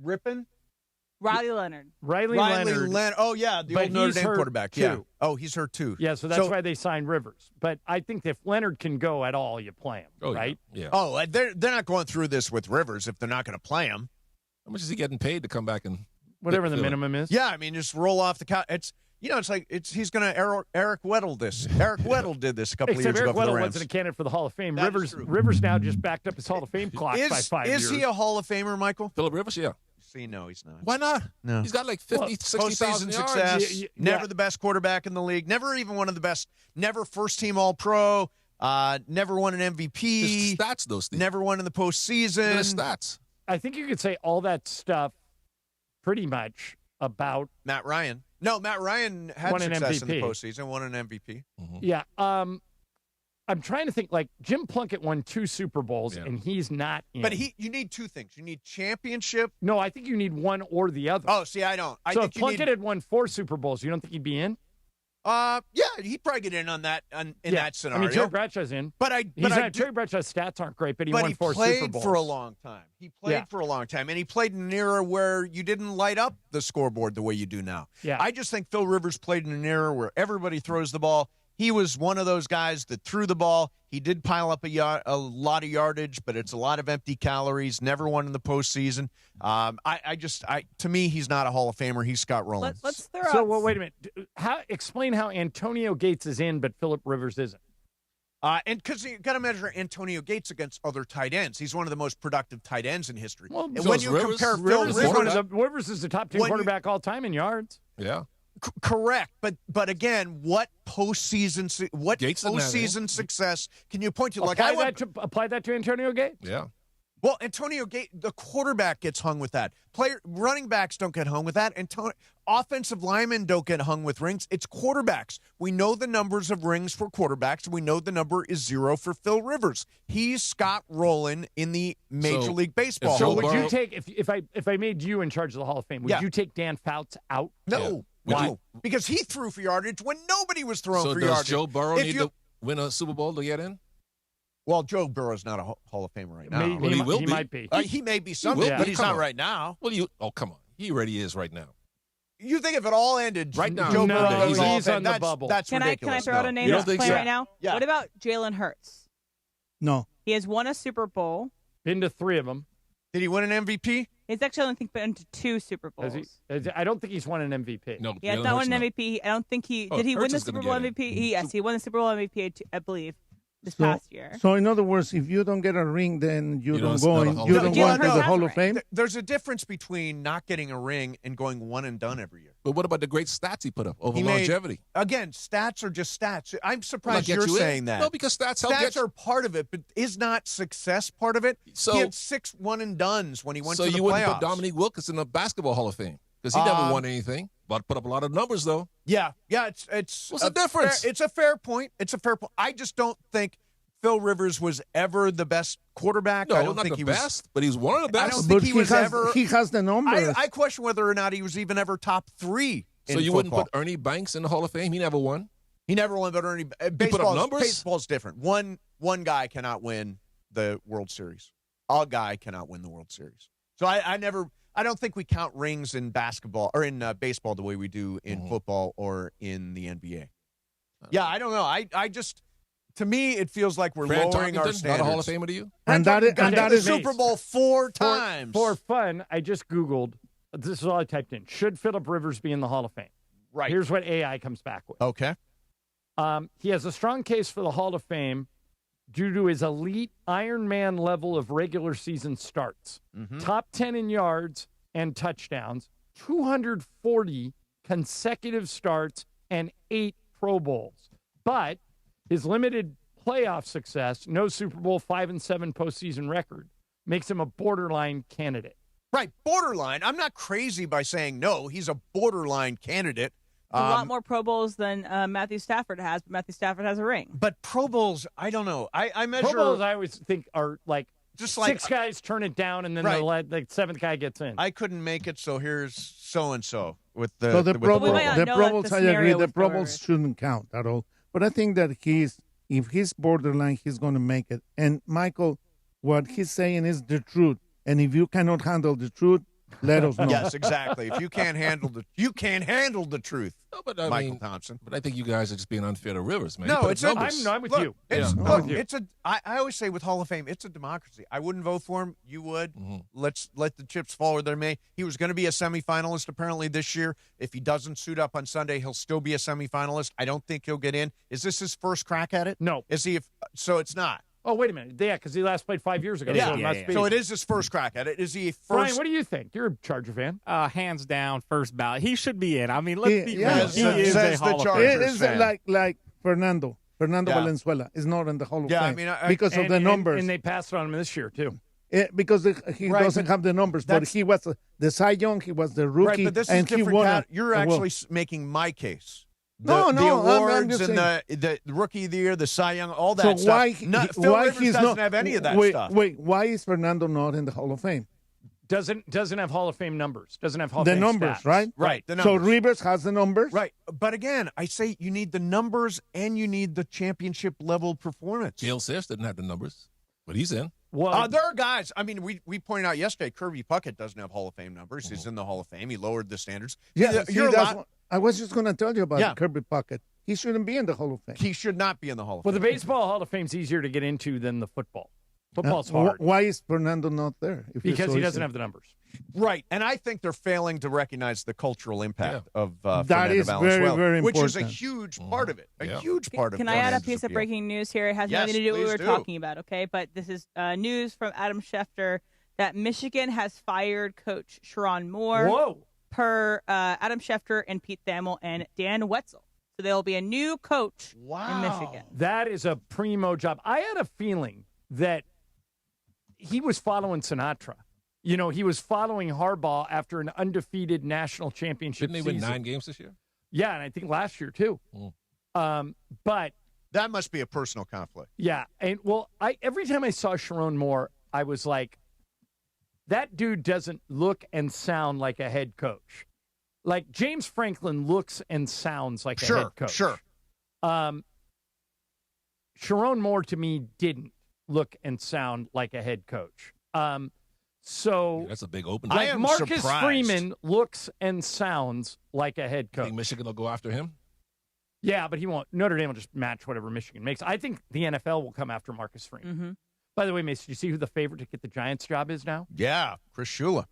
Rippin? Riley Leonard. Riley Leonard. Oh, yeah, the But old Notre he's Dame hurt, quarterback. too. Yeah. Oh, he's hurt, too. Yeah, so that's why they signed Rivers. But I think if Leonard can go at all, you play him, right? Yeah. Oh, they're not going through this with Rivers if they're not going to play him. How much is he getting paid to come back and Whatever the fill it? minimum is. Yeah, I mean, just roll off the couch. It's like he's going to Eric Weddle this. Eric Weddle did this a couple of Except years ago Eric for the Weddle Rams. wasn't a candidate for the Hall of Fame. That is Rivers true. now just backed up his Hall of Fame clock by 5 years. Is he a Hall of Famer, Michael? Phillip Rivers? Yeah. See, no, he's not. Why not? No. He's got like 50, 60,000 Postseason yards. success. Never the best quarterback in the league. Never even one of the best. Never first-team All-Pro. Never won an MVP. His stats, those things. Never won in the postseason. His stats. I think you could say all that stuff pretty much about Matt Ryan. No, Matt Ryan had Won an success in the MVP. postseason. Won an MVP. Mm-hmm. Yeah. I'm trying to think, like, Jim Plunkett won 2 Super Bowls, and he's not in. But you need 2 things. You need championship. No, I think you need one or the other. Oh, see, I don't. I so think if Plunkett you need, had won 4 Super Bowls, you don't think he'd be in? yeah, he'd probably get in on that in that scenario. I mean, Terry Bradshaw's in. Terry Bradshaw's stats aren't great, but he won 4 Super played Bowls. for a long time. He played for a long time, and he played in an era where you didn't light up the scoreboard the way you do now. Yeah. I just think Phil Rivers played in an era where everybody throws the ball. He was one of those guys that threw the ball. He did pile up a lot of yardage, but it's a lot of empty calories. Never won in the postseason. To me, he's not a Hall of Famer. He's Scott Rowland. Let's throw So, out. well, wait a minute. Explain how Antonio Gates is in, but Phillip Rivers isn't. And because you got to measure Antonio Gates against other tight ends. He's one of the most productive tight ends in history. Well, and so when is you Rivers. compare Phil Rivers is the top 10 quarterback all time in yards. Yeah. Correct, but again, what postseason success can you point to? Apply that to Antonio Gates. Yeah. Well, Antonio Gates, the quarterback gets hung with that. Running backs don't get hung with that. Offensive linemen don't get hung with rings. It's quarterbacks. We know the numbers of rings for quarterbacks. We know the number is 0 for Phil Rivers. He's Scott Rowland in the Major League Baseball. So would you take if I made you in charge of the Hall of Fame? Would you take Dan Fouts out? No. Yeah. Why? Because he threw for yardage when nobody was throwing for So yardage. does Joe Burrow need to win a Super Bowl to get in? Well, Joe Burrow's not a Hall of Famer right now. He might be. He may be someday, but he's not right now. Well, come on. He already is right now. You think if it all ended right now? Joe Burrow he's on the bubble. That's ridiculous. Can I throw out a name that's playing right now? Yeah. What about Jalen Hurts? No. He has won a Super Bowl. Been to 3 of them. Did he win an MVP? He's actually only been to 2 Super Bowls. I don't think he's won an MVP. No, he has not won an MVP. I don't think he did. He win the Super Bowl MVP? Yes, he won the Super Bowl MVP, I believe. this past year. So in other words, if you don't get a ring, then you don't go go into the Hall of Fame. There's a difference between not getting a ring and going one and done every year. But what about the great stats he put up over longevity? Again, stats are just stats. I'm surprised Well, you're you in. saying that. No, because stats help Stats are part of it, but is not success part of it? So he had 6 one-and-dones when he went to the playoffs. So you wouldn't put Dominique Wilkins in the Basketball Hall of Fame because he never won anything, but put up a lot of numbers, though. Yeah. It's what's the difference? It's a fair point. I just don't think Phil Rivers was ever the best quarterback. No, I don't not think the he was best, but he's one of the best. I don't think he was ever. He has the numbers. I question whether or not he was even ever top 3. So you wouldn't put Ernie Banks in the Hall of Fame? He never won. He never won, but Ernie. Baseball's different. One guy cannot win the World Series. A guy cannot win the World Series. So I don't think we count rings in basketball or in baseball the way we do in football or in the NBA. Yeah, I don't know. I just, to me, it feels like we're lowering our standards. Not a Hall of Famer to you? And that is Super Bowl 4 times. For fun, I just Googled. This is all I typed in. Should Phillip Rivers be in the Hall of Fame? Right. Here's what AI comes back with. Okay. He has a strong case for the Hall of Fame due to his elite Ironman level of regular season starts. Top 10 in yards and touchdowns, 240 consecutive starts, and 8 Pro Bowls. But his limited playoff success, no Super Bowl 5 and 7 postseason record, makes him a borderline candidate. Right, borderline. I'm not crazy by saying no. He's a borderline candidate. A lot more Pro Bowls than Matthew Stafford has, but Matthew Stafford has a ring. But Pro Bowls, I don't know. I measure Pro Bowls. I always think are like just like 6 guys turn it down, and then the 7th guy gets in. I couldn't make it, so here's so and so with the. So the Pro Bowls, I agree. The Pro Bowls Bowls shouldn't count at all. But I think that if he's borderline, he's going to make it. And Michael, what he's saying is the truth. And if you cannot handle the truth, let us know. Yes, exactly. If you can't handle the truth, Michael Thompson. But I think you guys are just being unfair to Rivers, man. No, I'm with you. I always say with Hall of Fame, it's a democracy. I wouldn't vote for him. You would. Let's let the chips fall where they may. He was going to be a semifinalist apparently this year. If he doesn't suit up on Sunday, he'll still be a semifinalist. I don't think he'll get in. Is this his first crack at it? No. Is he? So it's not. Oh, wait a minute. Yeah, because he last played 5 years ago. So it is his first crack at it. Is he first? Brian, what do you think? You're a Charger fan. Hands down, first ballot. He should be in. I mean, let's be real. He is a Hall of Famer. It is like Fernando Valenzuela is not in the Hall of Fame. I mean, because of the numbers. And they passed on him this year, too. Because he doesn't have the numbers, but he was the Cy Young, he was the rookie, right, but this and is he won. You're actually making my case. The I'm awards just and saying. the Rookie of the Year, the Cy Young, all that So stuff. Phil why Rivers he's doesn't not have any of that stuff. Wait, why is Fernando not in the Hall of Fame? Doesn't have Hall of Fame numbers. Doesn't have Hall of Fame numbers, stats. right? The numbers. So Rivers has the numbers, right? But again, I say you need the numbers and you need the championship level performance. Gail Sayers didn't have the numbers, but he's in. Well, there are guys. I mean, we pointed out yesterday, Kirby Puckett doesn't have Hall of Fame numbers. He's in the Hall of Fame. He lowered the standards. Yeah, I was just going to tell you about Kirby Puckett. He shouldn't be in the Hall of Fame. He should not be in the Hall of Fame. Well, the Baseball Hall of Fame's easier to get into than the football. Football's hard. Why is Fernando not there? Because he doesn't have the numbers. Right, and I think they're failing to recognize the cultural impact of that Fernando is Valenzuela, very which is a important. huge part of it. A huge part of it. Can I add a piece of breaking news here? It has nothing to do with what we were talking about, okay? But this is news from Adam Schefter that Michigan has fired Coach Sharon Moore. Whoa. Per Adam Schefter and Pete Thamel and Dan Wetzel. So there will be a new coach in Michigan. That is a primo job. I had a feeling that he was following Sinatra. You know, he was following Harbaugh after an undefeated national championship Didn't they win 9 games this year? Yeah, and I think last year, too. But that must be a personal conflict. Yeah. And, every time I saw Sharon Moore, I was like, that dude doesn't look and sound like a head coach. Like James Franklin looks and sounds like a head coach. Sure. Sharon Moore to me didn't look and sound like a head coach. So that's a big open. Like Marcus Freeman looks and sounds like a head coach. Think Michigan will go after him? Yeah, but he won't. Notre Dame will just match whatever Michigan makes. I think the NFL will come after Marcus Freeman. Mm-hmm. By the way, Mace, do you see who the favorite to get the Giants job is now? Yeah, Chris Shula,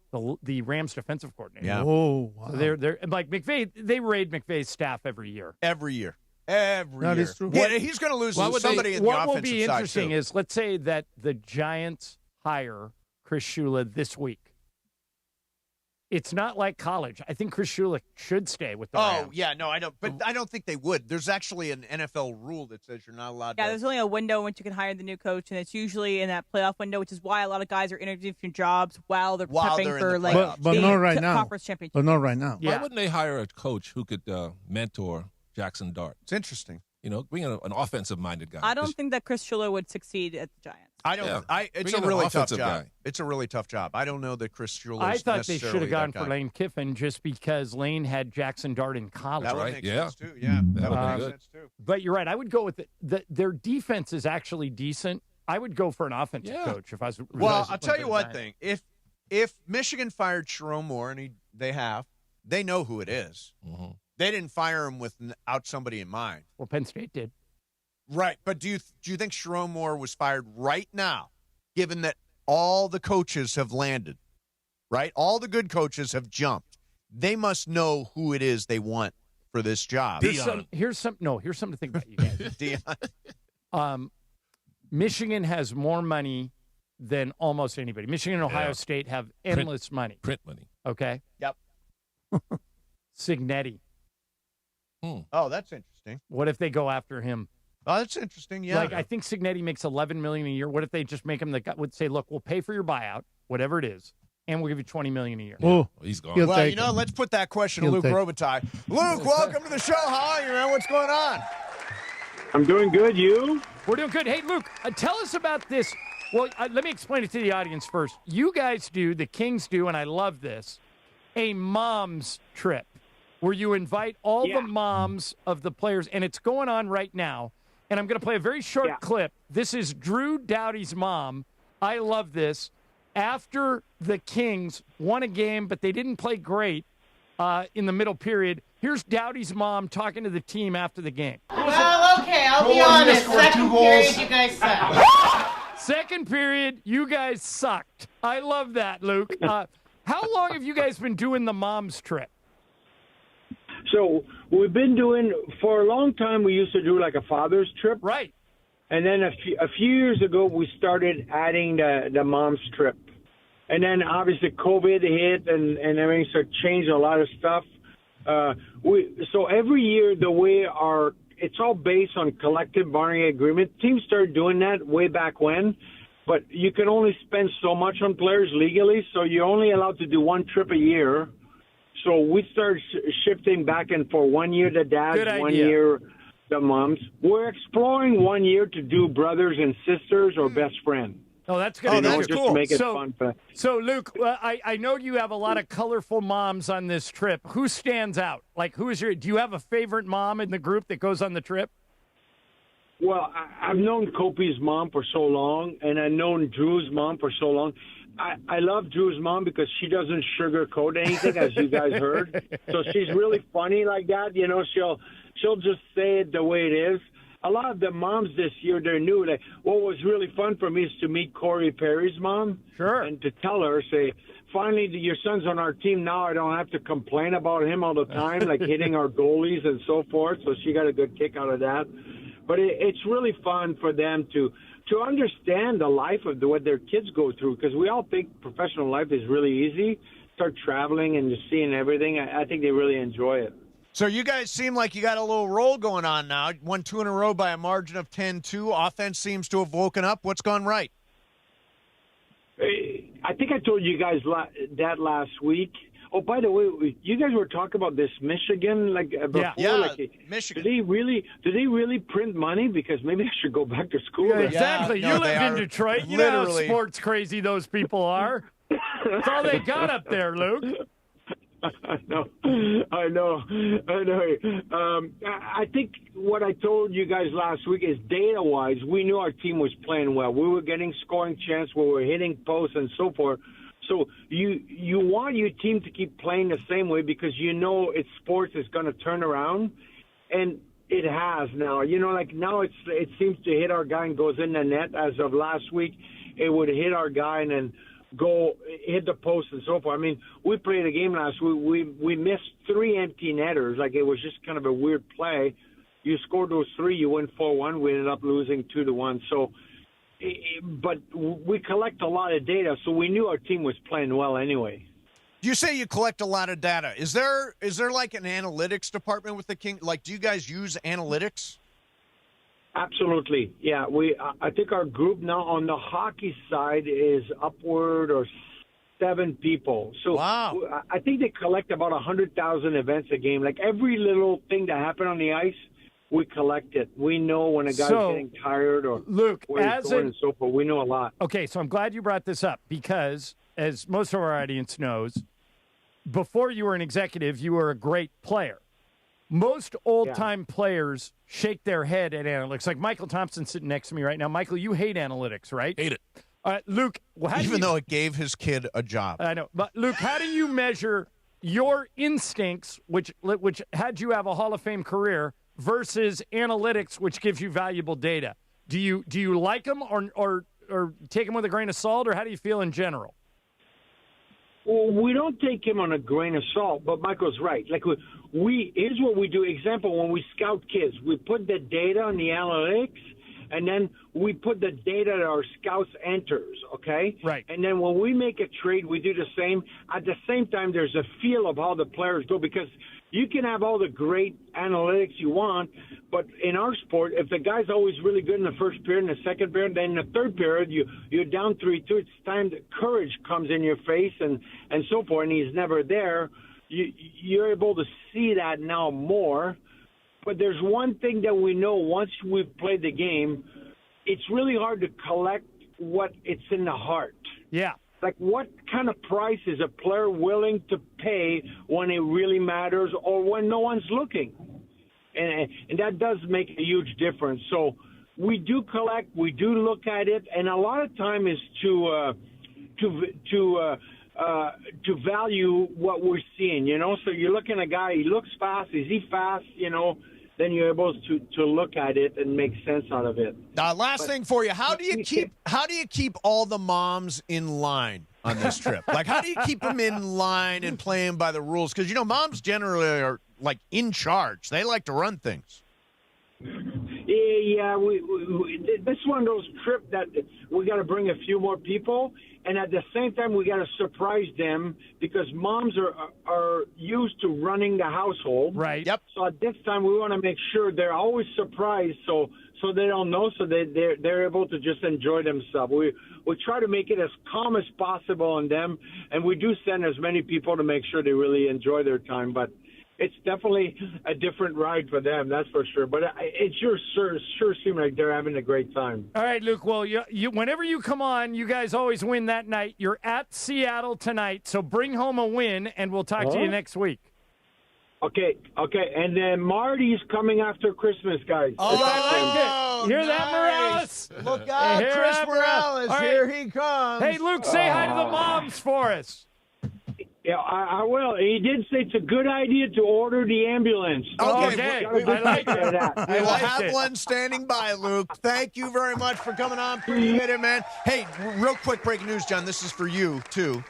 the Rams defensive coordinator. Yeah. Oh, wow. So they're like McVay. They raid McVay's staff every year. Every year. Every That year. is true. Yeah, he's going to lose to somebody in the What offensive will be side, interesting too. is, let's say that the Giants hire Chris Shula this week. It's not like college. I think Chris Shula should stay with the Rams. Oh, yeah, no, I don't. But I don't think they would. There's actually an NFL rule that says you're not allowed to. Yeah, there's only a window in which you can hire the new coach, and it's usually in that playoff window, which is why a lot of guys are interviewing for jobs while they're prepping for like but the not right now. conference championship. But not right now. Why wouldn't they hire a coach who could mentor Jackson Dart? It's interesting. You know, bring in an offensive-minded guy. I don't think that Chris Shula would succeed at the Giants. I don't. Yeah. It's Bring a in an really tough offensive job. guy. It's a really tough job. I don't know that Chris Shula. I is thought they should necessarily have gone that for guy. Lane Kiffin just because Lane had Jackson Dart in college. That would make sense too. Yeah, that would make sense too. But you're right. I would go with their defense is actually decent. I would go for an offensive coach if I was. Well, I'll tell you one thing. If Michigan fired Sharon Moore, and they know who it is. Mm-hmm. They didn't fire him without somebody in mind. Well, Penn State did. Right, but do you think Sharon Moore was fired right now, given that all the coaches have landed, right? All the good coaches have jumped. They must know who it is they want for this job. Here's something to think about, you guys. Deion. Michigan has more money than almost anybody. Michigan and Ohio State have endless money. Print money. Okay? Yep. Signetti. Oh, that's interesting. What if they go after him? Oh, that's interesting. Yeah. Like, I think Signetti makes $11 million a year. What if they just make him the guy would say, look, we'll pay for your buyout, whatever it is, and we'll give you $20 million a year. Oh, he's gone. Well, you know, let's put that question to Luke Robitaille. Luke, welcome to the show. How are you, man? What's going on? I'm doing good. You? We're doing good. Hey, Luke, tell us about this. Well, let me explain it to the audience first. You guys do, the Kings do, and I love this, a mom's trip where you invite all the moms of the players, and it's going on right now. And I'm going to play a very short clip. This is Drew Doughty's mom. I love this. After the Kings won a game, but they didn't play great in the middle period, here's Doughty's mom talking to the team after the game. Well, okay, I'll be honest. Second period, you guys sucked. Second period, you guys sucked. I love that, Luke. How long have you guys been doing the mom's trip? So we've been doing, for a long time, we used to do like a father's trip. Right. And then a few years ago, we started adding the mom's trip. And then obviously COVID hit and everything, so it changed a lot of stuff. So every year, the way it's all based on collective bargaining agreement. Teams started doing that way back when, but you can only spend so much on players legally, so you're only allowed to do one trip a year. So we started shifting back and forth. 1 year the dads, 1 year the moms. We're exploring 1 year to do brothers and sisters or best friend. Oh, that's good. Just to make it fun. So, Luke, I know you have a lot of colorful moms on this trip. Who stands out? Like, do you have a favorite mom in the group that goes on the trip? Well, I've known Kopi's mom for so long, and I've known Drew's mom for so long. I love Drew's mom because she doesn't sugarcoat anything, as you guys heard. So she's really funny like that. You know, she'll just say it the way it is. A lot of the moms this year, they're new. Like, what was really fun for me is to meet Corey Perry's mom. Sure. And to tell her, say, finally, your son's on our team now. I don't have to complain about him all the time, like hitting our goalies and so forth. So she got a good kick out of that. But it's really fun for them to understand the life of what their kids go through, because we all think professional life is really easy. Start traveling and just seeing everything. I think they really enjoy it. So you guys seem like you got a little roll going on now. Won 2 in a row by a margin of 10-2. Offense seems to have woken up. What's gone right? I think I told you guys that last week. Oh, by the way, you guys were talking about this Michigan before. Yeah, Michigan. Do they really print money? Because maybe I should go back to school. Yeah, exactly. You lived in Detroit. You know how sports crazy those people are. That's all they got up there, Luke. I know. I think what I told you guys last week is data-wise, we knew our team was playing well. We were getting scoring chance. We were hitting posts and so forth. So you want your team to keep playing the same way because you know it's sports is going to turn around, and it has now. You know, like now it seems to hit our guy and goes in the net. As of last week, it would hit our guy and then go hit the post and so forth. I mean, we played a game last week. We missed 3 empty netters. Like, it was just kind of a weird play. you scored those 3, you win 4-1. We ended up losing 2-1. So, but we collect a lot of data, so we knew our team was playing well anyway. You say you collect a lot of data. Is there like an analytics department with the King? Like, do you guys use analytics? Absolutely, yeah. I think our group now on the hockey side is upward or 7 people. So wow. I think they collect about 100,000 events a game. Like every little thing that happened on the ice, we collect it. We know when a guy's getting tired or Luke, where he's going and so forth. We know a lot. Okay, so I'm glad you brought this up because, as most of our audience knows, before you were an executive, you were a great player. Most old-time players shake their head at analytics. Like Michael Thompson sitting next to me right now. Michael, you hate analytics, right? Hate it. Luke, even though it gave his kid a job. I know. But, Luke, how do you measure your instincts, which had you have a Hall of Fame career, versus analytics, which gives you valuable data? Do you like them or take them with a grain of salt, or how do you feel in general? Well, we don't take him on a grain of salt, but Michael's right. Like here's what we do. Example, when we scout kids, we put the data on the analytics, and then we put the data that our scouts enters, okay? Right. And then when we make a trade, we do the same. At the same time, there's a feel of how the players go, because you can have all the great analytics you want, but in our sport, if the guy's always really good in the first period, in the second period, then in the third period, you're down 3-2, it's time that courage comes in your face and so forth, and he's never there. You're able to see that now more. But there's one thing that we know once we've played the game, it's really hard to collect what it's in the heart. Yeah. Like, what kind of price is a player willing to pay when it really matters or when no one's looking? And that does make a huge difference. So we do collect, we do look at it, and a lot of time is to value what we're seeing, you know? So you're looking at a guy, he looks fast, is he fast, you know? Then you're able to look at it and make sense out of it. Last thing for you, how do you keep all the moms in line on this trip? Like, how do you keep them in line and playing by the rules? Because, you know, moms generally are, like, in charge. They like to run things. Yeah, this is one of those trips that we got to bring a few more people, and at the same time we got to surprise them because moms are used to running the household. Right. Yep. So at this time we want to make sure they're always surprised, so they don't know, so they're able to just enjoy themselves. We try to make it as calm as possible on them, and we do send as many people to make sure they really enjoy their time, but it's definitely a different ride for them, that's for sure. But it sure seems like they're having a great time. All right, Luke. Well, you whenever you come on, you guys always win that night. You're at Seattle tonight, so bring home a win, and we'll talk to you next week. Okay. And then Marty's coming after Christmas, guys. Oh, I like it. Hear that, Morales? Look out, Chris Morales. Right. Here he comes. Hey, Luke, say hi to the moms for us. Yeah, I will. He did say it's a good idea to order the ambulance. Okay. I like that. We will have one standing by, Luke. Thank you very much for coming on. Appreciate it, man. Hey, real quick breaking news, John. This is for you, too.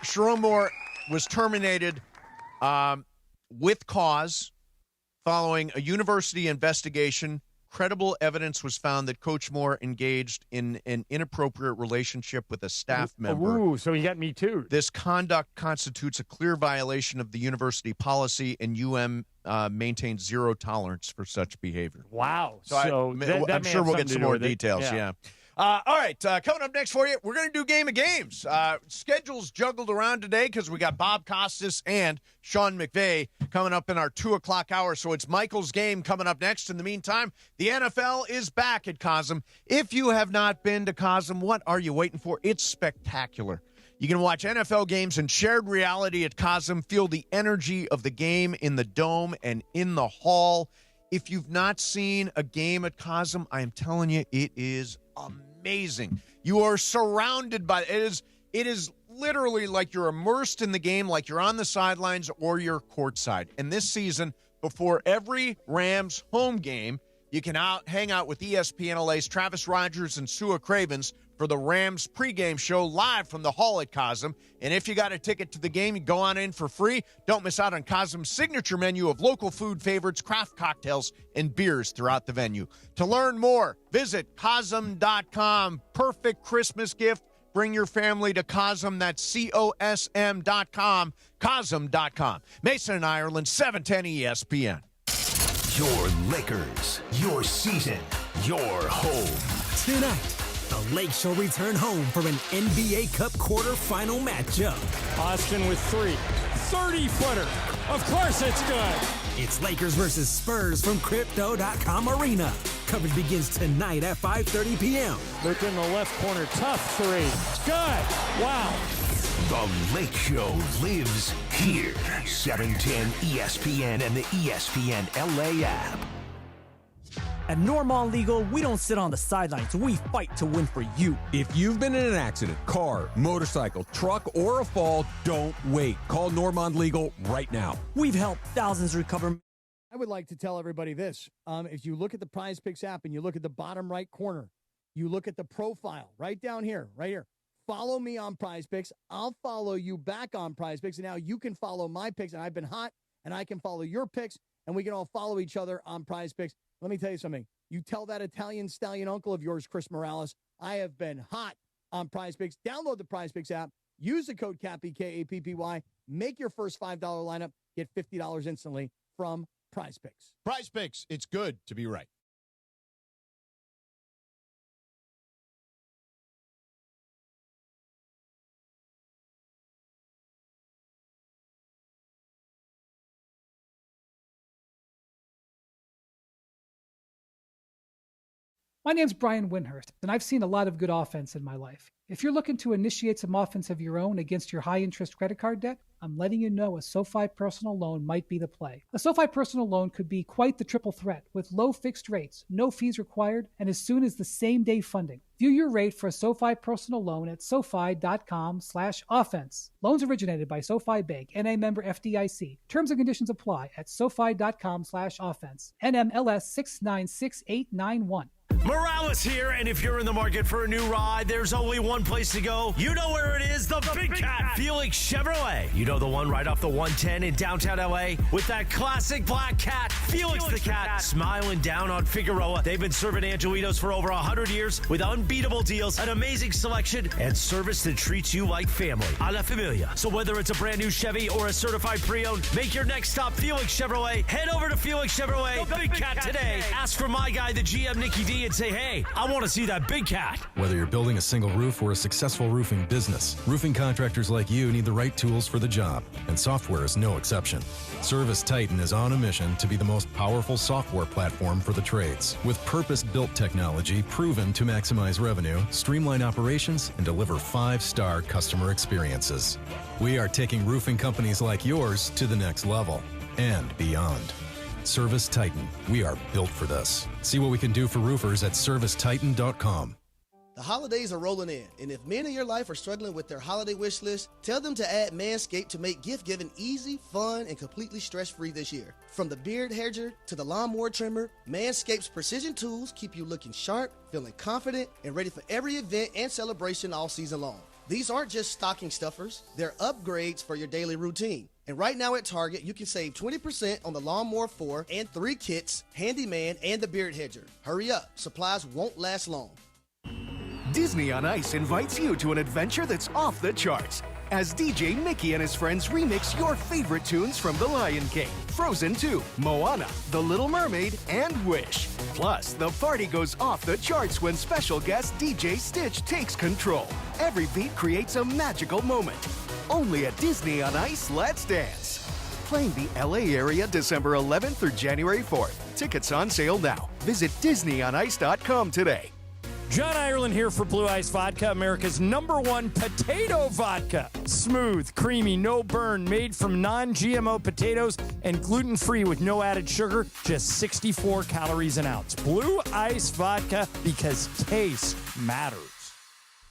Sharon Moore was terminated with cause following a university investigation. Credible evidence was found that Coach Moore engaged in an inappropriate relationship with a staff member. Ooh, so he got me too. This conduct constitutes a clear violation of the university policy, and UM maintains zero tolerance for such behavior. Wow. I'm sure we'll get some more details. Yeah. All right, coming up next for you, we're going to do Game of Games. Schedules juggled around today because we got Bob Costas and Sean McVey coming up in our 2 o'clock hour. So it's Michael's game coming up next. In the meantime, the NFL is back at Cosm. If you have not been to Cosm, what are you waiting for? It's spectacular. You can watch NFL games in shared reality at Cosm, feel the energy of the game in the dome and in the hall. If you've not seen a game at Cosm, I am telling you, it is amazing. You are surrounded by it. It is literally like you're immersed in the game, like you're on the sidelines or you're courtside. And this season, before every Rams home game, you can hang out with ESPN LA's Travis Rogers and Sua Cravens for the Rams pregame show live from the hall at Cosm. And if you got a ticket to the game, you go on in for free. Don't miss out on Cosm's signature menu of local food favorites, craft cocktails, and beers throughout the venue. To learn more, visit Cosm.com. Perfect Christmas gift. Bring your family to Cosm. That's COSM.com. Cosm.com. Mason and Ireland, 710 ESPN. Your Lakers, your season, your home. Tonight, the Lake Show return home for an NBA Cup quarterfinal matchup. Austin with 3. 30-footer. Of course it's good. It's Lakers versus Spurs from Crypto.com Arena. Coverage begins tonight at 5:30 p.m. Look in the left corner. Tough 3. It's good. Wow. The Lake Show lives here. 710 ESPN and the ESPN LA app. At Normand Legal, we don't sit on the sidelines. We fight to win for you. If you've been in an accident, car, motorcycle, truck, or a fall, don't wait. Call Normand Legal right now. We've helped thousands recover. I would like to tell everybody this. If you look at the Prize Picks app and you look at the bottom right corner, you look at the profile right down here, right here. Follow me on Prize Picks. I'll follow you back on Prize Picks. And now you can follow my picks. And I've been hot, and I can follow your picks. And we can all follow each other on Prize Picks. Let me tell you something. You tell that Italian stallion uncle of yours, Chris Morales, I have been hot on Prize Picks. Download the Prize Picks app. Use the code CAPPY, K-A-P-P-Y. Make your first $5 lineup. Get $50 instantly from Prize Picks. Prize Picks, it's good to be right. My name's Brian Windhurst, and I've seen a lot of good offense in my life. If you're looking to initiate some offense of your own against your high-interest credit card debt, I'm letting you know a SoFi personal loan might be the play. A SoFi personal loan could be quite the triple threat with low fixed rates, no fees required, and as soon as the same-day funding. View your rate for a SoFi personal loan at SoFi.com/offense. Loans originated by SoFi Bank, N.A. member FDIC. Terms and conditions apply at SoFi.com/offense. NMLS 696891. Morales here, and if you're in the market for a new ride, there's only one place to go. You know where it is, the Big Cat, Felix Chevrolet. You know the one right off the 110 in downtown LA with that classic black cat, Felix the Cat, smiling down on Figueroa. They've been serving Angelitos for over 100 years with unbeatable deals, an amazing selection, and service that treats you like family. A la familia. So whether it's a brand new Chevy or a certified pre-owned, make your next stop Felix Chevrolet. Head over to Felix Chevrolet, the Big Cat today. Ask for my guy, the GM Nicky D, and say, hey, I want to see that Big Cat. Whether you're building a single roof or a successful roofing business, roofing contractors like you need the right tools for the job, and software is no exception. Service Titan is on a mission to be the most powerful software platform for the trades, with purpose-built technology proven to maximize revenue, streamline operations, and deliver 5-star customer experiences. We are taking roofing companies like yours to the next level and beyond. Service Titan. We are built for this. See what we can do for roofers at servicetitan.com. The holidays are rolling in, and if men in your life are struggling with their holiday wish list, tell them to add Manscaped to make gift-giving easy, fun, and completely stress-free this year. From the beard hedger to the lawnmower trimmer, Manscaped's precision tools keep you looking sharp, feeling confident, and ready for every event and celebration all season long. These aren't just stocking stuffers, they're upgrades for your daily routine. And right now at Target, you can save 20% on the Lawnmower 4 and 3 kits, Handyman, and the Beard Hedger. Hurry up, supplies won't last long. Disney on Ice invites you to an adventure that's off the charts as DJ Mickey and his friends remix your favorite tunes from The Lion King, Frozen 2, Moana, The Little Mermaid, and Wish. Plus, the party goes off the charts when special guest DJ Stitch takes control. Every beat creates a magical moment. Only at Disney on Ice Let's Dance. Playing the LA area December 11th through January 4th. Tickets on sale now. Visit DisneyOnIce.com today. John Ireland here for Blue Ice Vodka, America's #1 potato vodka. Smooth, creamy, no burn, made from non-GMO potatoes and gluten-free with no added sugar, just 64 calories an ounce. Blue Ice Vodka, because taste matters.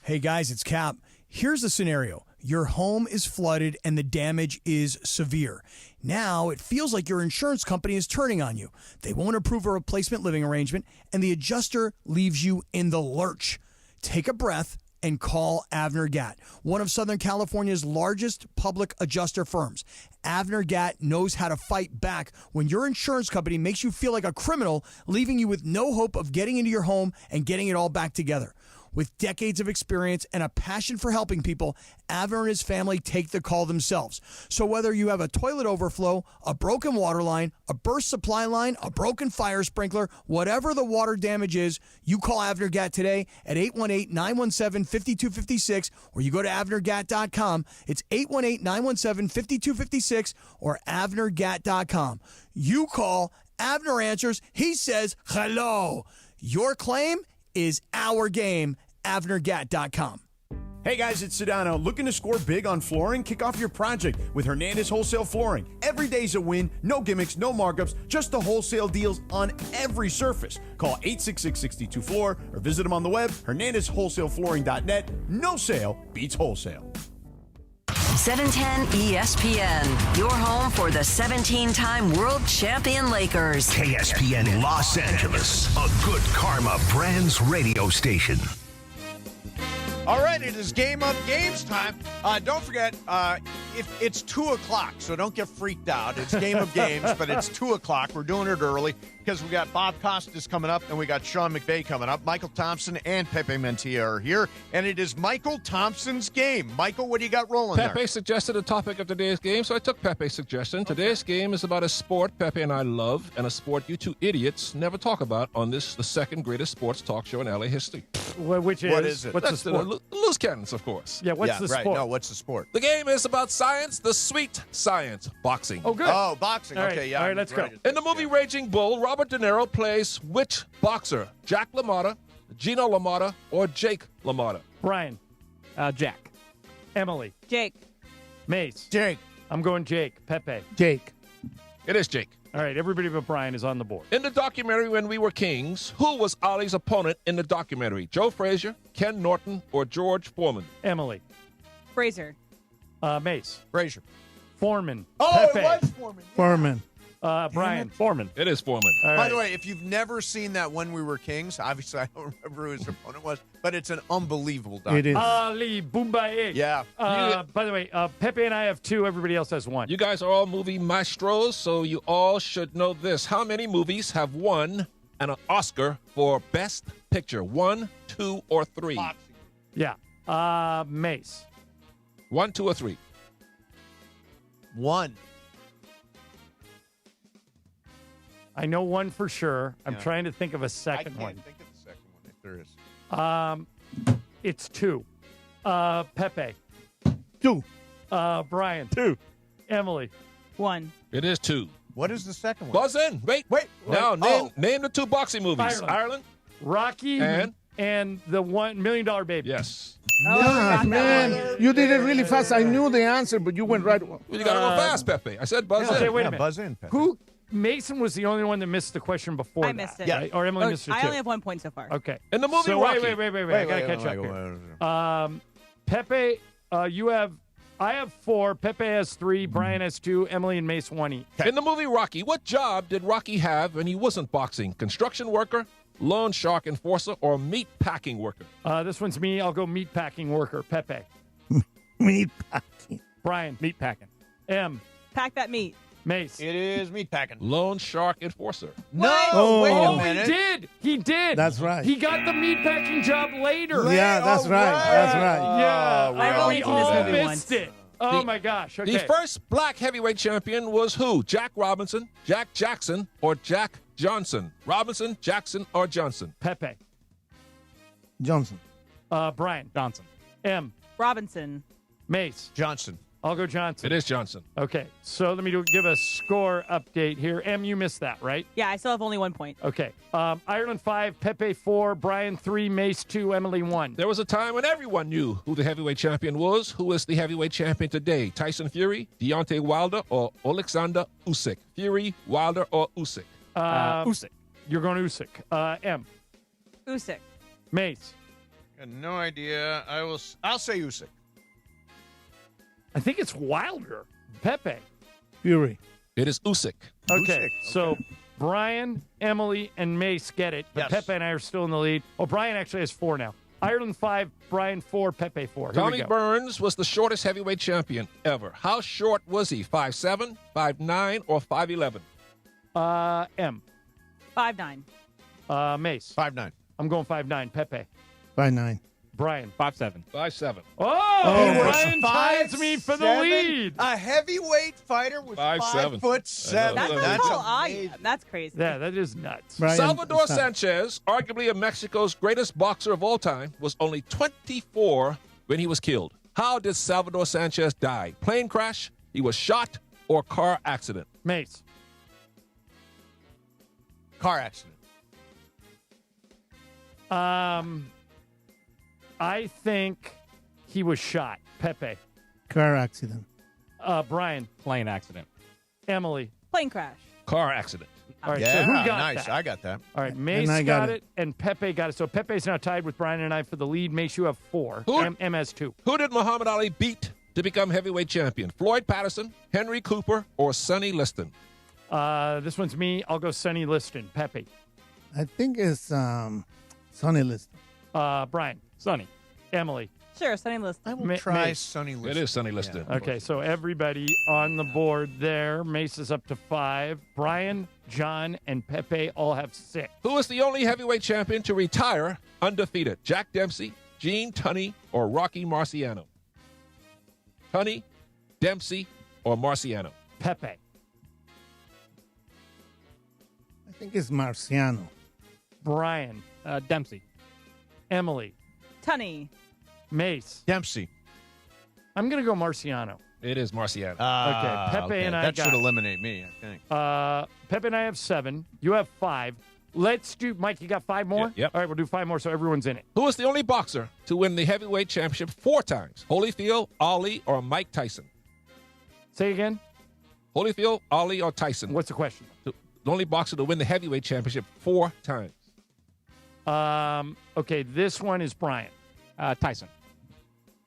Hey guys, it's Cap. Here's the scenario. Your home is flooded and the damage is severe. Now it feels like your insurance company is turning on you. They won't approve a replacement living arrangement and the adjuster leaves you in the lurch. Take a breath, and call Avner Gatt, one of Southern California's largest public adjuster firms. Avner Gatt knows how to fight back when your insurance company makes you feel like a criminal, leaving you with no hope of getting into your home and getting it all back together. With decades of experience and a passion for helping people, Avner and his family take the call themselves. So whether you have a toilet overflow, a broken water line, a burst supply line, a broken fire sprinkler, whatever the water damage is, you call Avner Gatt today at 818-917-5256, or you go to avnergatt.com. It's 818-917-5256 or avnergatt.com. You call, Avner answers, he says hello. Your claim is our game, avnergatt.com. Hey guys, it's Sedano. Looking to score big on flooring? Kick off your project with Hernandez Wholesale Flooring. Every day's a win, no gimmicks, no markups, just the wholesale deals on every surface. Call 866-62-FLOOR or visit them on the web, hernandezwholesaleflooring.net. No sale beats wholesale. 710 ESPN, your home for the 17-time world champion Lakers. KSPN Los Angeles, a Good Karma Brands radio station. All right, it is Game of Games time. Don't forget, if it's 2 o'clock, so don't get freaked out. It's Game of Games, but it's 2 o'clock. We're doing it early because we got Bob Costas coming up and we got Sean McVay coming up. Michael Thompson and Pepe Mantia are here, and it is Michael Thompson's game. Michael, what do you got rolling there? Pepe suggested a topic of today's game, so I took Pepe's suggestion. Okay. Today's game is about a sport Pepe and I love, and a sport you two idiots never talk about on this, the second greatest sports talk show in LA history. Which is? What is it? What's the sport? Loose cannons, of course. Yeah, what's the sport? No, what's the sport? The game is about science, the sweet science, boxing. Oh, good. Oh, boxing. All Okay, right. yeah. All right, let's go. In the movie Raging Bull, Robert De Niro plays which boxer? Jack LaMotta, Gino LaMotta, or Jake LaMotta? Brian. Jack. Emily. Jake. Mace. Jake. I'm going Jake. Pepe. Jake. It is Jake. All right, everybody but Brian is on the board. In the documentary When We Were Kings, who was Ollie's opponent in the documentary? Joe Frazier, Ken Norton, or George Foreman? Emily. Fraser. Mace. Frazier. Foreman. Oh, Pepe. it was Foreman. Foreman. Brian. Foreman. It is Foreman. All By right. the way, if you've never seen that When We Were Kings, obviously I don't remember who his opponent was, but it's an unbelievable documentary. It is. Ali Boombaye. Yeah. By the way, Pepe and I have 2. Everybody else has 1. You guys are all movie maestros, so you all should know this. How many movies have won an Oscar for Best Picture? 1, 2, or 3? Yeah. Mace. 1, 2, or 3? 1. I know 1 for sure. I'm Yeah. trying to think of a second I one. can't think of the second one if there is. It's 2. Pepe. 2. Brian. 2. Emily. 1. It is 2. What is the second one? Buzz in. Wait. Now, name the 2 boxing movies. Ireland. Rocky and the $1 Million Baby. Yes. God, man. You did it really fast. I knew the answer, but you went right. Well, you got to go fast, Pepe. I said buzz in. Okay, wait a minute. Buzz in, Pepe. Who? Mason was the only one that missed the question before I that, missed it. right? Or Emily missed it too. I only have 1 point so far. Okay. In the movie so Rocky. wait. I got to catch up here. Pepe, I have 4. Pepe has 3. Brian has 2. Emily and Mace 1 each. In the movie Rocky, what job did Rocky have when he wasn't boxing? Construction worker, loan shark enforcer, or meat packing worker? This one's me. I'll go meat packing worker. Pepe. Meat packing. Brian. Meat packing. M. Pack that meat. Mace. It is meat packing. Loan shark enforcer. No, Oh. wait a Oh, minute. he did. That's right. He got the meat packing job later. Yeah, that's right. That's right. Yeah. I've only we seen this all movie missed once. it. Oh, my gosh. Okay. The first black heavyweight champion was who? Jack Robinson, Jack Jackson, or Jack Johnson? Robinson, Jackson, or Johnson? Pepe. Johnson. Brian. Johnson. M. Robinson. Mace. Johnson. I'll go Johnson. It is Johnson. Okay, so let me give a score update here. Em, you missed that, right? Yeah, I still have only 1 point. Okay. Ireland 5, Pepe 4, Brian 3, Mace 2, Emily 1. There was a time when everyone knew who the heavyweight champion was. Who is the heavyweight champion today? Tyson Fury, Deontay Wilder, or Alexander Usyk? Fury, Wilder, or Usyk? Usyk. You're going Usyk. M. Usyk. Mace. Got no idea. I'll say Usyk. I think it's Wilder. Pepe. Fury. It is Usyk. Okay, so Brian, Emily, and Mace get it, but Yes. Pepe and I are still in the lead. Oh, Brian actually has 4 now. Ireland 5, Brian 4, Pepe 4. Here we Tommy go. Burns was the shortest heavyweight champion ever. How short was he? 5'7", 5'9", or 5'11"? M. 5'9". Mace. 5'9". I'm going 5'9". Pepe. 5'9". Brian. 5'7". 5'7". Oh, Brian ties me for the lead. A heavyweight fighter was 5'7". 5'7". That's how I am. That's crazy. Yeah, that is nuts. Brian, Salvador stop. Sanchez, arguably Mexico's greatest boxer of all time, was only 24 when he was killed. How did Salvador Sanchez die? Plane crash, he was shot, or car accident? Mace. Car accident. I think he was shot. Pepe. Car accident. Brian. Plane accident. Emily. Plane crash. Car accident. All right, Yeah, so who got nice. that? I got that. All right, Mace I got got it, and Pepe got it. So Pepe's now tied with Brian and I for the lead. Mace, you have 4. M has 2. Who did Muhammad Ali beat to become heavyweight champion? Floyd Patterson, Henry Cooper, or Sonny Liston? This one's me. I'll go Sonny Liston. Pepe. I think it's Sonny Liston. Brian. Sonny. Emily. Sure, Sonny Liston. I will try Mace. Sonny Liston. It is Sonny Liston. Yeah. Okay, so everybody on the board there. Mace is up to 5. Brian, John, and Pepe all have 6. Who is the only heavyweight champion to retire undefeated? Jack Dempsey, Gene Tunney, or Rocky Marciano? Tunney, Dempsey, or Marciano? Pepe. I think it's Marciano. Brian. Dempsey. Emily. Tunney. Mace. Dempsey. I'm going to go Marciano. It is Marciano. Okay, Pepe and I that got should it. eliminate me, I think. Pepe and I have 7. You have 5. Let's do, Mike, you got 5 more? Yep. All right, we'll do 5 more so everyone's in it. Who is the only boxer to win the heavyweight championship 4 times? Holyfield, Ali, or Mike Tyson? Say again? Holyfield, Ali, or Tyson? What's the question? The only boxer to win the heavyweight championship 4 times. Okay, this one is Brian. Tyson.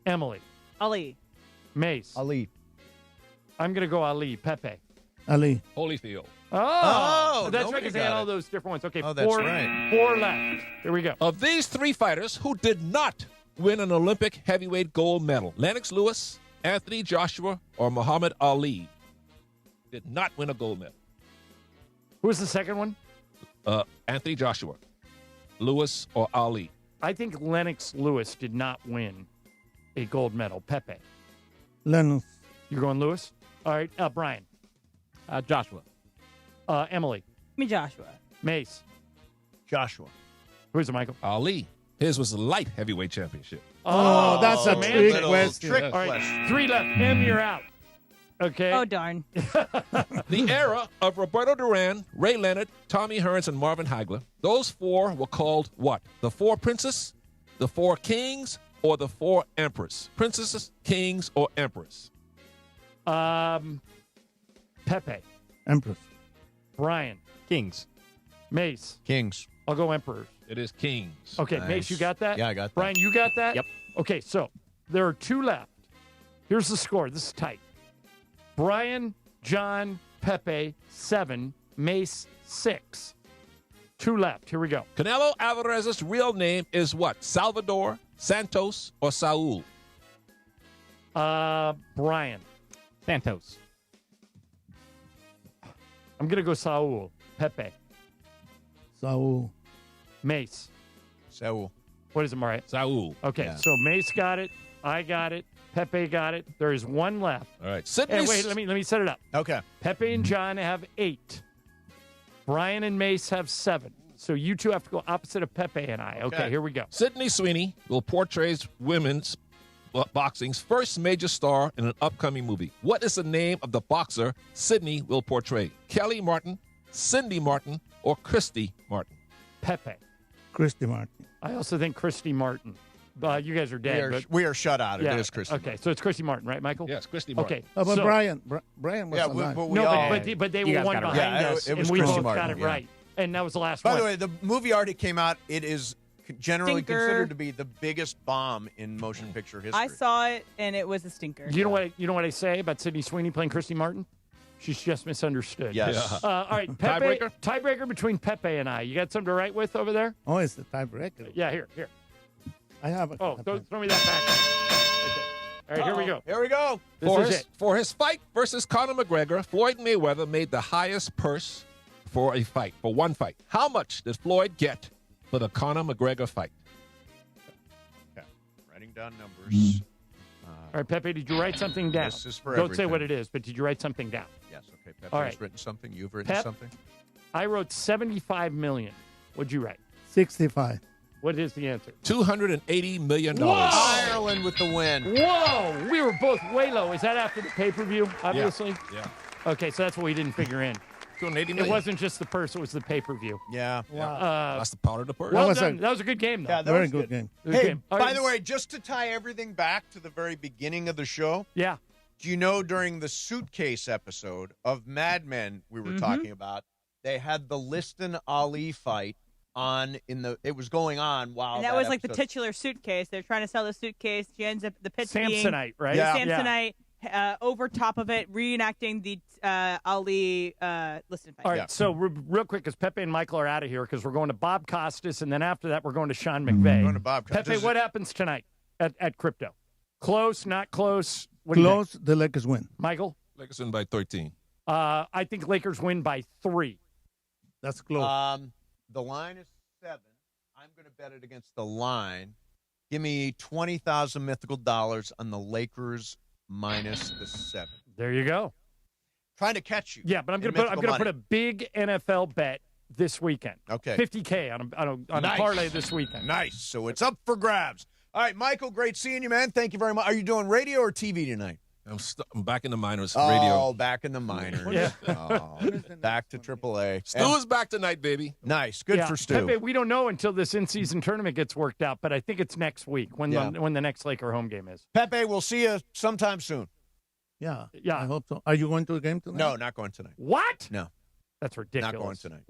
Emily. Ali. Mace. Ali. I'm going to go Ali. Pepe. Ali. Holyfield. Oh, that's right, nobody because they had got all it. those different ones. Okay, Oh, that's right. 4 left. Here we go. Of these 3 fighters, who did not win an Olympic heavyweight gold medal? Lennox Lewis, Anthony Joshua, or Muhammad Ali? Did not win a gold medal. Who was the second one? Anthony Joshua, Lewis, or Ali? I think Lennox Lewis did not win a gold medal. Pepe. Lennox. You're going Lewis? All right, Brian. Joshua. Emily. Me, Joshua. Mace. Joshua. Who is it, Michael? Ali. His was the light heavyweight championship. Oh, that's a man. trick question. Trick All right, question. 3 left. M, you're out. Okay. Oh, darn. The era of Roberto Duran, Ray Leonard, Tommy Hearns, and Marvin Hagler, those 4 were called what? The 4 princes, the 4 kings, or the 4 emperors? Princesses, kings, or emperors? Pepe. Empress. Brian. Kings. Mace. Kings. I'll go Emperors. It is kings. Okay, Nice. Mace, you got that? Yeah, I got that. Brian, you got that? Yep. Okay, so there are 2 left. Here's the score. This is tight. Brian, John, Pepe, 7. Mace, 6. 2 left. Here we go. Canelo Alvarez's real name is what? Salvador, Santos, or Saul? Brian. Santos. I'm going to go Saul. Pepe. Saul. Mace. Saul. What is it, Mariah? Saul. Okay, Yeah. so Mace got it. I got it. Pepe got it. There is 1 left. All right. Sydney. Hey, wait, let me set it up. Okay. Pepe and John have 8. Brian and Mace have 7. So you 2 have to go opposite of Pepe and I. Okay, here we go. Sydney Sweeney will portray women's boxing's first major star in an upcoming movie. What is the name of the boxer Sydney will portray? Kelly Martin, Cindy Martin, or Christy Martin? Pepe. Christy Martin. I also think Christy Martin. You guys are dead. We are shut out. Yeah, It is Christy. Okay, so it's Christy Martin, right, Michael? Yes, Christy Martin. Okay. But so- Brian was Yeah, alive. we No, all, but they You were guys one got it right. behind Yeah, us, it was and we Christy both Martin, got it yeah. right. And that was the last By one. the way, the movie already came out. It is generally Stinker. considered to be the biggest bomb in motion picture history. I saw it, and it was a stinker. You know what I say about Sydney Sweeney playing Christy Martin? She's just misunderstood. Yes. All right, Pepe. Tiebreaker? Tiebreaker between Pepe and I. You got something to write with over there? Oh, it's the tiebreaker. Yeah, here. I have it. Oh, throw me that back. All right, here we go. Here we go. For his fight versus Conor McGregor, Floyd Mayweather made the highest purse for one fight. How much did Floyd get for the Conor McGregor fight? Okay. Writing down numbers. All right, Pepe, did you write something down? This is for Don't everything. say what it is, but did you write something down? Yes, okay. Pepe All has right. written something. You've written Pep, something. I wrote $75 million. What'd you write? 65. What is the answer? $280 million. Whoa! Ireland with the win. Whoa! We were both way low. Is that after the pay-per-view, obviously? Yeah. Okay, so that's what we didn't figure in. $280 million. It wasn't just the purse, it was the pay-per-view. Yeah. That's the powder of the purse. Well done. That was a good game, though. Yeah, that Very was good game. Good Hey, game. All by right. the way, just to tie everything back to the very beginning of the show, Yeah. do you know during the suitcase episode of Mad Men we were talking about, they had the Liston Ali fight on it was going on while And that was like the episode- titular suitcase. They're trying to sell the suitcase. She ends up the pitch Samsonite, right? Yeah. Samsonite. Over top of it, reenacting the Ali Liston fight. All right, so real quick, because Pepe and Michael are out of here, because we're going to Bob Costas, and then after that, we're going to Sean McVay. Going to Bob Costas. Pepe, what happens tonight at Crypto? Close, not close? What do you Close, the Lakers win. think? Michael? Lakers win by 13. I think Lakers win by 3. That's close. The line is 7. I'm going to bet it against the line. Give me 20,000 mythical dollars on the Lakers minus the 7. There you go. Trying to catch you. Yeah, but I'm going to put a big NFL bet this weekend. Okay. $50K on a parlay this weekend. Nice. So it's up for grabs. All right, Michael, great seeing you, man. Thank you very much. Are you doing radio or TV tonight? I'm back in the minors. Oh, Radio. back in the minors. Yeah. Oh, back to AAA. Stu is back tonight, baby. Nice. Good Yeah, for Stu. Pepe, we don't know until this in-season tournament gets worked out, but I think it's next week when the next Laker home game is. Pepe, we'll see you sometime soon. Yeah. Yeah. I hope so. Are you going to the game tonight? No, not going tonight. What? No. That's ridiculous. Not going tonight.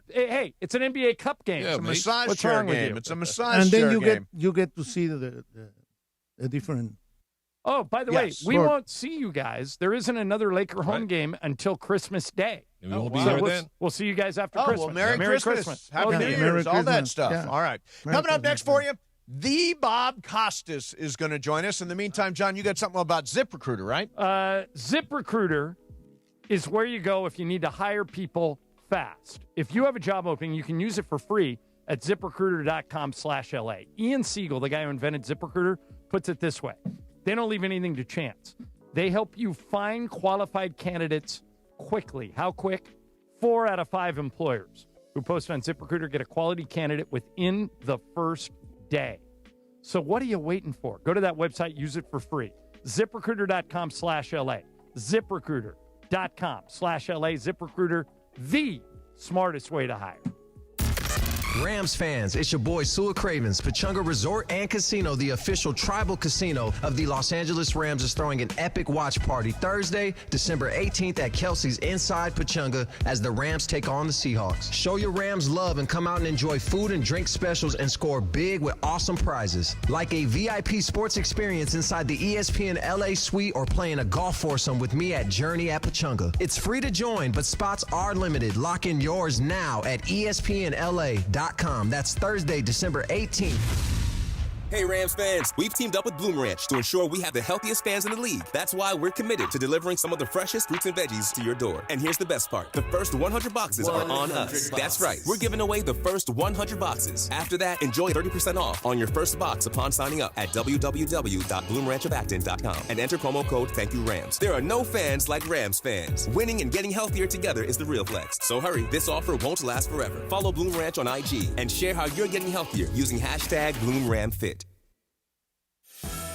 Hey, it's an NBA Cup game. Yeah, It's a massage What's chair wrong with game. you? It's a massage And chair then game. you get to see the different. Oh, by the Yes. way, we won't see you guys. There isn't another Laker home game until Christmas Day. And we won't be So there we'll, then. we'll see you guys after Oh, Christmas. well, Merry Christmas. Happy Okay. New Yeah, Year's, Merry all that Christmas. stuff. Yeah. All right. Merry Coming up Christmas. next for you, the Bob Costas is going to join us. In the meantime, John, you got something about ZipRecruiter, right? ZipRecruiter is where you go if you need to hire people fast. If you have a job opening, you can use it for free at ZipRecruiter.com/LA. Ian Siegel, the guy who invented ZipRecruiter, puts it this way. They don't leave anything to chance. They help you find qualified candidates quickly. How quick? 4 out of 5 employers who post on ZipRecruiter get a quality candidate within the first day. So what are you waiting for? Go to that website, use it for free. ZipRecruiter.com/LA. ZipRecruiter.com/LA. ZipRecruiter, the smartest way to hire. Rams fans, it's your boy Sua Cravens. Pechanga Resort and Casino, the official tribal casino of the Los Angeles Rams, is throwing an epic watch party Thursday, December 18th at Kelsey's inside Pechanga as the Rams take on the Seahawks. Show your Rams love and come out and enjoy food and drink specials and score big with awesome prizes. Like a VIP sports experience inside the ESPN LA suite or playing a golf foursome with me at Journey at Pechanga. It's free to join, but spots are limited. Lock in yours now at ESPNLA.com. That's Thursday, December 18th. Hey Rams fans, we've teamed up with Bloom Ranch to ensure we have the healthiest fans in the league. That's why we're committed to delivering some of the freshest fruits and veggies to your door. And here's the best part. The first 100 boxes are on us. That's right. We're giving away the first 100 boxes. After that, enjoy 30% off on your first box upon signing up at www.bloomranchofacton.com and enter promo code ThankYouRams. There are no fans like Rams fans. Winning and getting healthier together is the real flex. So hurry, this offer won't last forever. Follow Bloom Ranch on IG and share how you're getting healthier using hashtag BloomRamFit.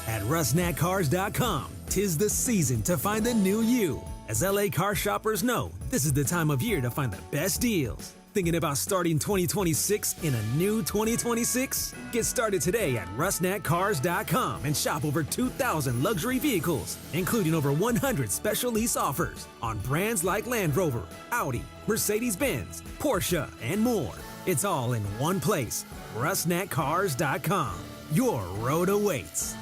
At RusNatCars.com, 'tis the season to find the new you. As LA car shoppers know, this is the time of year to find the best deals. Thinking about starting 2026 in a new 2026? Get started today at RusNatCars.com and shop over 2,000 luxury vehicles, including over 100 special lease offers on brands like Land Rover, Audi, Mercedes-Benz, Porsche, and more. It's all in one place. RusNatCars.com. Your road awaits.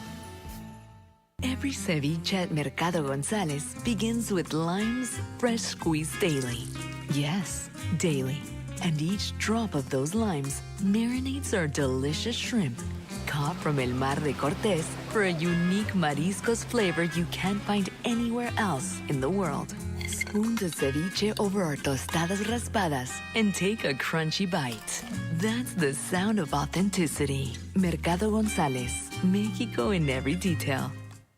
Every ceviche at Mercado González begins with limes fresh squeezed daily. Yes, daily. And each drop of those limes marinates our delicious shrimp, caught from El Mar de Cortés for a unique mariscos flavor you can't find anywhere else in the world. Spoon the ceviche over our tostadas raspadas and take a crunchy bite. That's the sound of authenticity. Mercado González, Mexico in every detail.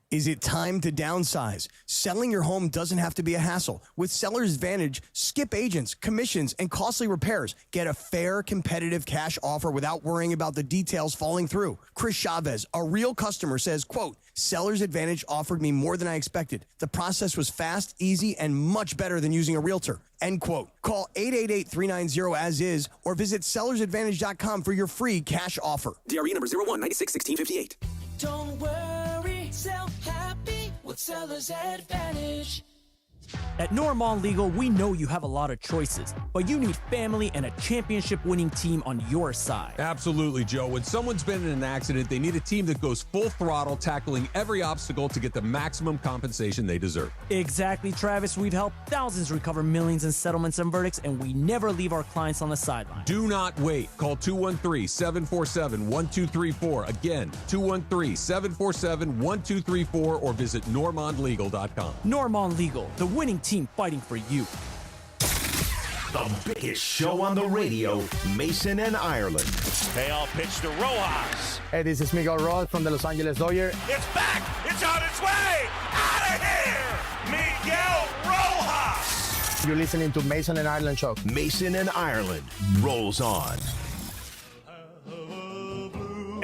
Is it time to downsize? Selling your home doesn't have to be a hassle. With Seller's Advantage, skip agents, commissions, and costly repairs. Get a fair, competitive cash offer without worrying about the details falling through. Chris Chavez, a real customer, says, quote, Seller's Advantage offered me more than I expected. The process was fast, easy, and much better than using a realtor. End quote. Call 888-390-AS-IS or visit sellersadvantage.com for your free cash offer. DRE number 01961658. Don't worry, sell happy with Seller's Advantage. At Normand Legal, we know you have a lot of choices, but you need family and a championship-winning team on your side. Absolutely, Joe. When someone's been in an accident, they need a team that goes full throttle, tackling every obstacle to get the maximum compensation they deserve. Exactly, Travis. We've helped thousands recover millions in settlements and verdicts, and we never leave our clients on the sideline. Do not wait. Call 213-747-1234. Again, 213-747-1234 or visit normandlegal.com. Normand Legal, the winning team fighting for you. The biggest show on the radio, Mason and Ireland. They all pitch to Rojas. Hey, this is Miguel Rojas from the Los Angeles Dodgers. It's back! It's on its way! Out of here! Miguel Rojas! You're listening to Mason and Ireland Show. Mason and Ireland rolls on.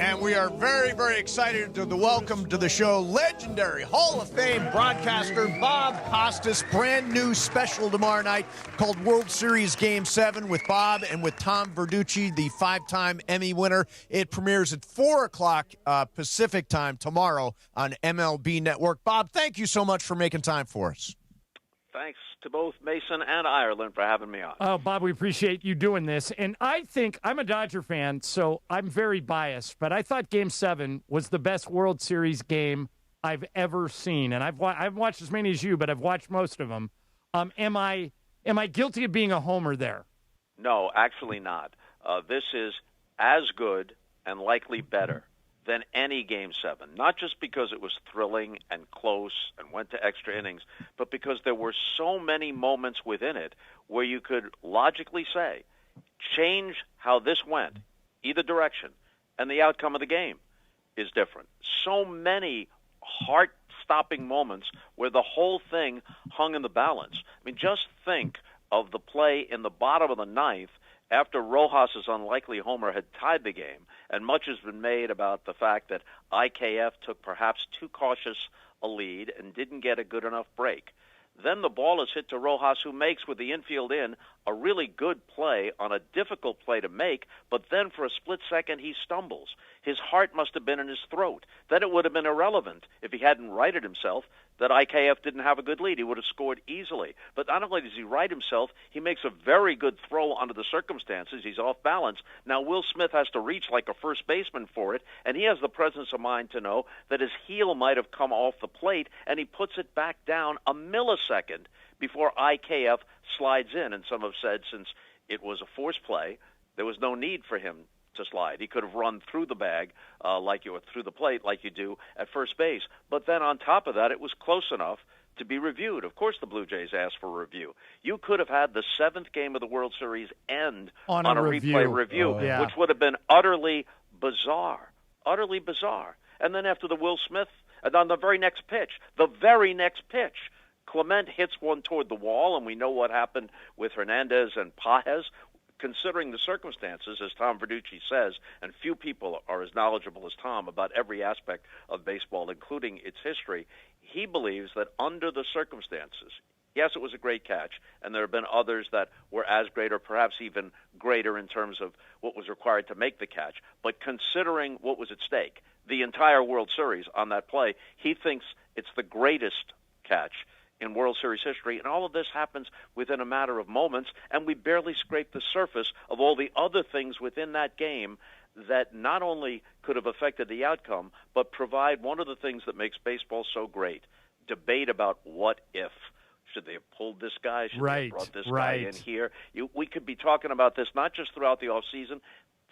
And we are very, very excited to welcome to the show legendary Hall of Fame broadcaster Bob Costas. Brand new special tomorrow night called World Series Game 7 with Bob and with Tom Verducci, the 5-time Emmy winner. It premieres at 4 o'clock Pacific time tomorrow on MLB Network. Bob, thank you so much for making time for us. Thanks to both Mason and Ireland for having me on. Oh, Bob, we appreciate you doing this. And I think I'm a Dodger fan, so I'm very biased, but I thought Game 7 was the best World Series game I've ever seen. And I've watched as many as you, but I've watched most of them. Am I guilty of being a homer there? No, actually not. This is as good and likely better than any Game 7, not just because it was thrilling and close and went to extra innings, but because there were so many moments within it where you could logically say, change how this went, either direction, and the outcome of the game is different. So many heart-stopping moments where the whole thing hung in the balance. I mean, just think of the play in the bottom of the ninth after Rojas' unlikely homer had tied the game, and much has been made about the fact that IKF took perhaps too cautious a lead and didn't get a good enough break. Then the ball is hit to Rojas, who makes, with the infield in, a really good play on a difficult play to make, but then for a split second he stumbles. His heart must have been in his throat. Then it would have been irrelevant if he hadn't righted himself that IKF didn't have a good lead. He would have scored easily. But not only does he right himself, he makes a very good throw under the circumstances. He's off balance. Now Will Smith has to reach like a first baseman for it, and he has the presence of mind to know that his heel might have come off the plate, and he puts it back down a millisecond before IKF slides in. And some have said since it was a force play, there was no need for him to slide. He could have run through the bag through the plate like you do at first base. But then on top of that, it was close enough to be reviewed. Of course the Blue Jays asked for a review. You could have had the 7th game of the World Series end on a replay review, which would have been utterly bizarre. Utterly bizarre. And then after the Will Smith, and on the very next pitch, Clement hits one toward the wall, and we know what happened with Hernandez and Pages. Considering the circumstances, as Tom Verducci says, and few people are as knowledgeable as Tom about every aspect of baseball, including its history, he believes that under the circumstances, yes, it was a great catch, and there have been others that were as great or perhaps even greater in terms of what was required to make the catch, but considering what was at stake, the entire World Series on that play, he thinks it's the greatest catch in World Series history, and all of this happens within a matter of moments, and we barely scrape the surface of all the other things within that game that not only could have affected the outcome, but provide one of the things that makes baseball so great, debate about what if. Should they have pulled this guy? Should they have brought this guy in here? We could be talking about this not just throughout the offseason,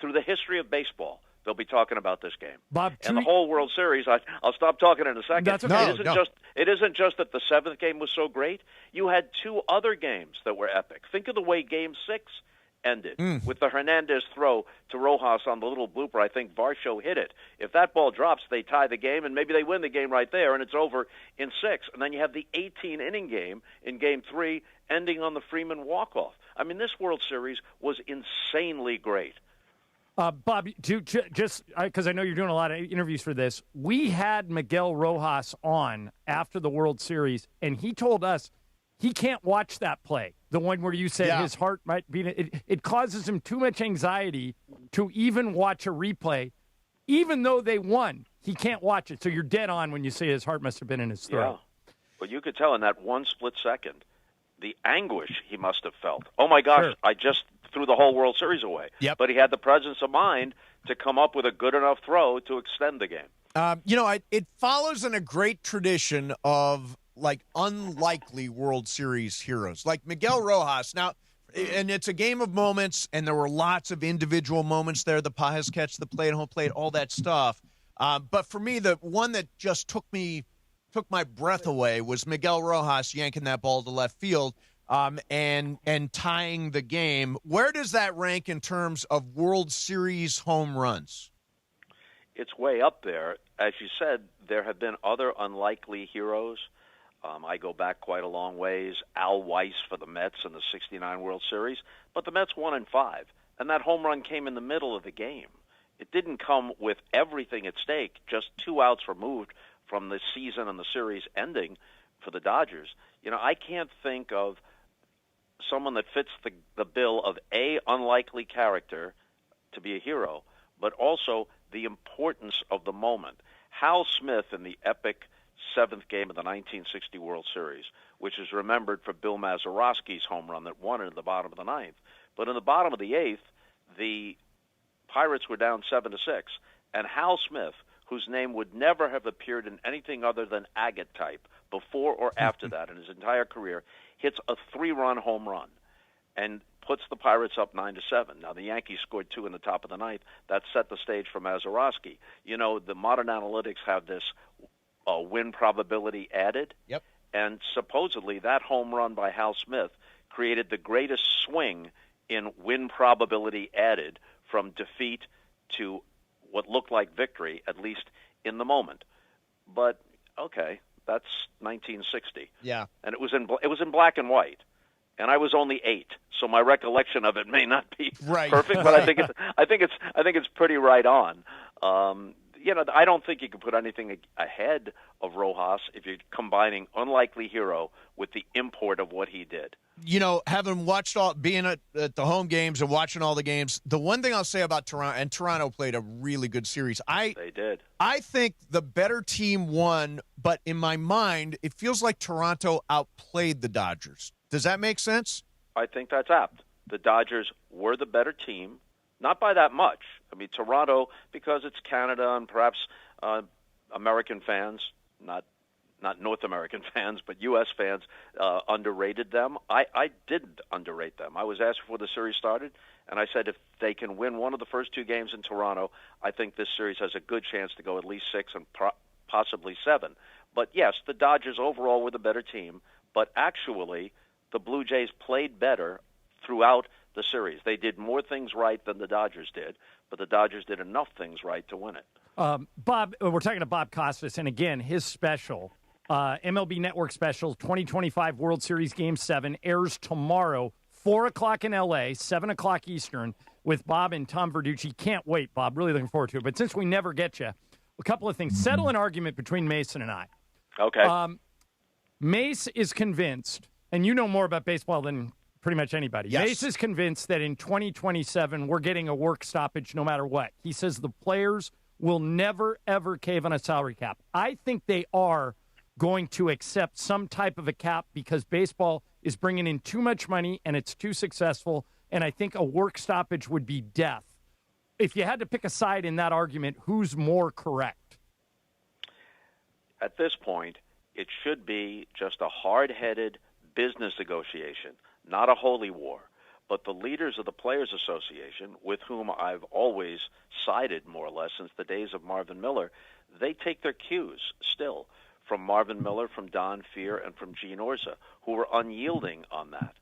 through the history of baseball. they'll be talking about this game. Bob, and the whole World Series, I'll stop talking in a second. That's okay. It isn't just that the seventh game was so great. You had two other games that were epic. Think of the way Game 6 ended with the Hernandez throw to Rojas on the little blooper. I think Varsho hit it. If that ball drops, they tie the game, and maybe they win the game right there, and it's over in 6. And then you have the 18-inning game in Game 3 ending on the Freeman walk-off. I mean, this World Series was insanely great. Bob, just because I know you're doing a lot of interviews for this, we had Miguel Rojas on after the World Series, and he told us he can't watch that play, the one where you said his heart might beat. It causes him too much anxiety to even watch a replay. Even though they won, he can't watch it. So you're dead on when you say his heart must have been in his throat. Yeah. But you could tell in that one split second the anguish he must have felt. Oh, my gosh, sure. I just threw the whole World Series away. Yep. But he had the presence of mind to come up with a good enough throw to extend the game. It follows in a great tradition of unlikely World Series heroes, like Miguel Rojas. Now, and it's a game of moments, and there were lots of individual moments there, the Pajas catch, the play at home plate, all that stuff. But for me, the one that just took my breath away was Miguel Rojas yanking that ball to left field and tying the game. Where does that rank in terms of World Series home runs? It's way up there. As you said, there have been other unlikely heroes. I go back quite a long ways. Al Weiss for the Mets in the '69 World Series, but the Mets won in 5, and that home run came in the middle of the game. It didn't come with everything at stake, just 2 outs removed from the season and the series ending for the Dodgers. I can't think of someone that fits the bill of A, unlikely character to be a hero, but also the importance of the moment. Hal Smith in the epic 7th game of the 1960 World Series, which is remembered for Bill Mazeroski's home run that won it in the bottom of the 9th. But in the bottom of the 8th, the Pirates were down 7-6, and Hal Smith, whose name would never have appeared in anything other than agate type before or after that in his entire career, hits a 3-run home run and puts the Pirates up 9-7. Now, the Yankees scored 2 in the top of the 9th. That set the stage for Mazeroski. The modern analytics have this win probability added. Yep. And supposedly that home run by Hal Smith created the greatest swing in win probability added from defeat to what looked like victory, at least in the moment. But, okay, that's 1960. Yeah. And it was in black and white. And I was only 8, so my recollection of it may not be perfect, but I think it's pretty right on. I don't think you can put anything ahead of Rojas if you're combining unlikely hero with the import of what he did. Having watched being at the home games and watching all the games, the one thing I'll say about Toronto, and Toronto played a really good series. They did. I think the better team won, but in my mind, it feels like Toronto outplayed the Dodgers. Does that make sense? I think that's apt. The Dodgers were the better team, not by that much. I mean, Toronto, because it's Canada and perhaps American fans, not North American fans, but U.S. fans, underrated them. I didn't underrate them. I was asked before the series started, and I said if they can win one of the first 2 games in Toronto, I think this series has a good chance to go at least 6 and possibly 7. But, yes, the Dodgers overall were the better team, but actually the Blue Jays played better throughout the series. They did more things right than the Dodgers did, but the Dodgers did enough things right to win it. Bob, we're talking to Bob Costas, and again, his special, MLB Network special, 2025 World Series Game 7, airs tomorrow, 4 o'clock in L.A., 7 o'clock Eastern, with Bob and Tom Verducci. Can't wait, Bob. Really looking forward to it. But since we never get you, a couple of things. Settle an argument between Mason and I. Okay. Mace is convinced, and you know more about baseball than pretty much anybody. Yes. Mace is convinced that in 2027, we're getting a work stoppage no matter what. He says the players will never, ever cave on a salary cap. I think they are going to accept some type of a cap because baseball is bringing in too much money and it's too successful, and I think a work stoppage would be death. If you had to pick a side in that argument, who's more correct? At this point, it should be just a hard-headed business negotiation, not a holy war. But the leaders of the Players Association, with whom I've always sided more or less since the days of Marvin Miller, they take their cues still from Marvin Miller, from Don Fear, and from Gene Orza, who were unyielding on that.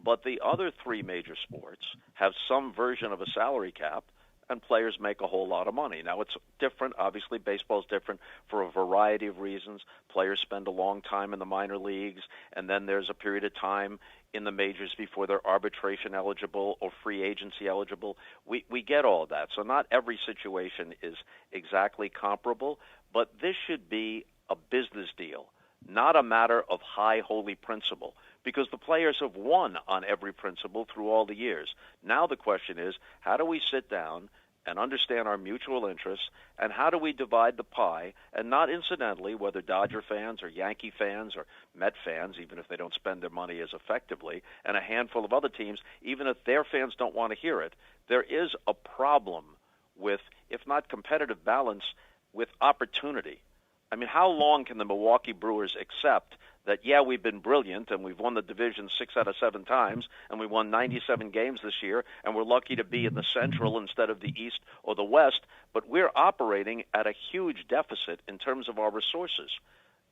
But the other three major sports have some version of a salary cap, and players make a whole lot of money. Now, it's different. Obviously, baseball is different for a variety of reasons. Players spend a long time in the minor leagues, and then there's a period of time in the majors before they're arbitration eligible or free agency eligible. We get all of that. So not every situation is exactly comparable, but this should be a business deal, not a matter of high holy principle, because the players have won on every principle through all the years. Now the question is, how do we sit down and understand our mutual interests, and how do we divide the pie, and not incidentally, whether Dodger fans or Yankee fans or Met fans, even if they don't spend their money as effectively, and a handful of other teams, even if their fans don't want to hear it, there is a problem with, if not competitive balance, with opportunity. I mean, how long can the Milwaukee Brewers accept that, yeah, we've been brilliant and we've won the division 6 out of 7 times and we won 97 games this year and we're lucky to be in the Central instead of the East or the West, but we're operating at a huge deficit in terms of our resources.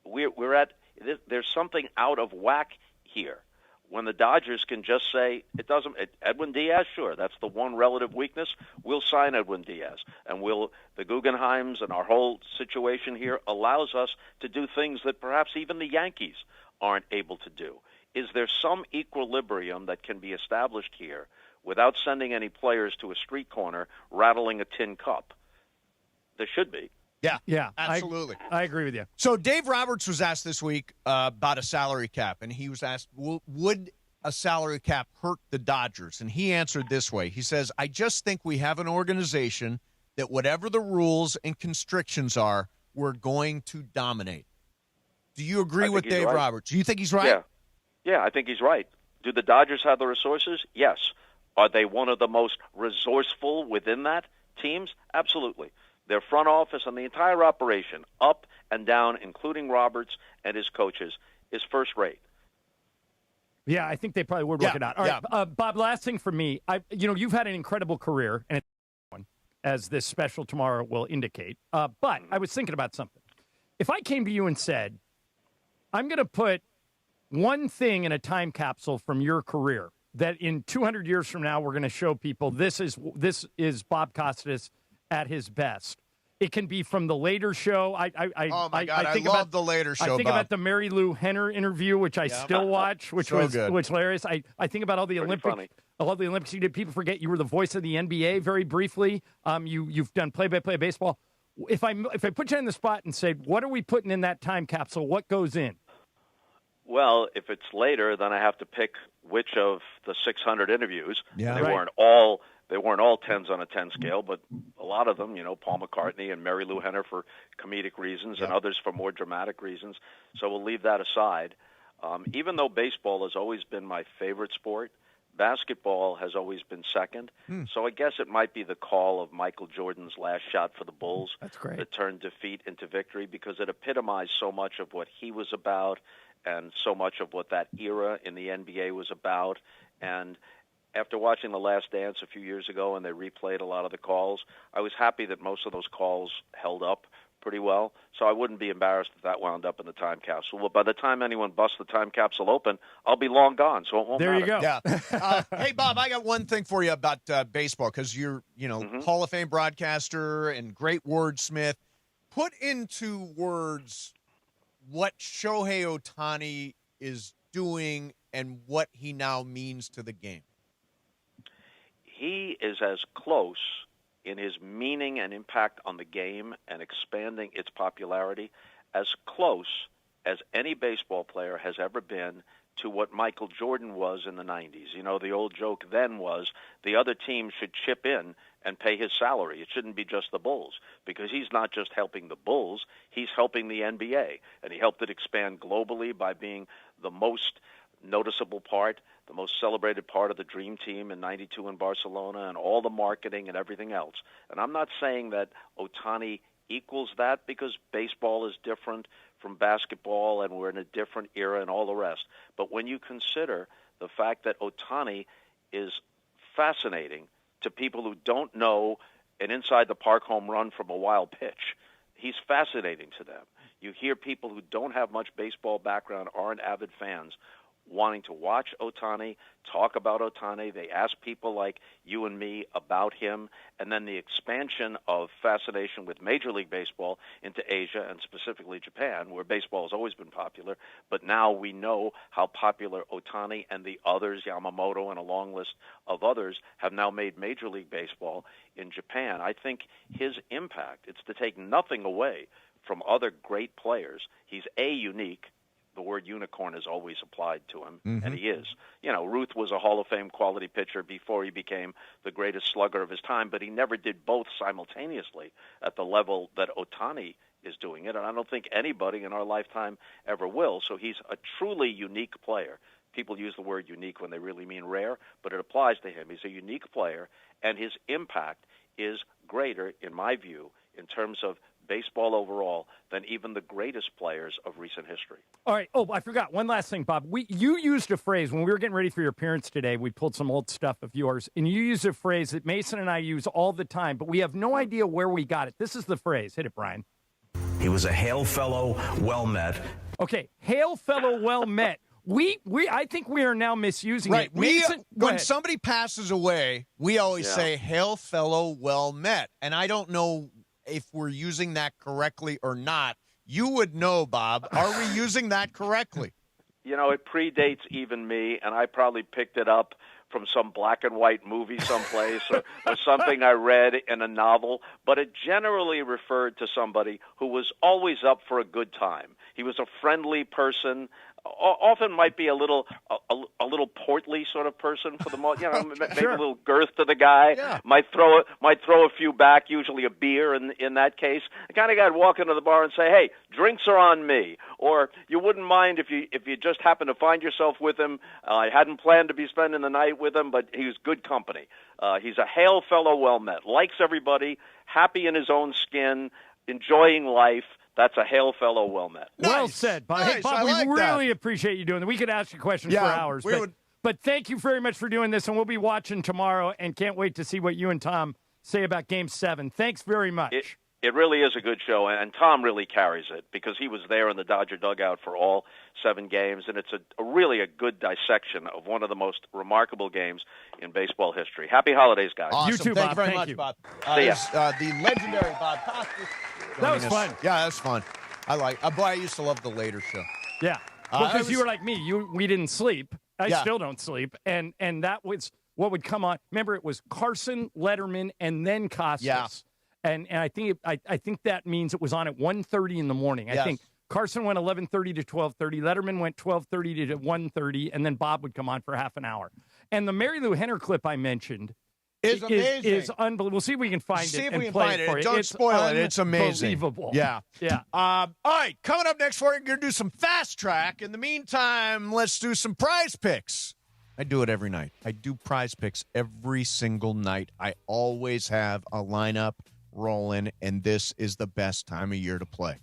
There's something out of whack here. When the Dodgers can just say, Edwin Diaz, sure, that's the one relative weakness, we'll sign Edwin Diaz. And the Guggenheims and our whole situation here allows us to do things that perhaps even the Yankees aren't able to do. Is there some equilibrium that can be established here without sending any players to a street corner rattling a tin cup? There should be. Yeah, absolutely. I agree with you. So Dave Roberts was asked this week about a salary cap, and he was asked, would a salary cap hurt the Dodgers? And he answered this way. He says, I just think we have an organization that whatever the rules and constrictions are, we're going to dominate. Do you agree with Dave Roberts? Do you think he's right? Yeah, I think he's right. Do the Dodgers have the resources? Yes. Are they one of the most resourceful within that teams? Absolutely. Their front office and the entire operation, up and down, including Roberts and his coaches, is first rate. Yeah, I think they probably would work it out. All right, Bob, last thing for me. You've had an incredible career, and it's one, as this special tomorrow will indicate. But I was thinking about something. If I came to you and said, I'm going to put one thing in a time capsule from your career that in 200 years from now we're going to show people this is Bob Costas at his best. It can be from the Later Show. I love the Later Show. I think Bob. about the Mary Lou Henner interview, which I still watch, which was hilarious. I think about all the Olympics. I love the Olympics you did. People forget you were the voice of the NBA very briefly. You've done play-by-play baseball. If I put you on the spot and say, what are we putting in that time capsule? What goes in? Well, if it's later, then I have to pick which of the 600 interviews. Yeah, They weren't all 10s on a 10 scale, but a lot of them, Paul McCartney and Mary Lou Henner for comedic reasons and others for more dramatic reasons. So we'll leave that aside. Even though baseball has always been my favorite sport, basketball has always been second. So I guess it might be the call of Michael Jordan's last shot for the Bulls that turned defeat into victory, because it epitomized so much of what he was about and so much of what that era in the NBA was about. And after watching The Last Dance a few years ago and they replayed a lot of the calls, I was happy that most of those calls held up pretty well. So I wouldn't be embarrassed if that wound up in the time capsule. Well, by the time anyone busts the time capsule open, I'll be long gone, so it won't matter. You go. Yeah. Hey, Bob, I got one thing for you about baseball, because you're, Hall of Fame broadcaster and great wordsmith. Put into words what Shohei Ohtani is doing and what he now means to the game. He is as close in his meaning and impact on the game and expanding its popularity, as close as any baseball player has ever been to what Michael Jordan was in the 90s. The old joke then was the other team should chip in and pay his salary. It shouldn't be just the Bulls, because he's not just helping the Bulls, he's helping the NBA. And he helped it expand globally by being the most noticeable part, the most celebrated part of the Dream Team in '92 in Barcelona, and all the marketing and everything else. And I'm not saying that Ohtani equals that, because baseball is different from basketball and we're in a different era and all the rest. But when you consider the fact that Ohtani is fascinating to people who don't know an inside-the-park home run from a wild pitch. He's fascinating to them. You hear people who don't have much baseball background, aren't avid fans, wanting to watch Ohtani, talk about Ohtani. They ask people like you and me about him, and then the expansion of fascination with Major League Baseball into Asia and specifically Japan, where baseball has always been popular. But now we know how popular Ohtani and the others, Yamamoto and a long list of others, have now made Major League Baseball in Japan. I think his impact, it's to take nothing away from other great players. He's unique. The word unicorn is always applied to him, and he is. You know, Ruth was a Hall of Fame quality pitcher before he became the greatest slugger of his time, but he never did both simultaneously at the level that Ohtani is doing it, and I don't think anybody in our lifetime ever will. So he's a truly unique player. People use the word unique when they really mean rare, but it applies to him. He's a unique player, and his impact is greater, in my view, in terms of baseball overall than even the greatest players of recent history. All right. Oh, I forgot. One last thing, Bob. You used a phrase when we were getting ready for your appearance today. We pulled some old stuff of yours, and you used a phrase that Mason and I use all the time, but we have no idea where we got it. This is the phrase. Hit it, Brian. He was a hail fellow, well met. Okay. Hail fellow, well met. I think we are now misusing right. it. When somebody passes away, we always say, hail fellow, well met. And I don't know if we're using that correctly or not. You would know, Bob. Are we using that correctly? You know, it predates even me, and I probably picked it up from some black and white movie someplace or something I read in a novel, but it generally referred to somebody who was always up for a good time. He was a friendly person, often might be a little portly sort of person for the most, you know, maybe a little girth to the guy. Might throw a few back, usually a beer in that case. The kind of guy would walk into the bar and say, "Hey, drinks are on me," or you wouldn't mind if you just happen to find yourself with him. I hadn't planned to be spending the night with him, but he was good company. He's a hail fellow, well met, likes everybody, happy in his own skin, enjoying life. That's a hail fellow, well met. Well said, Bob. Hey, Bob, we really appreciate you doing that. We could ask you questions for hours. But thank you very much for doing this, and we'll be watching tomorrow and can't wait to see what you and Tom say about Game 7. Thanks very much. It really is a good show, and Tom really carries it because he was there in the Dodger dugout for all 7 games, and it's really a good dissection of one of the most remarkable games in baseball history. Happy holidays, guys. Awesome. You too, Thank Bob. you very much, Bob. See ya. The legendary Bob Costas. That was fun. Yeah, that was fun. Boy, I used to love the later show. Yeah. Because you were like me. We didn't sleep. I still don't sleep. And that was what would come on. Remember, it was Carson, Letterman, and then Costas. Yeah. And I think I think that means it was on at 1:30 in the morning. I think Carson went 11:30 to 12:30. Letterman went 12:30 to 1:30, and then Bob would come on for half an hour. And the Mary Lou Henner clip I mentioned is amazing. Is unbelievable. We'll see if we can find it and play it for you. Don't spoil it. It's amazing. Unbelievable. Yeah. Yeah. All right, coming up next, we're going to do some fast track. In the meantime, let's do some prize picks. I do it every night. I do prize picks every single night. I always have a lineup rolling, and this is the best time of year to play.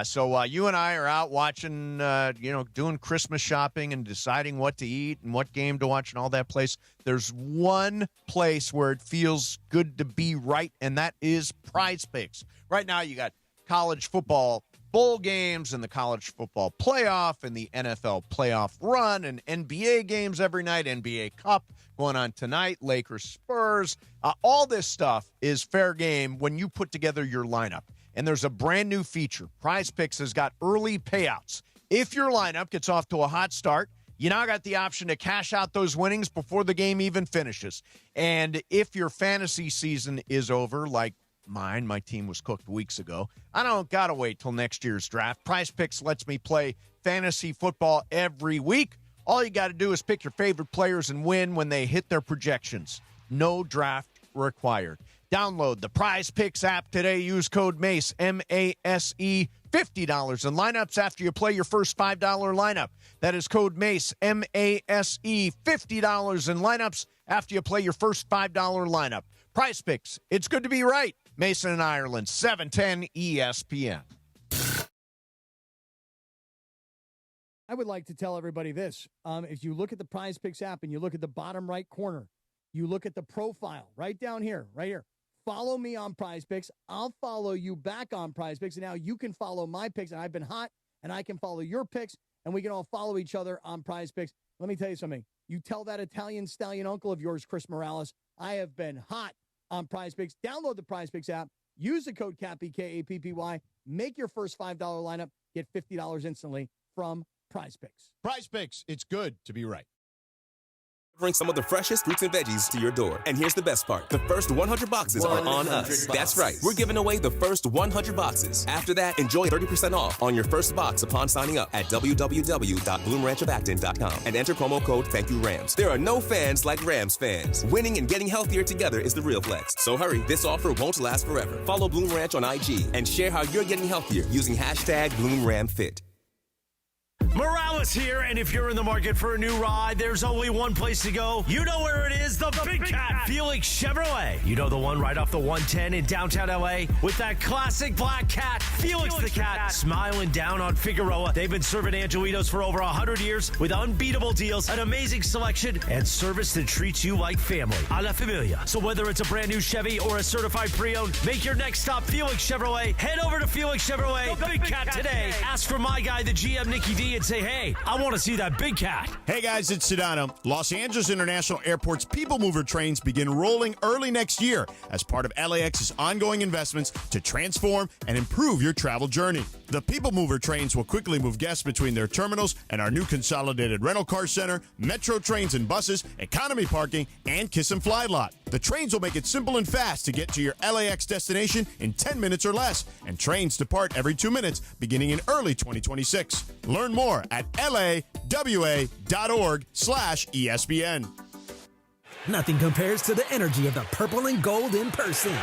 So you and I are out watching, doing Christmas shopping and deciding what to eat and what game to watch and all that place. There's one place where it feels good to be right, and that is Prize Picks. Right now you got college football bowl games and the college football playoff and the NFL playoff run and NBA games every night, NBA Cup going on tonight, Lakers, Spurs. All this stuff is fair game when you put together your lineup. And there's a brand new feature. Prize Picks has got early payouts. If your lineup gets off to a hot start, you now got the option to cash out those winnings before the game even finishes. And if your fantasy season is over, like mine, my team was cooked weeks ago, I don't got to wait till next year's draft. Prize Picks lets me play fantasy football every week. All you got to do is pick your favorite players and win when they hit their projections. No draft required. Download the Prize Picks app today. Use code MACE, M-A-S-E, $50 in lineups after you play your first $5 lineup. That is code MACE, M-A-S-E, $50 in lineups after you play your first $5 lineup. Prize Picks, it's good to be right. Mason and Ireland, 710 ESPN. I would like to tell everybody this. If you look at the Prize Picks app and you look at the bottom right corner, you look at the profile right down here, right here. Follow me on Prize Picks. I'll follow you back on Prize Picks. And now you can follow my picks. And I've been hot, and I can follow your picks. And we can all follow each other on Prize Picks. Let me tell you something. You tell that Italian stallion uncle of yours, Chris Morales, I have been hot on Prize Picks. Download the Prize Picks app. Use the code CAPPY, K-A-P-P-Y. Make your first $5 lineup. Get $50 instantly from Prize Picks. Prize Picks. It's good to be right. Bring some of the freshest fruits and veggies to your door. And here's the best part. The first 100 boxes are on us. That's right. We're giving away the first 100 boxes. After that, enjoy 30% off on your first box upon signing up at www.bloomranchofacton.com and enter promo code ThankYouRams. There are no fans like Rams fans. Winning and getting healthier together is the real flex. So hurry. This offer won't last forever. Follow Bloom Ranch on IG and share how you're getting healthier using hashtag BloomRamFit. Morales here, and if you're in the market for a new ride, there's only one place to go. You know where it is, the Big Cat Felix Chevrolet. You know the one right off the 110 in downtown LA with that classic black cat, Felix the Cat, smiling down on Figueroa. They've been serving Angelitos for over 100 years with unbeatable deals, an amazing selection, and service that treats you like family. A la familia. So whether it's a brand new Chevy or a certified pre-owned, make your next stop Felix Chevrolet. Head over to Felix Chevrolet, the Big Cat today. Ask for my guy, the GM Nicky D, and say, hey, I want to see that big cat. Hey guys, it's Sedano. Los Angeles International Airport's People Mover trains begin rolling early next year as part of LAX's ongoing investments to transform and improve your travel journey. The People Mover trains will quickly move guests between their terminals and our new consolidated rental car center, metro trains and buses, economy parking, and Kiss and Fly lot. The trains will make it simple and fast to get to your LAX destination in 10 minutes or less, and trains depart every 2 minutes beginning in early 2026. Learn more at lawa.org/ESPN. Nothing compares to the energy of the purple and gold in person.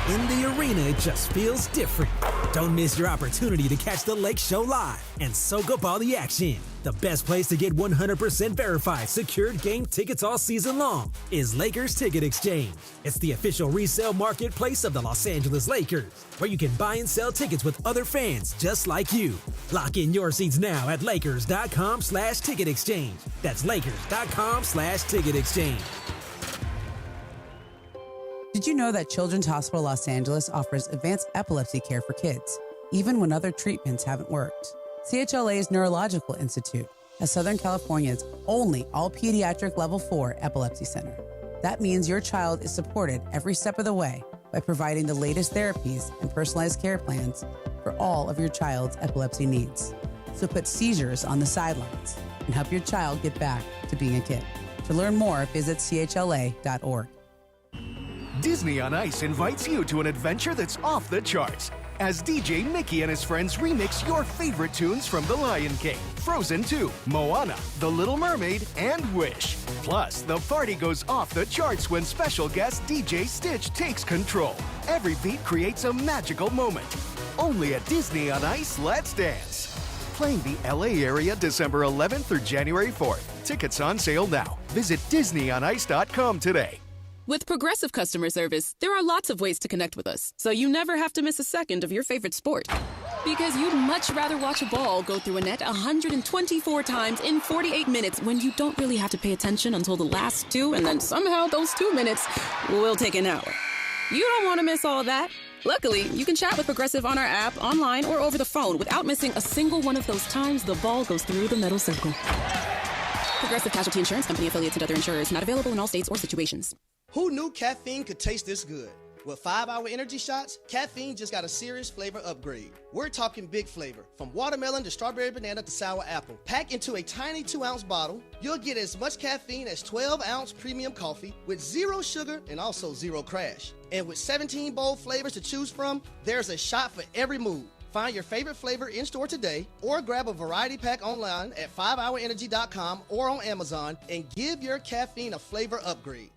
In the arena, it just feels different. Don't miss your opportunity to catch the Lake Show live and soak up all the action. The best place to get 100% verified, secured game tickets all season long is Lakers Ticket Exchange. It's the official resale marketplace of the Los Angeles Lakers, where you can buy and sell tickets with other fans just like you. Lock in your seats now at Lakers.com/ticket exchange. That's Lakers.com/ticket exchange. Did you know that Children's Hospital Los Angeles offers advanced epilepsy care for kids, even when other treatments haven't worked? CHLA's Neurological Institute has Southern California's only all-pediatric Level 4 epilepsy center. That means your child is supported every step of the way by providing the latest therapies and personalized care plans for all of your child's epilepsy needs. So put seizures on the sidelines and help your child get back to being a kid. To learn more, visit chla.org. Disney on Ice invites you to an adventure that's off the charts as DJ Mickey and his friends remix your favorite tunes from The Lion King, Frozen 2, Moana, The Little Mermaid, and Wish. Plus, the party goes off the charts when special guest DJ Stitch takes control. Every beat creates a magical moment. Only at Disney on Ice, Let's Dance. Playing the LA area December 11th through January 4th. Tickets on sale now. Visit DisneyOnIce.com today. With Progressive Customer Service, there are lots of ways to connect with us, so you never have to miss a second of your favorite sport. Because you'd much rather watch a ball go through a net 124 times in 48 minutes when you don't really have to pay attention until the last two, and then somehow those 2 minutes will take an hour. You don't want to miss all of that. Luckily, you can chat with Progressive on our app, online, or over the phone without missing a single one of those times the ball goes through the metal circle. Progressive Casualty Insurance Company, affiliates, and other insurers. Not available in all states or situations. Who knew caffeine could taste this good? With 5-Hour Energy Shots, caffeine just got a serious flavor upgrade. We're talking big flavor, from watermelon to strawberry banana to sour apple. Packed into a tiny 2-ounce bottle, you'll get as much caffeine as 12-ounce premium coffee with 0 sugar and also 0 crash. And with 17 bold flavors to choose from, there's a shot for every mood. Find your favorite flavor in-store today or grab a variety pack online at 5hourenergy.com or on Amazon and give your caffeine a flavor upgrade.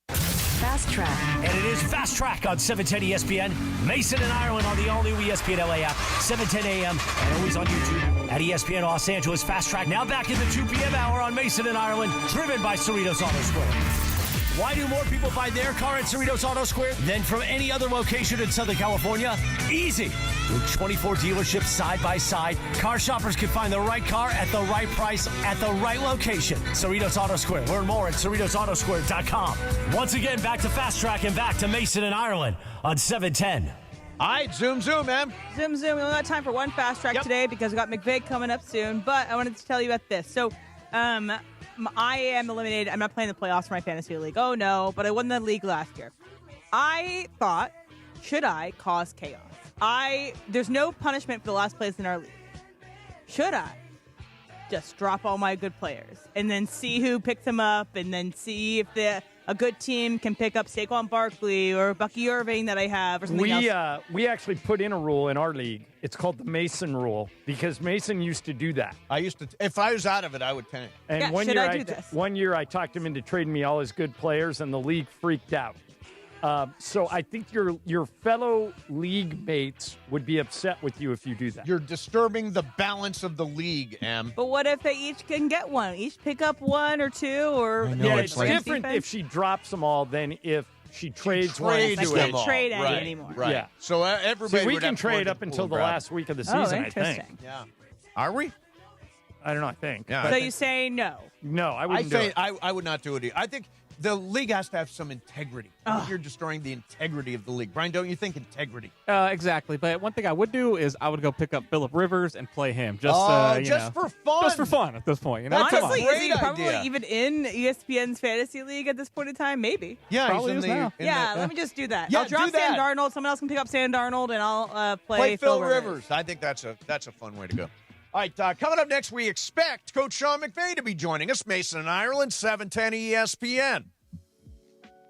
Fast Track. And it is Fast Track on 710 ESPN. Mason and Ireland on the all-new ESPN LA app, 7:10 a.m. and always on YouTube at ESPN Los Angeles. Fast Track now back in the 2 p.m. hour on Mason and Ireland, driven by Cerritos Auto Square. Why do more people buy their car at Cerritos Auto Square than from any other location in Southern California? Easy. With 24 dealerships side by side, car shoppers can find the right car at the right price at the right location. Cerritos Auto Square. Learn more at CerritosAutoSquare.com. Once again, back to Fast Track and back to Mason and Ireland on 710. All right, zoom, man. Zoom. We only got time for one Fast Track today because we got McVay coming up soon. But I wanted to tell you about this. So, I am eliminated. I'm not playing the playoffs for my fantasy league. Oh, no, but I won the league last year. I thought, should I cause chaos? There's no punishment for the last place in our league. Should I just drop all my good players and then see who picks them up and then see if a good team can pick up Saquon Barkley or Bucky Irving that I have or something else? We actually put in a rule in our league. It's called the Mason rule because Mason used to do that. If I was out of it, I would tank. And one year I talked him into trading me all his good players, and the league freaked out. So I think your fellow league mates would be upset with you if you do that. You're disturbing the balance of the league, Em. But what if they each can get one? Each pick up one or two? Or it's different if she drops them all than if she trades one. I can't trade any anymore. Right. Yeah. So everybody we can trade up until the last week of the season, I think. Yeah. Are we? I don't know, I think. Yeah. So you say no? No, I wouldn't do it. I would not do it. I think the league has to have some integrity. You're destroying the integrity of the league. Brian, don't you think integrity? Exactly. But one thing I would do is I would go pick up Phillip Rivers and play him. Just for fun. Just for fun at this point. Honestly, is he probably even in ESPN's fantasy league at this point in time? Maybe. Yeah, probably he's now. Let me just do that. Yeah, I'll drop do that. Sam Darnold. Someone else can pick up Sam Darnold, and I'll play Phil Rivers. I think that's a fun way to go. All right, coming up next, we expect Coach Sean McVay to be joining us. Mason and Ireland, 710 ESPN.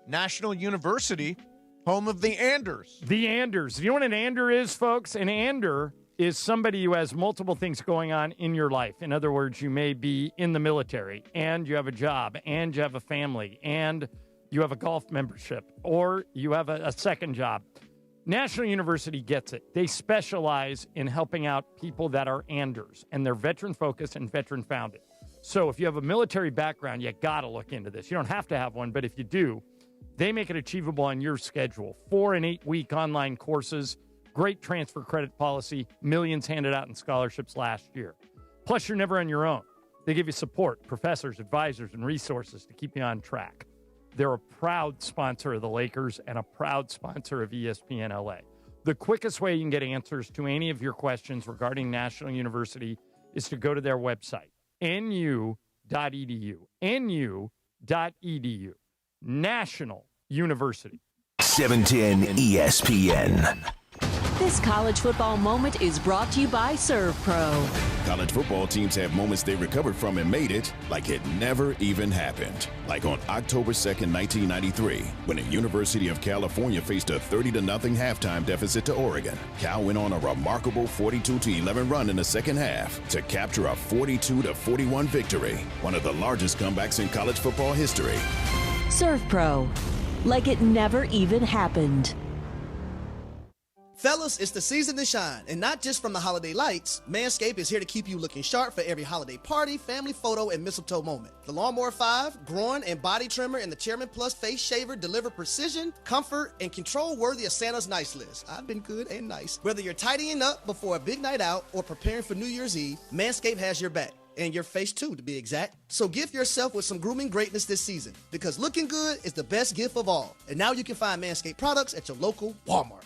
National University, home of the Anders. The Anders. You know what an Ander is, folks? An Ander is somebody who has multiple things going on in your life. In other words, you may be in the military, and you have a job, and you have a family, and you have a golf membership, or you have a second job. National University gets it. They specialize in helping out people that are Anders, and they're veteran-focused and veteran-founded. So if you have a military background, you got to look into this. You don't have to have one, but if you do, they make it achievable on your schedule. 4 and 8 week online courses, great transfer credit policy, millions handed out in scholarships last year. Plus, you're never on your own. They give you support, professors, advisors, and resources to keep you on track. They're a proud sponsor of the Lakers and a proud sponsor of ESPN LA. The quickest way you can get answers to any of your questions regarding National University is to go to their website, nu.edu. nu.edu. National University. 710 ESPN. This college football moment is brought to you by Serve Pro. College football teams have moments they recovered from and made it like it never even happened. Like on October 2nd, 1993, when the University of California faced a 30-0 halftime deficit to Oregon. Cal went on a remarkable 42-11 run in the second half to capture a 42-41 victory, one of the largest comebacks in college football history. Serve Pro, like it never even happened. Fellas, it's the season to shine, and not just from the holiday lights. Manscaped is here to keep you looking sharp for every holiday party, family photo, and mistletoe moment. The Lawnmower 5, groin and body trimmer, and the Chairman Plus face shaver deliver precision, comfort, and control worthy of Santa's nice list. I've been good and nice. Whether you're tidying up before a big night out or preparing for New Year's Eve, Manscaped has your back. And your face too, to be exact. So gift yourself with some grooming greatness this season, because looking good is the best gift of all. And now you can find Manscaped products at your local Walmart.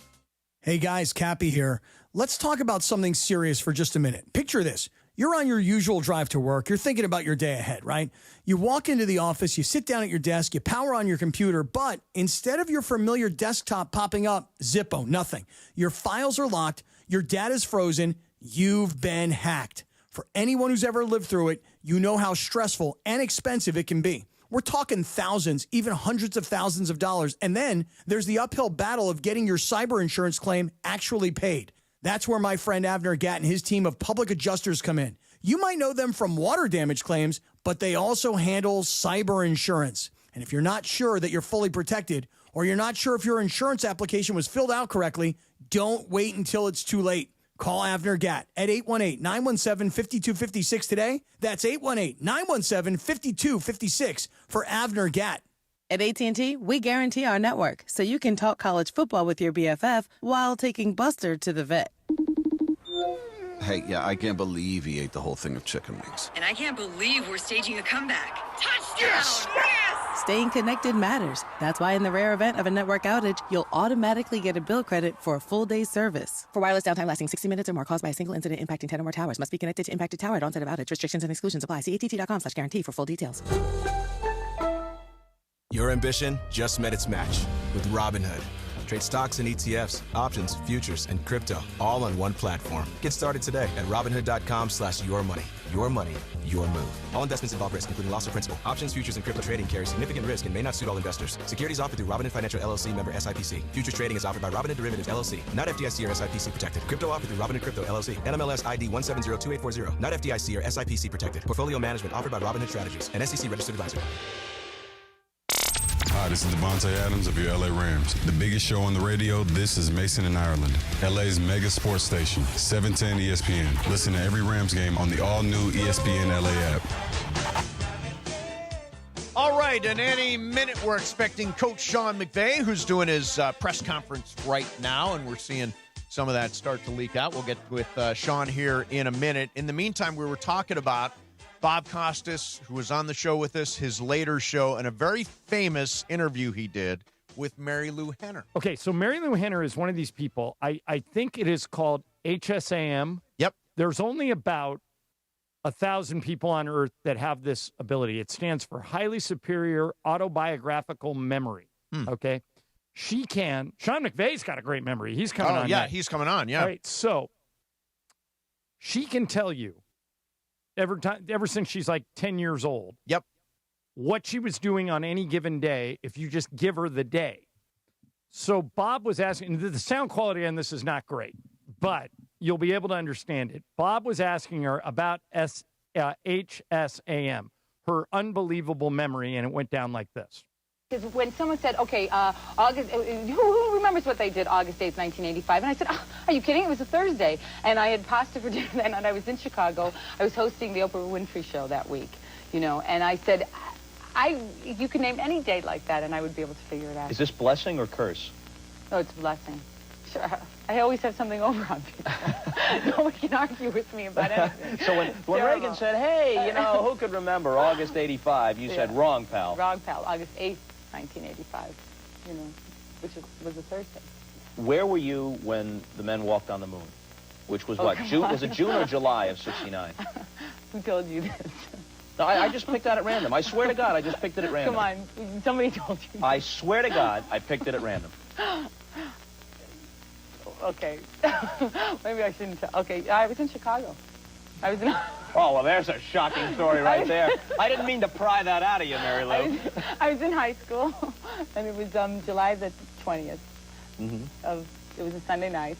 Hey guys, Cappy here. Let's talk about something serious for just a minute. Picture this. You're on your usual drive to work. You're thinking about your day ahead, right? You walk into the office, you sit down at your desk, you power on your computer, but instead of your familiar desktop popping up, Zippo, nothing. Your files are locked, your data's frozen, you've been hacked. For anyone who's ever lived through it, you know how stressful and expensive it can be. We're talking thousands, even hundreds of thousands of dollars. And then there's the uphill battle of getting your cyber insurance claim actually paid. That's where my friend Avner Gatt and his team of public adjusters come in. You might know them from water damage claims, but they also handle cyber insurance. And if you're not sure that you're fully protected, or you're not sure if your insurance application was filled out correctly, don't wait until it's too late. Call Avner Gatt at 818-917-5256 today. That's 818-917-5256 for Avner Gatt. At AT&T, we guarantee our network so you can talk college football with your BFF while taking Buster to the vet. Hey, yeah, I can't believe he ate the whole thing of chicken wings. And I can't believe we're staging a comeback. Touchdown! Yes! Yes! Staying connected matters. That's why in the rare event of a network outage, you'll automatically get a bill credit for a full day's service. For wireless downtime lasting 60 minutes or more caused by a single incident impacting 10 or more towers, must be connected to impacted tower at onset of outage. Restrictions and exclusions apply. See att.com/guarantee for full details. Your ambition just met its match with Robinhood. Trade stocks and ETFs, options, futures, and crypto all on one platform. Get started today at Robinhood.com/yourmoney. Your money, your move. All investments involve risk, including loss of principal. Options, futures, and crypto trading carry significant risk and may not suit all investors. Securities offered through Robinhood Financial LLC, member SIPC. Futures trading is offered by Robinhood Derivatives LLC, not FDIC or SIPC protected. Crypto offered through Robinhood Crypto LLC, NMLS ID 1702840, not FDIC or SIPC protected. Portfolio management offered by Robinhood Strategies, an SEC registered advisor. Hi, this is Devontae Adams of your LA Rams. The biggest show on the radio, this is Mason in Ireland. LA's mega sports station, 710 ESPN. Listen to every Rams game on the all-new ESPN LA app. All right, and any minute we're expecting Coach Sean McVay, who's doing his press conference right now, and we're seeing some of that start to leak out. We'll get with Sean here in a minute. In the meantime, we were talking about Bob Costas, who was on the show with us, his later show, and a very famous interview he did with Mary Lou Henner. Okay, so Mary Lou Henner is one of these people. I think it is called HSAM. Yep. There's only about 1,000 people on Earth that have this ability. It stands for Highly Superior Autobiographical Memory. Okay? She can. Sean McVay's got a great memory. He's coming on. Yeah, next. he's coming on, yeah. All right, so she can tell you ever since she's like 10 years old. Yep. What she was doing on any given day if you just give her the day. So Bob was asking, the sound quality on this is not great, but you'll be able to understand it. Bob was asking her about HSAM, her unbelievable memory, and it went down like this. Because when someone said, okay, August, who remembers what they did August 8th, 1985? And I said, oh, are you kidding? It was a Thursday. And I had pasta for dinner then, and I was in Chicago. I was hosting the Oprah Winfrey Show that week, you know. And I said, you can name any date like that, and I would be able to figure it out. Is this blessing or curse? Oh, it's a blessing. Sure. I always have something over on people. Nobody can argue with me about anything. So when Reagan said, hey, you know, who could remember August 85, you said, wrong, pal. Wrong, pal. August 8th. 1985, you know, which was a Thursday. Where were you when the men walked on the moon? Which was what? June? Was it June or July of '69? Who told you this? No, I just picked that at random. I swear to God, I just picked it at random. Come on, somebody told you. I swear to God, I picked it at random. Okay, maybe I shouldn't tell. Okay, I was in Chicago. I was in. Oh, well, there's a shocking story right there. I didn't mean to pry that out of you, Mary Lou. I was in high school, and it was July the 20th. Mm-hmm. It was a Sunday night.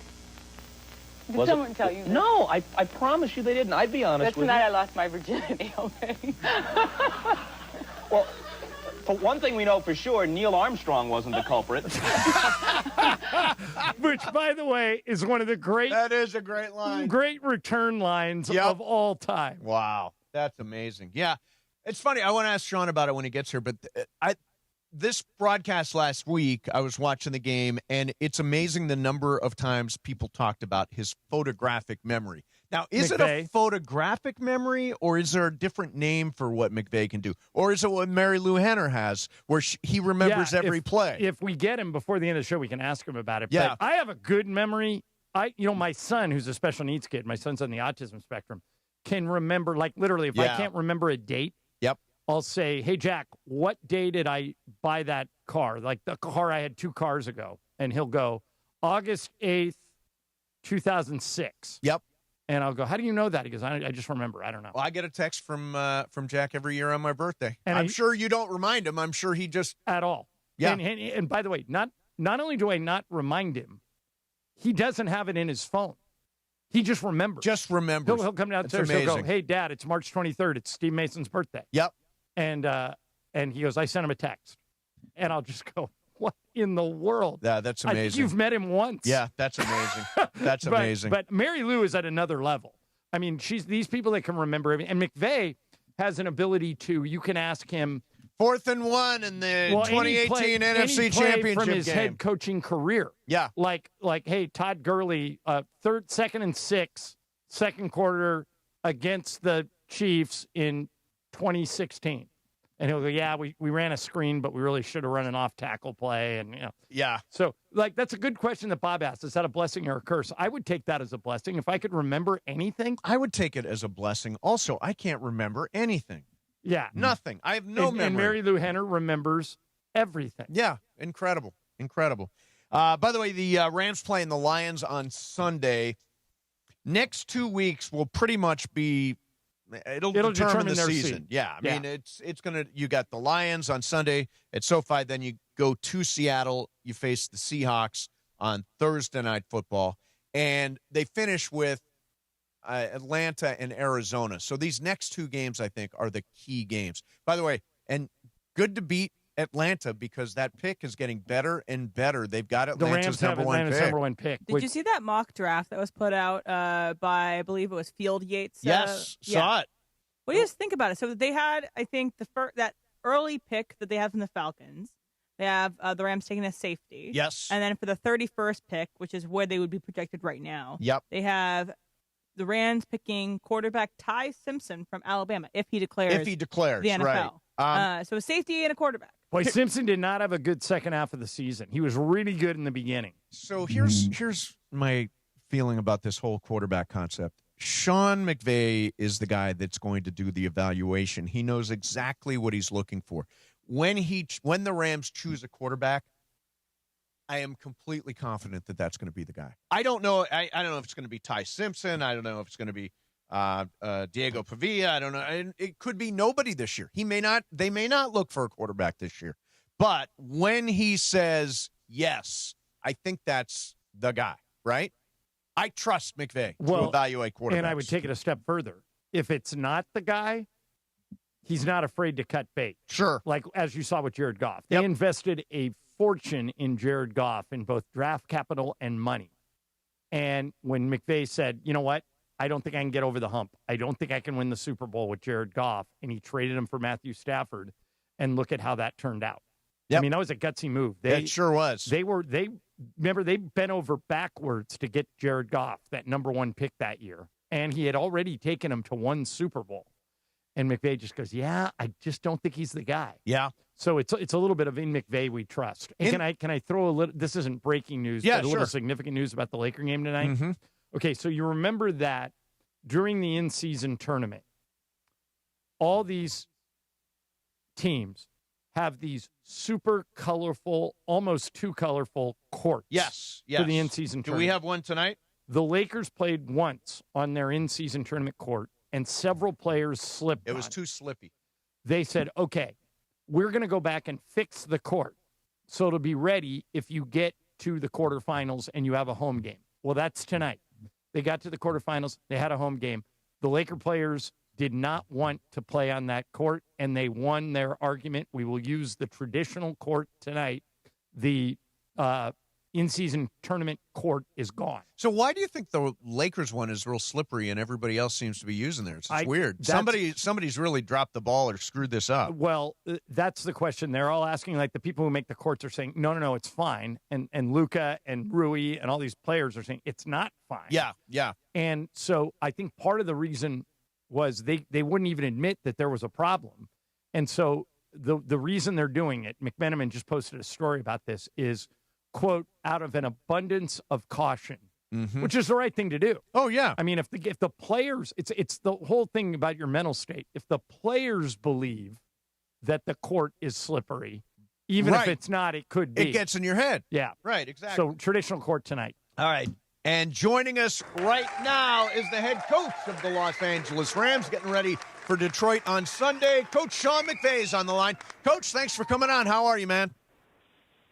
Did was someone tell you this? No, I promise you they didn't. I'd be honest with you. That's the night I lost my virginity, okay? Well, for one thing we know for sure, Neil Armstrong wasn't the culprit. Which, by the way, is one of the great... That is a great line. Great return lines of all time. Wow. That's amazing. Yeah. It's funny. I want to ask Sean about it when he gets here, but this broadcast last week, I was watching the game, and it's amazing the number of times people talked about his photographic memory. Now, is it a photographic memory, or is there a different name for what McVay can do? Or is it what Mary Lou Henner has, where he remembers every play? If we get him before the end of the show, we can ask him about it. Yeah. But I have a good memory. My son, who's a special needs kid, my son's on the autism spectrum, can remember, like literally, if I can't remember a date, I'll say, hey, Jack, what day did I buy that car? Like the car I had 2 cars ago. And he'll go, August 8th, 2006. Yep. And I'll go, how do you know that? He goes, I just remember. I don't know. Well, I get a text from Jack every year on my birthday. And I'm sure you don't remind him. I'm sure he just... At all. Yeah. And by the way, not only do I not remind him, he doesn't have it in his phone. He just remembers. Just remembers. He'll come downstairs. He'll go, hey, Dad, it's March 23rd. It's Steve Mason's birthday. Yep. And he goes, I sent him a text. And I'll just go, what in the world? Yeah, that's amazing. I think you've met him once. Yeah, that's amazing. That's amazing. But Mary Lou is at another level. I mean, she's these people that can remember everything. And McVay has an ability to, you can ask him 4th and 1 in the 2018 NFC Championship from his game. head coaching career. Yeah. Like, hey, Todd Gurley, 2nd and 6, second quarter against the Chiefs in 2016. And he'll go, yeah, we ran a screen, but we really should have run an off-tackle play. And, Yeah. So, that's a good question that Bob asked. Is that a blessing or a curse? I would take that as a blessing. If I could remember anything. I would take it as a blessing. Also, I can't remember anything. Yeah. Nothing. I have no memory. And Mary Lou Henner remembers everything. Yeah. Incredible. By the way, the Rams playing the Lions on Sunday. Next 2 weeks will pretty much be it'll determine the season. Yeah. I mean, it's going to – you got the Lions on Sunday at SoFi. Then you go to Seattle. You face the Seahawks on Thursday Night Football. And they finish with Atlanta and Arizona. So these next 2 games, I think, are the key games. By the way, and good to beat Atlanta because that pick is getting better and better. They've got Atlanta's number one pick. Did you see that mock draft that was put out by, I believe it was Field Yates? Yes, saw it. What do you guys think about it? So they had, I think, that early pick that they have from the Falcons. They have the Rams taking a safety. Yes. And then for the 31st pick, which is where they would be projected right now, they have the Rams picking quarterback Ty Simpson from Alabama if he declares the NFL. Right. So a safety and a quarterback. Boy, Simpson did not have a good second half of the season. He was really good in the beginning. So here's my feeling about this whole quarterback concept. Sean McVay is the guy that's going to do the evaluation. He knows exactly what he's looking for. When the Rams choose a quarterback, I am completely confident that that's going to be the guy. I don't know. I don't know if it's going to be Ty Simpson. I don't know if it's going to be Diego Pavia. I don't know. It could be nobody this year. They may not look for a quarterback this year. But when he says yes, I think that's the guy, right? I trust McVay to evaluate quarterbacks. And I would take it a step further. If it's not the guy, he's not afraid to cut bait. Sure. Like, as you saw with Jared Goff. They invested a fortune in Jared Goff in both draft capital and money. And when McVay said, you know what? I don't think I can get over the hump. I don't think I can win the Super Bowl with Jared Goff. And he traded him for Matthew Stafford. And look at how that turned out. I mean, that was a gutsy move. It sure was. Remember, they bent over backwards to get Jared Goff, that number 1 pick that year. And he had already taken him to 1 Super Bowl. And McVay just goes, yeah, I just don't think he's the guy. Yeah. So it's a little bit of in McVay we trust. And can I throw a little, this isn't breaking news, but a little significant news about the Laker game tonight? Mm-hmm. Okay, so you remember that during the in-season tournament, all these teams have these super colorful, almost too colorful courts. Yes. For the in-season tournament. Do we have one tonight? The Lakers played once on their in-season tournament court, and several players slipped. It was too slippy. They said, okay, we're going to go back and fix the court so it'll be ready if you get to the quarterfinals and you have a home game. Well, that's tonight. They got to the quarterfinals. They had a home game. The Laker players did not want to play on that court, and they won their argument. We will use the traditional court tonight. The in-season tournament court is gone. So why do you think the Lakers one is real slippery and everybody else seems to be using theirs? It's weird. Somebody's really dropped the ball or screwed this up. Well, that's the question. They're all asking, like the people who make the courts are saying, no, it's fine. And Luka and Rui and all these players are saying it's not fine. Yeah. And so I think part of the reason was they wouldn't even admit that there was a problem. And so the reason they're doing it, McMenamin just posted a story about this, is, quote, out of an abundance of caution, which is the right thing to do. Oh, yeah. I mean, if the players, it's the whole thing about your mental state. If the players believe that the court is slippery, even if it's not, it could be. It gets in your head. Yeah. Right, exactly. So traditional court tonight. All right. And joining us right now is the head coach of the Los Angeles Rams, getting ready for Detroit on Sunday. Coach Sean McVay is on the line. Coach, thanks for coming on. How are you, man?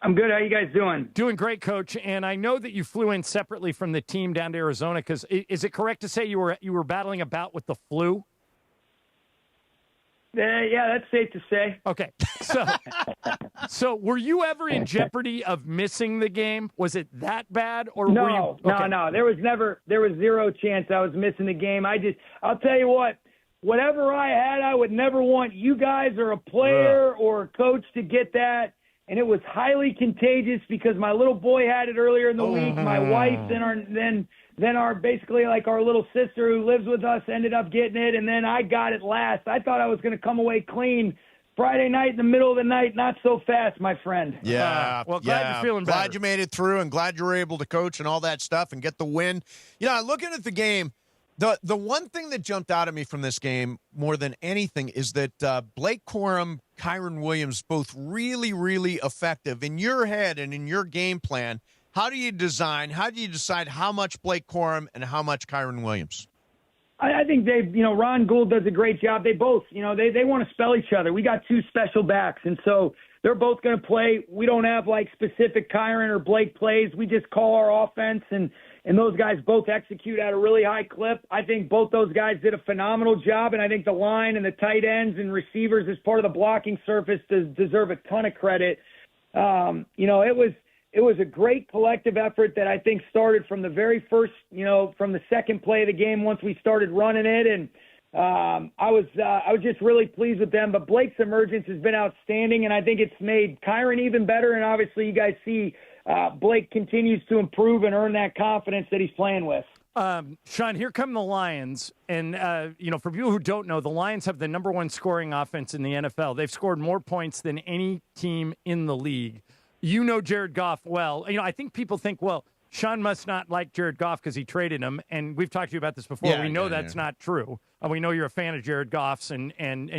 I'm good. How you guys doing? Doing great, Coach. And I know that you flew in separately from the team down to Arizona, because is it correct to say you were battling a bout with the flu? Yeah, that's safe to say. Okay. So were you ever in jeopardy of missing the game? Was it that bad, or no, were you? Okay. No. There was zero chance I was missing the game. I'll tell you what, whatever I had, I would never want you guys or a player or a coach to get that. And it was highly contagious because my little boy had it earlier in the week. My wife, then our basically like our little sister who lives with us ended up getting it, and then I got it last. I thought I was going to come away clean Friday night in the middle of the night. Not so fast, my friend. Yeah. Well, glad you're feeling better. Glad you made it through, and glad you were able to coach and all that stuff and get the win. Looking at the game, the one thing that jumped out at me from this game more than anything is that Blake Corum, Kyron Williams, both really, really effective. In your head and in your game plan, how do you decide how much Blake Corum and how much Kyron Williams? I think Ron Gould does a great job. They both, they want to spell each other. We got two special backs, and so they're both going to play. We don't have like specific Kyron or Blake plays. We just call our offense, and those guys both execute at a really high clip. I think both those guys did a phenomenal job, and I think the line and the tight ends and receivers as part of the blocking surface deserve a ton of credit. It was a great collective effort that I think started from the very first, from the second play of the game once we started running it. And I was just really pleased with them. But Blake's emergence has been outstanding, and I think it's made Kyron even better. And obviously you guys see Blake continues to improve and earn that confidence that he's playing with. Sean, here come the Lions. And, for people who don't know, the Lions have the number one scoring offense in the NFL. They've scored more points than any team in the league. You know Jared Goff well. I think people think, well, Sean must not like Jared Goff because he traded him. And we've talked to you about this before. We know that's not true. We know you're a fan of Jared Goff's and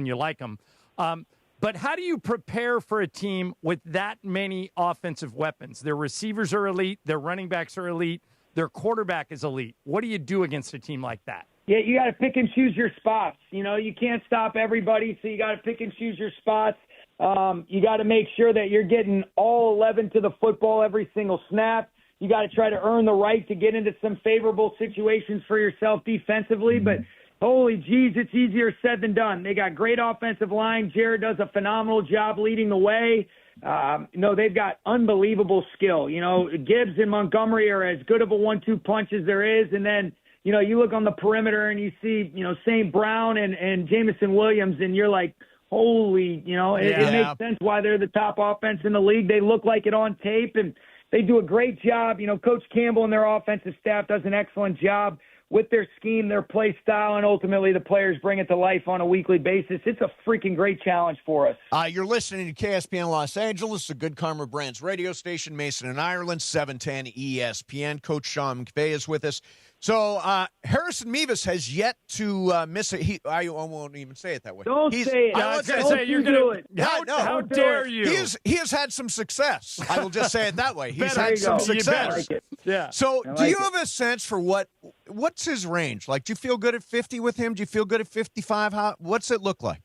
you like him. But how do you prepare for a team with that many offensive weapons? Their receivers are elite. Their running backs are elite. Their quarterback is elite. What do you do against a team like that? Yeah, you got to pick and choose your spots. You can't stop everybody, so you got to pick and choose your spots. You got to make sure that you're getting all 11 to the football every single snap. You got to try to earn the right to get into some favorable situations for yourself defensively. But holy geez, it's easier said than done. They got great offensive line. Jared does a phenomenal job leading the way. They've got unbelievable skill. Gibbs and Montgomery are as good of a 1-2 punch as there is. And then, you look on the perimeter and you see, St. Brown and Jamison Williams, and you're like, holy, it makes sense why they're the top offense in the league. They look like it on tape, and they do a great job. Coach Campbell and their offensive staff does an excellent job with their scheme, their play style, and ultimately the players bring it to life on a weekly basis. It's a freaking great challenge for us. You're listening to KSPN Los Angeles, the Good Karma Brands radio station, Mason and Ireland, 710 ESPN. Coach Sean McVay is with us. So Harrison Mevis has yet to miss it. I won't even say it that way. Don't say it. I was going to say, you're going to. How dare you? He has had some success. I will just say it that way. He's had some success. Yeah. So do you have a sense for what's his range? Like, do you feel good at 50 with him? Do you feel good at 55? What's it look like?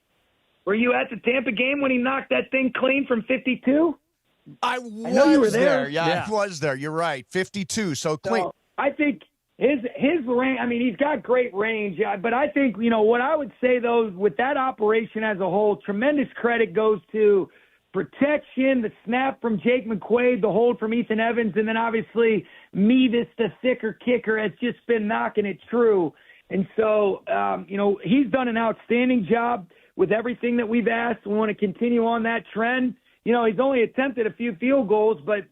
Were you at the Tampa game when he knocked that thing clean from 52? I know you were there. Yeah, I was there. You're right. 52. So clean. So I think his range, he's got great range, but I think, what I would say, though, with that operation as a whole, tremendous credit goes to protection, the snap from Jake McQuaid, the hold from Ethan Evans, and then obviously Mevis, the thicker kicker, has just been knocking it true. And so, he's done an outstanding job with everything that we've asked. We want to continue on that trend. He's only attempted a few field goals, but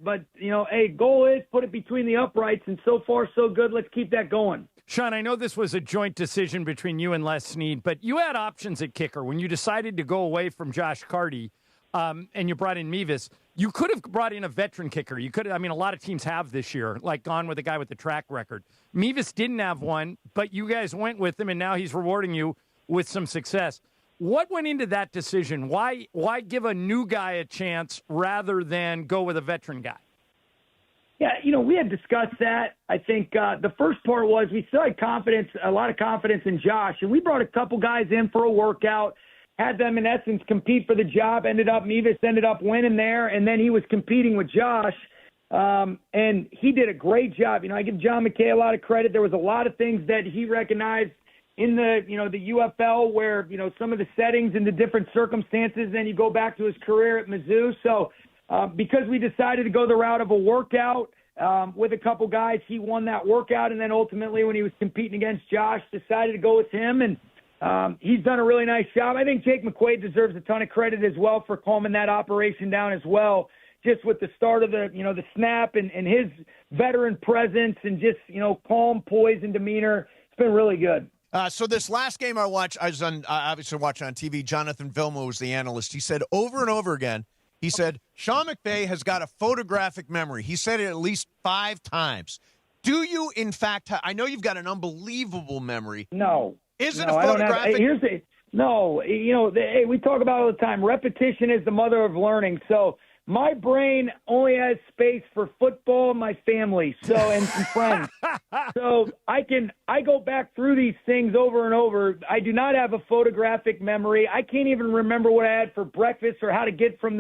goal is put it between the uprights, and so far so good. Let's keep that going. Sean, I know this was a joint decision between you and Les Snead, but you had options at kicker. When you decided to go away from Josh Carty and you brought in Mevis, you could have brought in a veteran kicker. You could have, a lot of teams have this year, like gone with a guy with the track record. Mevis didn't have one, but you guys went with him, and now he's rewarding you with some success. What went into that decision? Why give a new guy a chance rather than go with a veteran guy? Yeah, we had discussed that. I think the first part was we still had a lot of confidence in Josh, and we brought a couple guys in for a workout, had them in essence compete for the job. Mevis ended up winning there, and then he was competing with Josh, and he did a great job. I give John McKay a lot of credit. There was a lot of things that he recognized in the UFL where, some of the settings and the different circumstances, then you go back to his career at Mizzou. So because we decided to go the route of a workout with a couple guys, he won that workout. And then ultimately when he was competing against Josh, decided to go with him. And He's done a really nice job. I think Jake McQuaid deserves a ton of credit as well for calming that operation down as well, just with the start of the snap and his veteran presence and just, calm, poise, and demeanor. It's been really good. So this last game I watched, I was obviously watching on TV. Jonathan Vilma was the analyst. He said over and over again, he said, Sean McVay has got a photographic memory. He said it at least 5 times. Do you, in fact, I know you've got an unbelievable memory. No. Is it a photographic? No. We talk about it all the time. Repetition is the mother of learning. So my brain only has space for football and my family, and some friends. So I go back through these things over and over. I do not have a photographic memory. I can't even remember what I had for breakfast or how to get from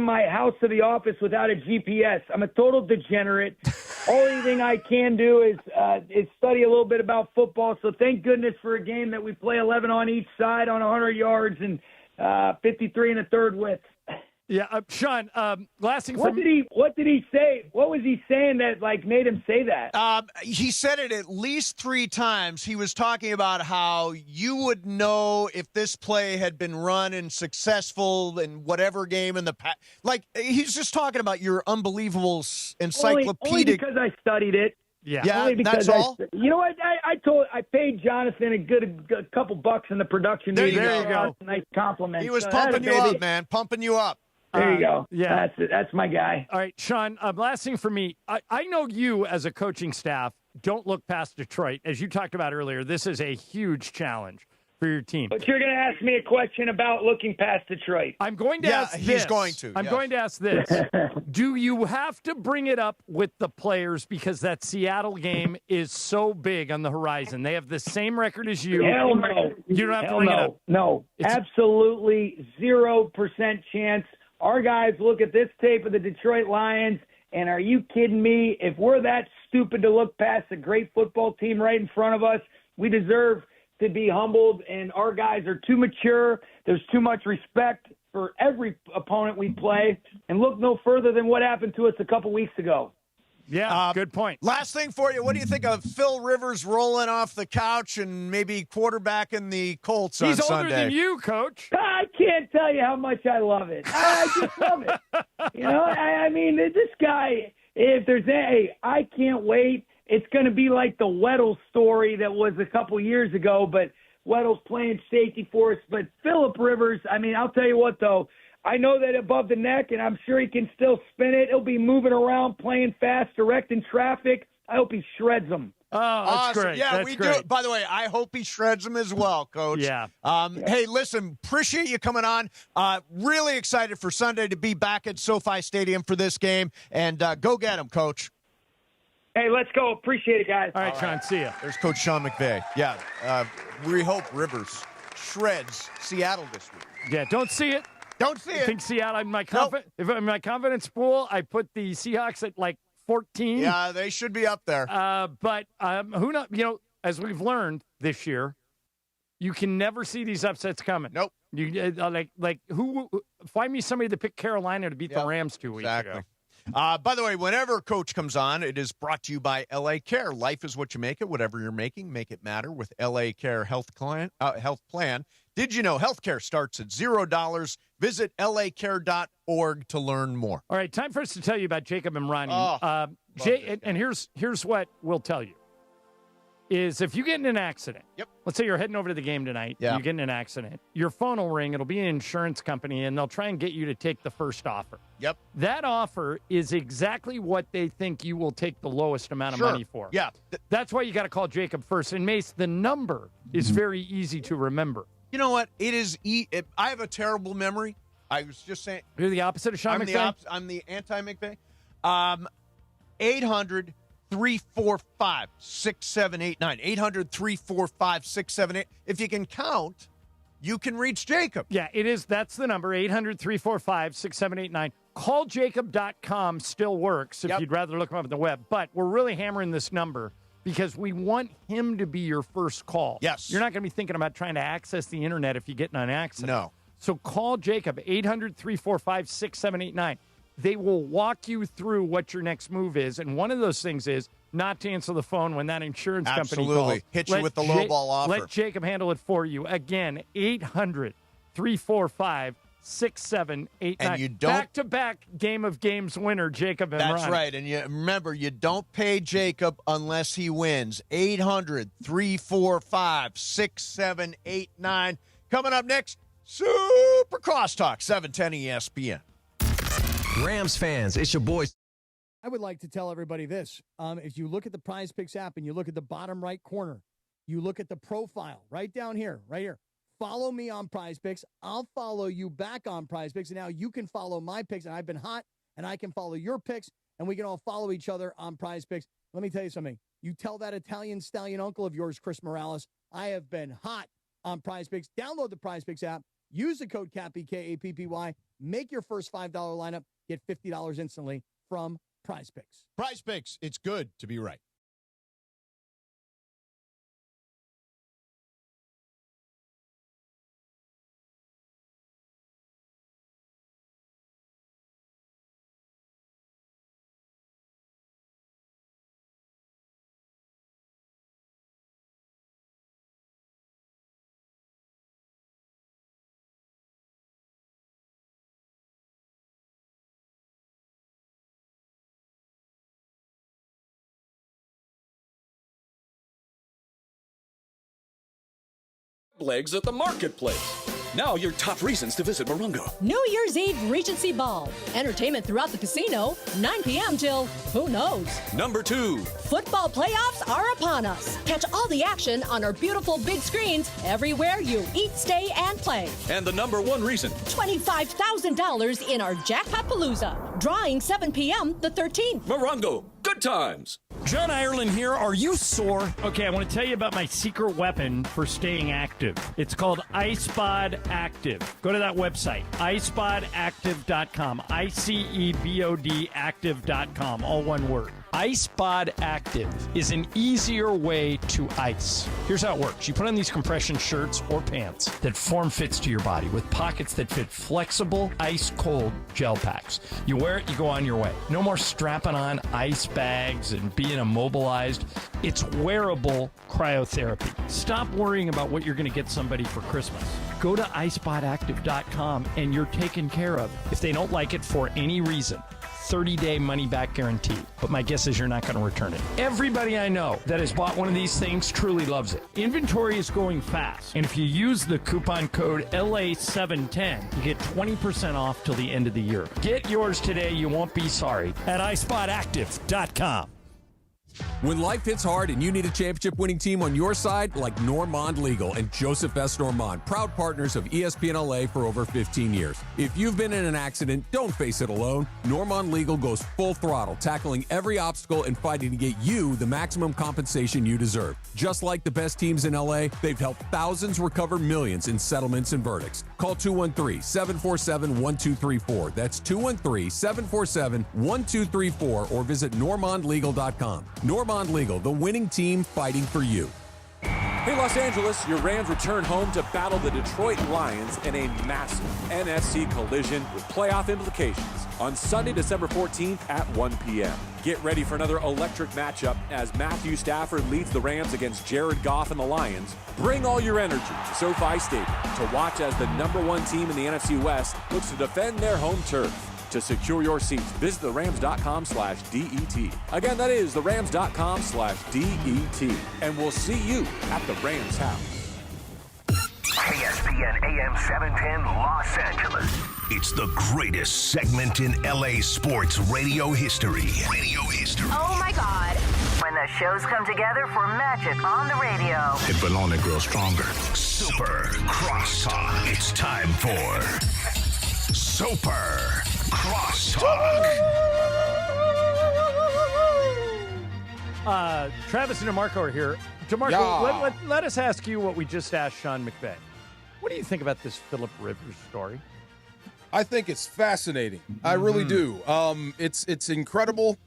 my house to the office without a GPS. I'm a total degenerate. Only thing I can do is study a little bit about football. So thank goodness for a game that we play 11 on each side on 100 yards and 53 and a third width. Yeah, Sean, last thing what did he say? What was he saying that made him say that? He said it at least 3 times. He was talking about how you would know if this play had been run and successful in whatever game in the past. He's just talking about your unbelievable encyclopedic. Only because I studied it. Yeah, that's all. You know what? I paid Jonathan a couple bucks in the production. There you go. That's a nice compliment. He was pumping you up, man. Pumping you up. There you go. Yeah. That's my guy. All right, Sean, last thing for me. I know you as a coaching staff don't look past Detroit. As you talked about earlier, this is a huge challenge for your team. But you're going to ask me a question about looking past Detroit. I'm going to ask this. He's going to. I'm going to ask this. Do you have to bring it up with the players because that Seattle game is so big on the horizon? They have the same record as you. Hell no. You don't have to bring it up. No. Absolutely 0% chance. Our guys look at this tape of the Detroit Lions, and are you kidding me? If we're that stupid to look past a great football team right in front of us, we deserve to be humbled, and our guys are too mature. There's too much respect for every opponent we play, and look no further than what happened to us a couple weeks ago. Yeah, good point. Last thing for you, what do you think of Phil Rivers rolling off the couch and maybe quarterbacking the Colts on Sunday? He's older than you, Coach. I can't tell you how much I love it. I just love it. I mean, this guy, if there's I can't wait. It's going to be like the Weddle story that was a couple years ago, but Weddle's playing safety for us. But Phillip Rivers, I mean, I'll tell you what, though. I know that above the neck, and I'm sure he can still spin it. He'll be moving around, playing fast, directing traffic. I hope he shreds them. Oh, that's awesome. great. Yeah, that's we great. do. By the way, I hope he shreds them as well, Coach. Yeah. Hey, listen, appreciate you coming on. Really excited for Sunday to be back at SoFi Stadium for this game. And go get him, Coach. Hey, let's go. Appreciate it, guys. All right, Sean, see ya. There's Coach Sean McVay. Yeah, we hope Rivers shreds Seattle this week. Yeah, don't see it. Don't see it. I think Seattle. If I'm in my confidence pool, I put the Seahawks at 14. Yeah, they should be up there. But who knows? As we've learned this year, you can never see these upsets coming. Nope. You who? Find me somebody that picked Carolina to beat the Rams 2 weeks ago. By the way, whenever Coach comes on, it is brought to you by LA Care. Life is what you make it. Whatever you're making, make it matter with LA Care Health Plan. Did you know healthcare starts at $0? Visit lacare.org to learn more. All right, time for us to tell you about Jacob and Ronnie. And here's what we'll tell you. Is if you get in an accident, let's say you're heading over to the game tonight, you get in an accident, your phone will ring, it'll be an insurance company, and they'll try and get you to take the first offer. Yep. That offer is exactly what they think you will take the lowest amount of money for. Yeah. That's why you got to call Jacob first. And Mace, the number is very easy to remember. You know what? It is. I have a terrible memory. I was just saying. You're the opposite of Sean McVay? I'm the anti-McVay. 800-345-6789. 800-345-6789. If you can count, you can reach Jacob. Yeah, it is. That's the number, 800-345-6789. Calljacob.com still works if you'd rather look him up on the web. But we're really hammering this number because we want him to be your first call. Yes. You're not going to be thinking about trying to access the internet if you get in an accident. No. So call Jacob, 800-345-6789. They will walk you through what your next move is. And one of those things is not to answer the phone when that insurance company calls. Absolutely. Hit you with the low ball offer. Let Jacob handle it for you. Again, 800-345-6789. And you don't. Back-to-back Game of Games winner, Jacob and That's Ronnie. right. And remember, you don't pay Jacob unless he wins. 800-345-6789. Coming up next, Super Crosstalk, 710 ESPN. Rams fans, it's your boys. I would like to tell everybody this. If you look at the Prize Picks app and you look at the bottom right corner, you look at the profile right down here, right here. Follow me on Prize Picks. I'll follow you back on Prize Picks. And now you can follow my picks. And I've been hot, and I can follow your picks. And we can all follow each other on Prize Picks. Let me tell you something. You tell that Italian stallion uncle of yours, Chris Morales, I have been hot on Prize Picks. Download the Prize Picks app. Use the code CAPPY, K-A-P-P-Y. Make your first $5 lineup. Get $50 instantly from Prize Picks. Prize Picks. It's good to be right. Legs at the marketplace. Now your top reasons to visit Morongo. New Year's Eve Regency Ball. Entertainment throughout the casino, 9 p.m. till who knows. Number 2. Football playoffs are upon us. Catch all the action on our beautiful big screens everywhere you eat, stay, and play. And the number 1 reason. $25,000 in our Jackpot Palooza. Drawing 7 p.m. the 13th. Morongo. Good times. John Ireland here. Are you sore? Okay, I want to tell you about my secret weapon for staying active. It's called iSpod Active. Go to that website, iSpodActive.com. ICEBOD Active.com. All one word. iSpod Active is an easier way to ice. Here's how it works. You put on these compression shirts or pants that form fits to your body with pockets that fit flexible, ice-cold gel packs. You wear it, you go on your way. No more strapping on ice bags and being immobilized. It's wearable cryotherapy. Stop worrying about what you're going to get somebody for Christmas. Go to iSpotActive.com and you're taken care of. If they don't like it for any reason, 30-day money-back guarantee. But my guess is you're not going to return it. Everybody I know that has bought one of these things truly loves it. Inventory is going fast. And if you use the coupon code LA710, you get 20% off till the end of the year. Get yours today. You won't be sorry at iSpotActive.com. When life hits hard and you need a championship-winning team on your side, like Normand Legal and Joseph S. Normand, proud partners of ESPN LA for over 15 years. If you've been in an accident, don't face it alone. Normand Legal goes full throttle, tackling every obstacle and fighting to get you the maximum compensation you deserve. Just like the best teams in LA, they've helped thousands recover millions in settlements and verdicts. Call 213-747-1234. That's 213-747-1234 or visit NormandLegal.com. Normand Legal, the winning team fighting for you. Hey, Los Angeles, your Rams return home to battle the Detroit Lions in a massive NFC collision with playoff implications on Sunday, December 14th at 1 p.m. Get ready for another electric matchup as Matthew Stafford leads the Rams against Jared Goff and the Lions. Bring all your energy to SoFi Stadium to watch as the #1 team in the NFC West looks to defend their home turf. To secure your seats, visit therams.com/DET. Again, that is therams.com/DET. And we'll see you at the Rams house. ESPN AM 710 Los Angeles. It's the greatest segment in LA sports radio history. Oh my God. When the shows come together for magic on the radio. It will only grow stronger. Super Crosstalk. It's time for Super Crosstalk. Travis and DeMarco are here. DeMarco, let us ask you what we just asked Sean McVay. What do you think about this Phillip Rivers story? I think it's fascinating. I really do. It's incredible.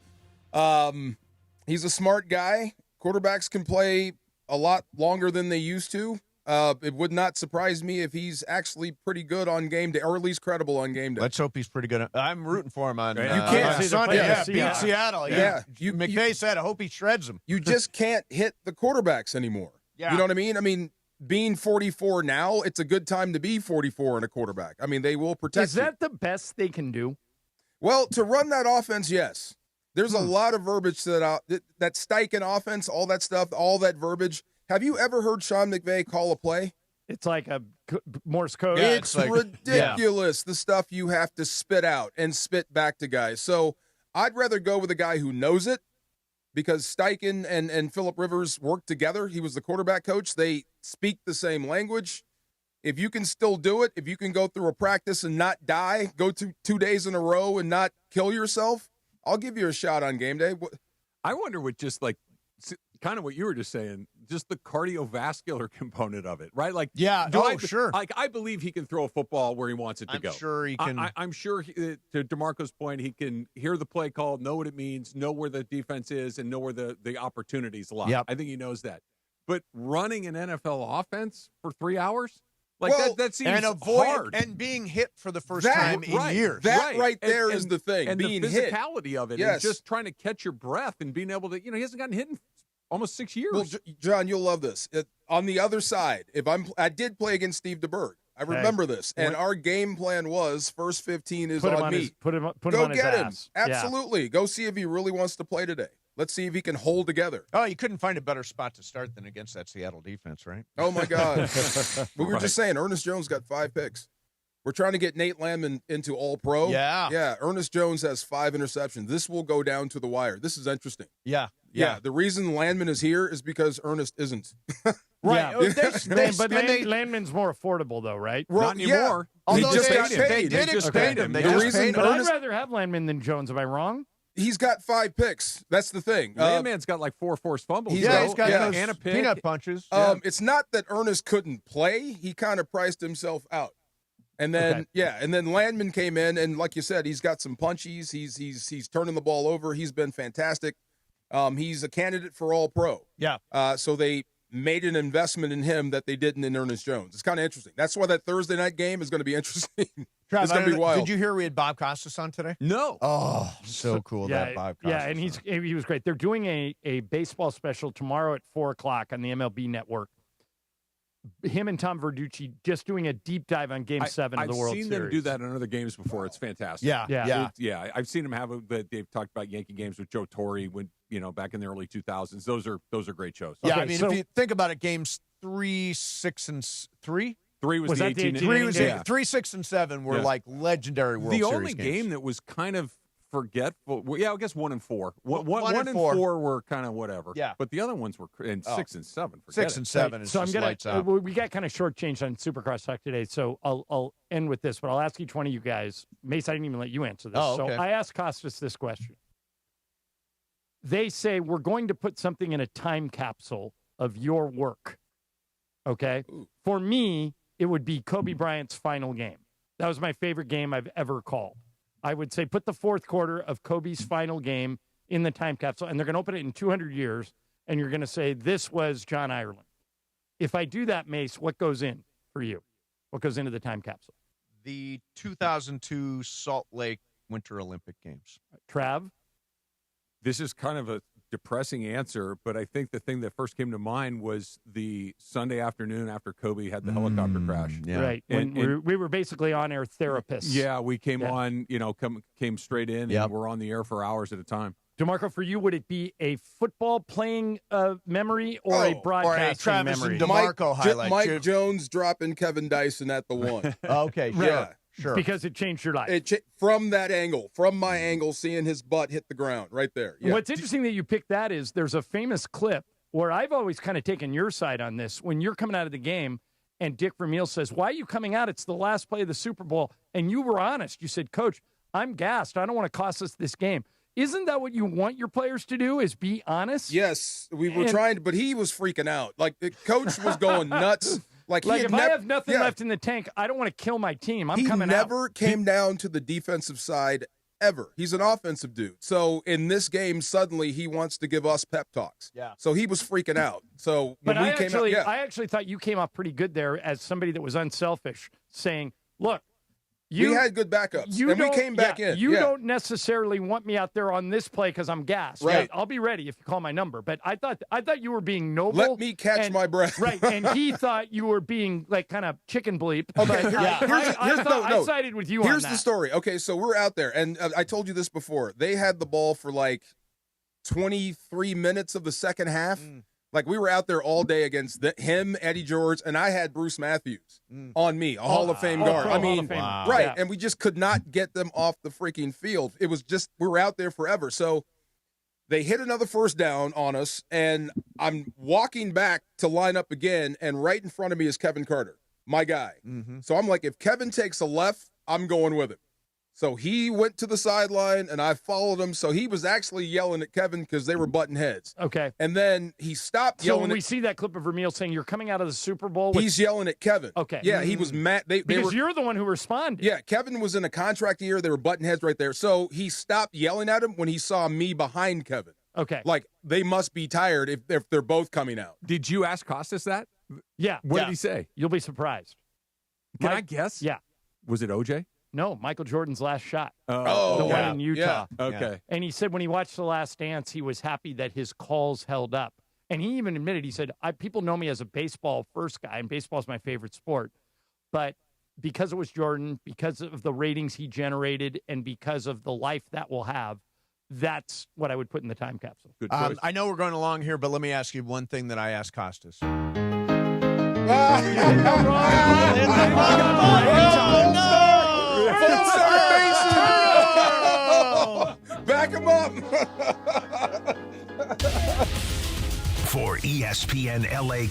He's a smart guy. Quarterbacks can play a lot longer than they used to. It would not surprise me if he's actually pretty good on game day, or at least credible on game day. Let's hope he's pretty good. I'm rooting for him on. You can't Sunday. yeah, Beat Seattle. Yeah. McVay said, I hope he shreds them. You just can't hit the quarterbacks anymore. Yeah. You know what I mean? I mean, being 44 now, it's a good time to be 44 and a quarterback. I mean, they will protect. Is that the best they can do? Well, to run that offense, yes. There's a lot of verbiage that Steichen offense, all that stuff, all that verbiage. Have you ever heard Sean McVay call a play? It's like a Morse code. Yeah, it's ridiculous, the stuff you have to spit out and spit back to guys. So I'd rather go with a guy who knows it, because Steichen and Phillip Rivers worked together. He was the quarterback coach. They speak the same language. If you can still do it, if you can go through a practice and not die, go 2 days in a row and not kill yourself, I'll give you a shot on game day. I wonder what just like kind of what you were just saying, just the cardiovascular component of it, right? Like, sure. Like, I believe he can throw a football where he wants it to go. I'm sure he can. I'm sure, to DeMarco's point, he can hear the play call, know what it means, know where the defense is, and know where the opportunities lie. Yep. I think he knows that. But running an NFL offense for 3 hours? Like, that seems hard. And being hit for the first time in years. That right there is the thing. And being the hit. physicality of it, Yes. and just trying to catch your breath and being able to, he hasn't gotten hit in almost 6 years. Well, John, you'll love this. On the other side, I did play against Steve DeBerg. I remember this, and our game plan was first 15 is on me. Put him Go on his get him. ass. Absolutely. Go see if he really wants to play today. Let's see if he can hold together. Oh, you couldn't find a better spot to start than against that Seattle defense, right? Oh, my God. We were just saying, Ernest Jones got 5 picks. We're trying to get Nate Landman into All-Pro. Yeah. Yeah, Ernest Jones has 5 interceptions. This will go down to the wire. This is interesting. Yeah. The reason Landman is here is because Ernest isn't. Right. Yeah. But Landman's more affordable, though, right? Not anymore. He Although just they got paid. They did expand him. They The just reason paid him. But Ernest- I'd rather have Landman than Jones. Am I wrong? He's got 5 picks. That's the thing. Landman's got like 4 forced fumbles. He's got those and a pick. peanut punches. It's not that Ernest couldn't play. He kind of priced himself out. And then, and then Landman came in, and like you said, he's got some punchies. He's turning the ball over. He's been fantastic. He's a candidate for All-Pro. Yeah. So they made an investment in him that they didn't in Ernest Jones. It's kind of interesting. That's why that Thursday night game is going to be interesting. It's going to be wild. Did you hear we had Bob Costas on today? No. Oh, so cool that Bob Costas. Yeah, and he was great. They're doing a baseball special tomorrow at 4:00 on the MLB Network. Him and Tom Verducci just doing a deep dive on Game 7 of the World Series. I've seen them do that in other games before. It's fantastic. Yeah. I've seen them have they've talked about Yankee games with Joe Torre when back in the early 2000s. Those are great shows. Yeah, Okay, I mean, if you think about it, games 3, 6, and 3. 3 was the 18. 3, 6, and 7 were like legendary World Series The only games. game that was kind of forgetful. Well, I guess 1 and 4. One and and 4 were kind of whatever. Yeah, but the other ones were in 6 and 7. 6 and 7 is so just I'm gonna, lights out. we got kind of shortchanged on Supercross Talk today, so I'll end with this, but I'll ask each one of you guys. Mace, I didn't even let you answer this. Oh, okay. So I asked Costas this question. They say we're going to put something in a time capsule of your work. Okay? Ooh. For me, it would be Kobe Bryant's final game. That was my favorite game I've ever called. I would say put the fourth quarter of Kobe's final game in the time capsule, and they're going to open it in 200 years, and you're going to say, this was John Ireland. If I do that, Mace, what goes in for you? What goes into the time capsule? The 2002 Salt Lake Winter Olympic Games. Trav? This is kind of a depressing answer, but I think the thing that first came to mind was the Sunday afternoon after Kobe had the helicopter crash. Yeah. Right. And we were basically on-air therapists. Yeah, we came on, came straight in, Yep. and we're on the air for hours at a time. DeMarco, for you, would it be a football playing memory or a broadcasting Travis memory? and DeMarco highlight. Mike Jones dropping Kevin Dyson at the 1. Okay, sure. Yeah. Sure. Because it changed your life. From that angle, from my angle, seeing his butt hit the ground right there. Yeah. What's interesting that you picked that is there's a famous clip where I've always kind of taken your side on this. When you're coming out of the game and Dick Vermeil says, why are you coming out? It's the last play of the Super Bowl. And you were honest. You said, Coach, I'm gassed. I don't want to cost us this game. Isn't that what you want your players to do, is be honest? Yes, we were trying, but he was freaking out. Like, the coach was going nuts. Like if I have nothing left in the tank, I don't want to kill my team. I'm coming out. He never came down to the defensive side ever. He's an offensive dude. So in this game, suddenly he wants to give us pep talks. Yeah. So he was freaking out. So when But we came out, I actually thought you came off pretty good there as somebody that was unselfish, saying, look, we had good backups, and we came back in. You don't necessarily want me out there on this play because I'm gassed. Right. I'll be ready if you call my number. But I thought you were being noble. Let me catch my breath. Right, and he thought you were being like kind of chicken bleep. Okay, I sided with you on that. Here's the story. Okay, so we're out there, and I told you this before. They had the ball for like 23 minutes of the second half. Like, we were out there all day against him, Eddie George, and I had Bruce Matthews on me, a Hall of Fame guard. I mean, right, and we just could not get them off the freaking field. It was just, we were out there forever. So they hit another first down on us, and I'm walking back to line up again, and right in front of me is Kevin Carter, my guy. So I'm like, if Kevin takes a left, I'm going with him. So he went to the sideline, and I followed him. So he was actually yelling at Kevin because they were butting heads. Okay. And then he stopped yelling. So when we see that clip of Vermeil saying you're coming out of the Super Bowl, he's yelling at Kevin. Okay. Yeah, he was mad. Because you're the one who responded. Yeah, Kevin was in a contract year. They were butting heads right there. So he stopped yelling at him when he saw me behind Kevin. Okay. Like, they must be tired if they're both coming out. Did you ask Costas that? Yeah. What did he say? You'll be surprised. Can I guess? Yeah. Was it OJ? No, Michael Jordan's last shot. Oh, the yeah. one in Utah. Yeah. Okay. And he said when he watched The Last Dance, he was happy that his calls held up. And he even admitted, he said, people know me as a baseball first guy, and baseball's my favorite sport. But because it was Jordan, because of the ratings he generated, and because of the life that we'll have, that's what I would put in the time capsule. Good choice. I know we're going along here, but let me ask you one thing that I asked Costas. Back him up. For ESPN LA